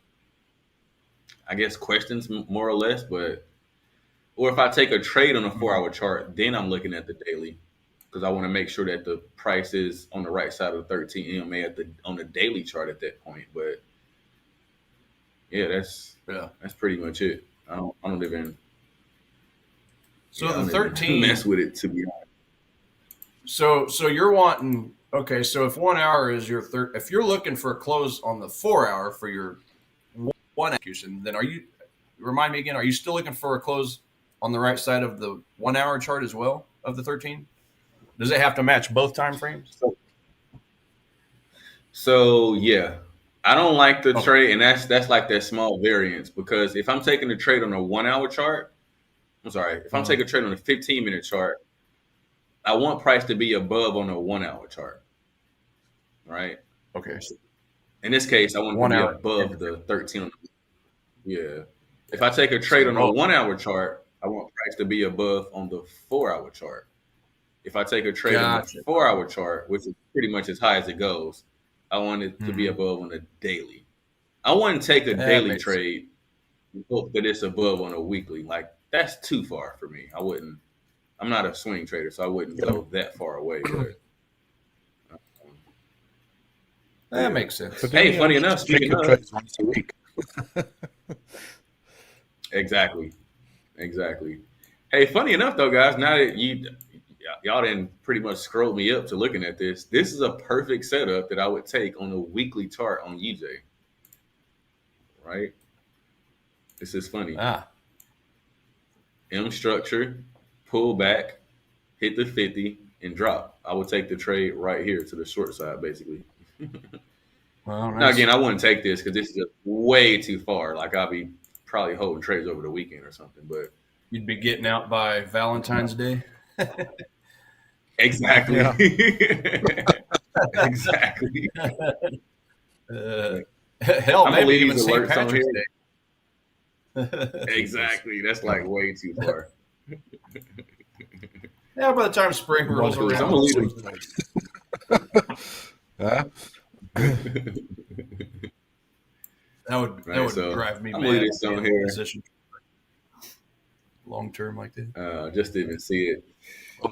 I guess questions more or less, or if I take a trade on a 4 hour chart, then I'm looking at the daily because I want to make sure that the price is on the right side of the 13 EMA on the daily chart at that point. But yeah, that's pretty much it. I don't even. So Yeah, the I don't 13 even mess with it, to be honest. So you're wanting, okay, so if 1 hour is your if you're looking for a close on the 4 hour for your one execution, then remind me again, are you still looking for a close on the right side of the 1 hour chart as well of the 13? Does it have to match both time frames? So yeah, I don't like the trade, and that's like that small variance, because if I'm taking a trade on a 1 hour chart, if I'm taking a trade on a 15-minute chart, I want price to be above on a 1 hour chart, right? Okay. In this case, I want it to be above the 13. Yeah. If I take a trade on a 1 hour chart, I want price to be above on the 4 hour chart. If I take a trade on the 4 hour chart, which is pretty much as high as it goes, I want it to be above on the daily. I wouldn't take a daily trade and hope that it's above on a weekly. Like, that's too far for me. I'm not a swing trader, so I wouldn't go that far away. But that makes sense. Hey, funny enough, speaking of trades once a week. Exactly. Hey, funny enough though, guys, now that y'all didn't pretty much scroll me up to looking at this, this is a perfect setup that I would take on a weekly chart on UJ. Right? This is funny. M structure, pull back, hit the 50, and drop. I would take the trade right here to the short side, basically. Well, now, again, I wouldn't take this because this is just way too far. Like, I'll be probably holding trades over the weekend or something. But you'd be getting out by Valentine's Day. Exactly. Exactly. Hell, maybe even St. Patrick's Day. Exactly. That's like way too far. Yeah, by the time spring rolls around, I'm gonna leave that would drive me mad. This on here. Long term like that. Just didn't see it.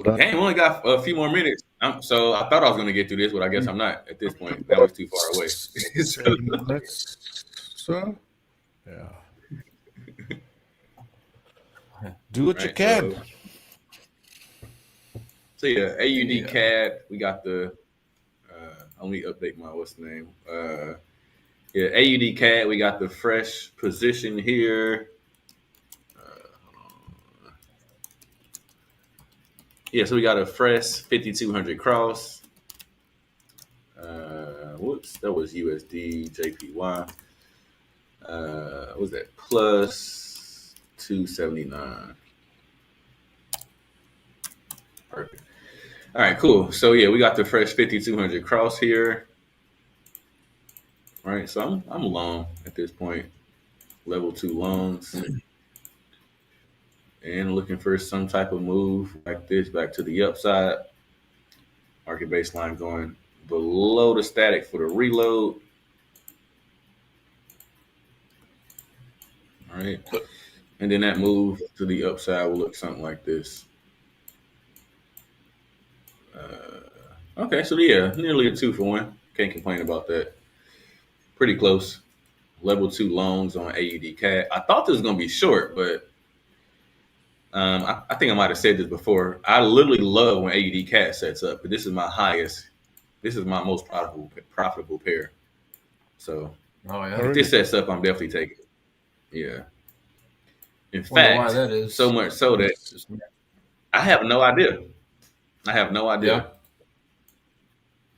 Dang, we only got a few more minutes. So I thought I was going to get through this, but I guess I'm not at this point. That was too far away. So, yeah. Do what you can. So yeah, AUD CAD. We got the. Let me update my what's the name. Yeah, AUD CAD. We got the fresh position here. Yeah, so we got a fresh 5200 cross. Whoops, that was USD JPY. What was that? Plus 279. Perfect. All right, cool. So yeah, we got the fresh 5200 cross here. All right, so I'm long at this point. Level 2 longs. And looking for some type of move like this back to the upside. Market baseline going below the static for the reload. All right. And then that move to the upside will look something like this. Okay, so yeah, nearly a 2-for-1. Can't complain about that. Pretty close. Level 2 longs on AUD CAD. I thought this was going to be short, but I think I might have said this before. I literally love when AUD CAD sets up, but this is my highest. This is my most profitable pair. So if this sets up, I'm definitely taking it. Yeah. In fact, why that is. So much so that I have no idea.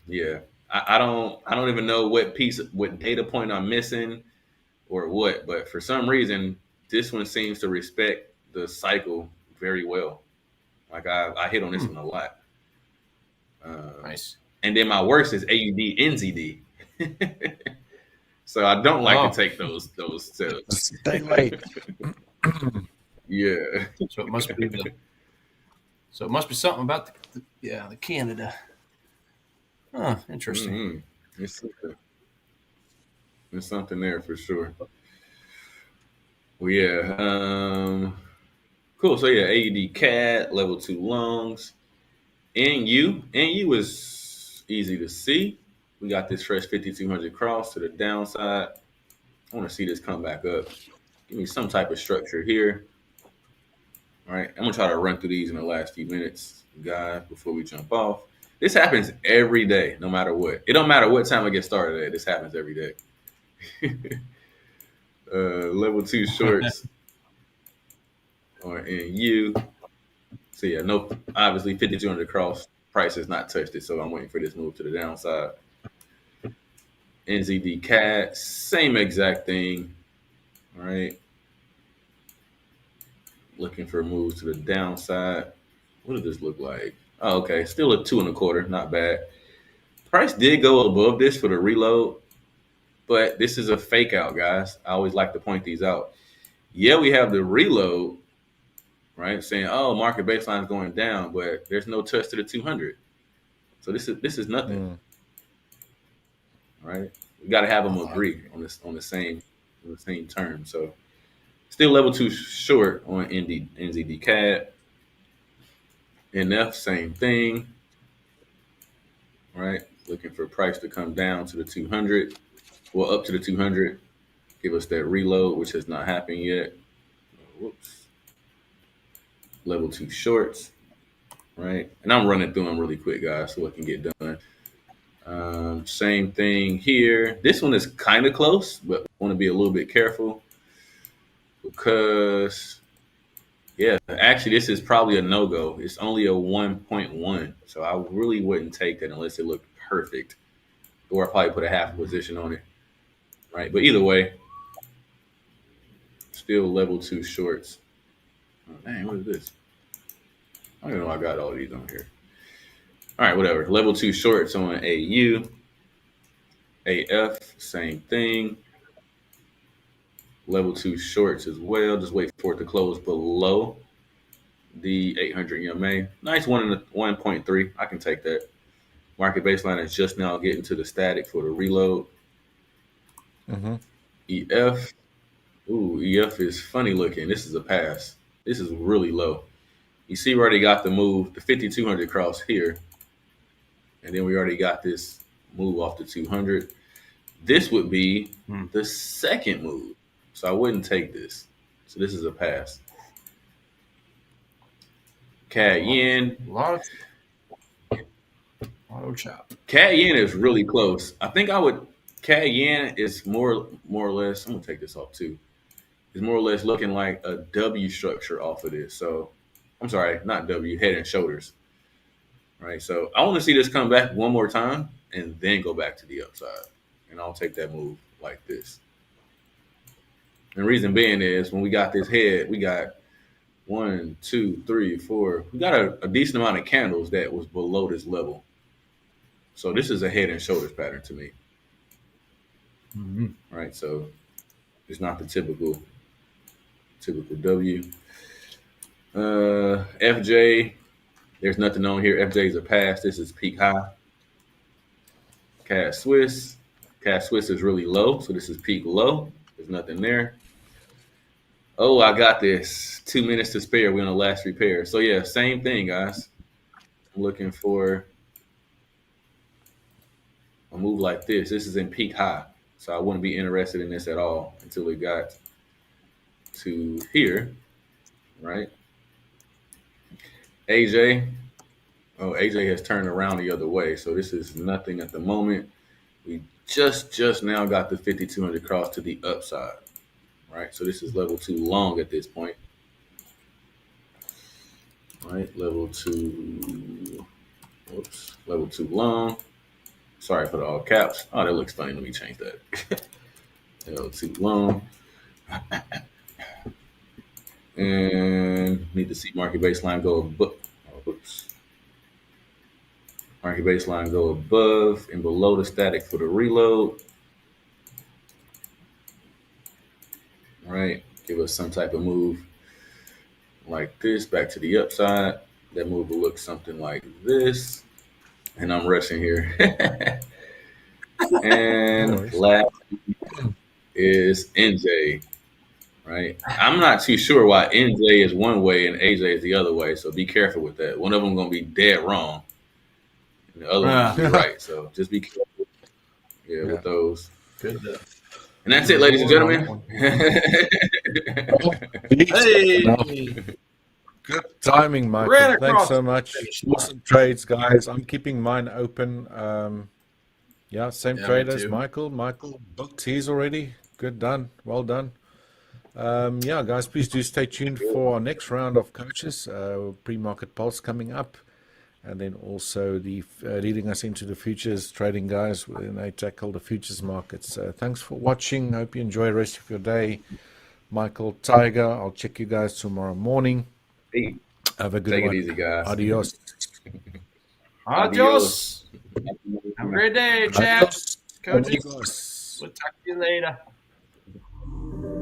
Yeah. I don't even know what data point I'm missing or what, but for some reason, this one seems to respect the cycle very well. Like I hit on this one a lot. Nice. And then my worst is AUD NZD. So I don't like to take those setups. Stay late. Yeah. So it must be something about the Canada. Huh, interesting. Mm-hmm. There's something there for sure. Well, yeah. Cool. So yeah, AUD CAD, level 2 longs. NU is easy to see. We got this fresh 5200 cross to the downside. I want to see this come back up. Give me some type of structure here. All right, I'm gonna try to run through these in the last few minutes, guys, before we jump off. This happens every day, no matter what. It don't matter what time I get started at. This happens every day. Level 2 shorts on NU. So yeah, no, obviously 5200 cross. Price has not touched it, so I'm waiting for this move to the downside. NZD CAD, same exact thing. All right. Looking for moves to the downside. What does this look like? Oh, okay. Still a 2 1/4. Not bad. Price did go above this for the reload, but this is a fake out, guys. I always like to point these out. Yeah, we have the reload, right? Saying, oh, market baseline is going down, but there's no touch to the 200. So this is nothing. Right? We got to have them agree on the same term. So still level 2 short on NZD CAD. NF, same thing. Right? Looking for price to come down to the 200. Well, up to the 200. Give us that reload, which has not happened yet. Whoops. Level 2 shorts. Right? And I'm running through them really quick, guys, so it can get done. Same thing here. This one is kind of close, but I want to be a little bit careful because, yeah, actually, this is probably a no-go. It's only a 1.1, so I really wouldn't take that unless it looked perfect, or I probably put a half position on it, right? But either way, still level 2 shorts. Oh, dang, what is this? I don't know. I got all these on here. All right, whatever. Level 2 shorts on AU. AF, same thing. Level 2 shorts as well. Just wait for it to close below the 800 EMA. Nice 1.3. I can take that. Market baseline is just now getting to the static for the reload. EF. Ooh, EF is funny looking. This is a pass. This is really low. You see, we already got the move, the 5200 cross here. And then we already got this move off the 200. This would be the second move. So I wouldn't take this. So this is a pass. CAD yen. Auto chop. CAD yen is really close. I think I would. CAD yen is more or less. I'm gonna take this off too. It's more or less looking like a W structure off of this. So I'm sorry, not W, head and shoulders. Right. So I want to see this come back one more time and then go back to the upside. And I'll take that move like this. And the reason being is when we got this head, we got 1, 2, 3, 4. We got a decent amount of candles that was below this level. So this is a head and shoulders pattern to me. Right. So it's not the typical W. FJ. There's nothing on here. FJ is a pass. This is peak high. CAD Swiss. CAD Swiss is really low, so this is peak low. There's nothing there. Oh, I got this. 2 minutes to spare. We're on the last repair. So yeah, same thing, guys. I'm looking for a move like this. This is in peak high, so I wouldn't be interested in this at all until it got to here, right? AJ. Oh, AJ has turned around the other way, so this is nothing at the moment. We just now got the 5200 cross to the upside, right? So this is level 2 long at this point, right? Level 2, whoops, level 2 long. Sorry for the all caps. Oh, that looks funny. Let me change that. Level 2 long. And need to see market baseline go above. Oh, oops. Market baseline go above and below the static for the reload. All right. Give us some type of move like this back to the upside. That move will look something like this. And I'm rushing here. And last is NJ. Right. I'm not too sure why NJ is one way and AJ is the other way. So be careful with that. One of them going to be dead wrong. And the other one is right. So just be careful. Yeah, with those. Good. And that's it, ladies and gentlemen. Hey. Good timing, Michael. Ran Thanks across so the much. finish line. Awesome trades, guys. I'm keeping mine open. Yeah, same Yeah, trade me as too. Michael. Michael booked his already. Good done. Well done. Yeah, guys, please do stay tuned for our next round of coaches. Pre-market pulse coming up. And then also the leading us into the futures trading guys when they tackle the futures markets. Thanks for watching. Hope you enjoy the rest of your day. Michael, Tiger, I'll check you guys tomorrow morning. Hey, Have a good take one. it easy, guys. Adios. Adios. Have a great day, chaps. Coaches. Amigos. We'll talk to you later.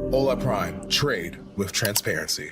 Hola Prime. Trade with transparency.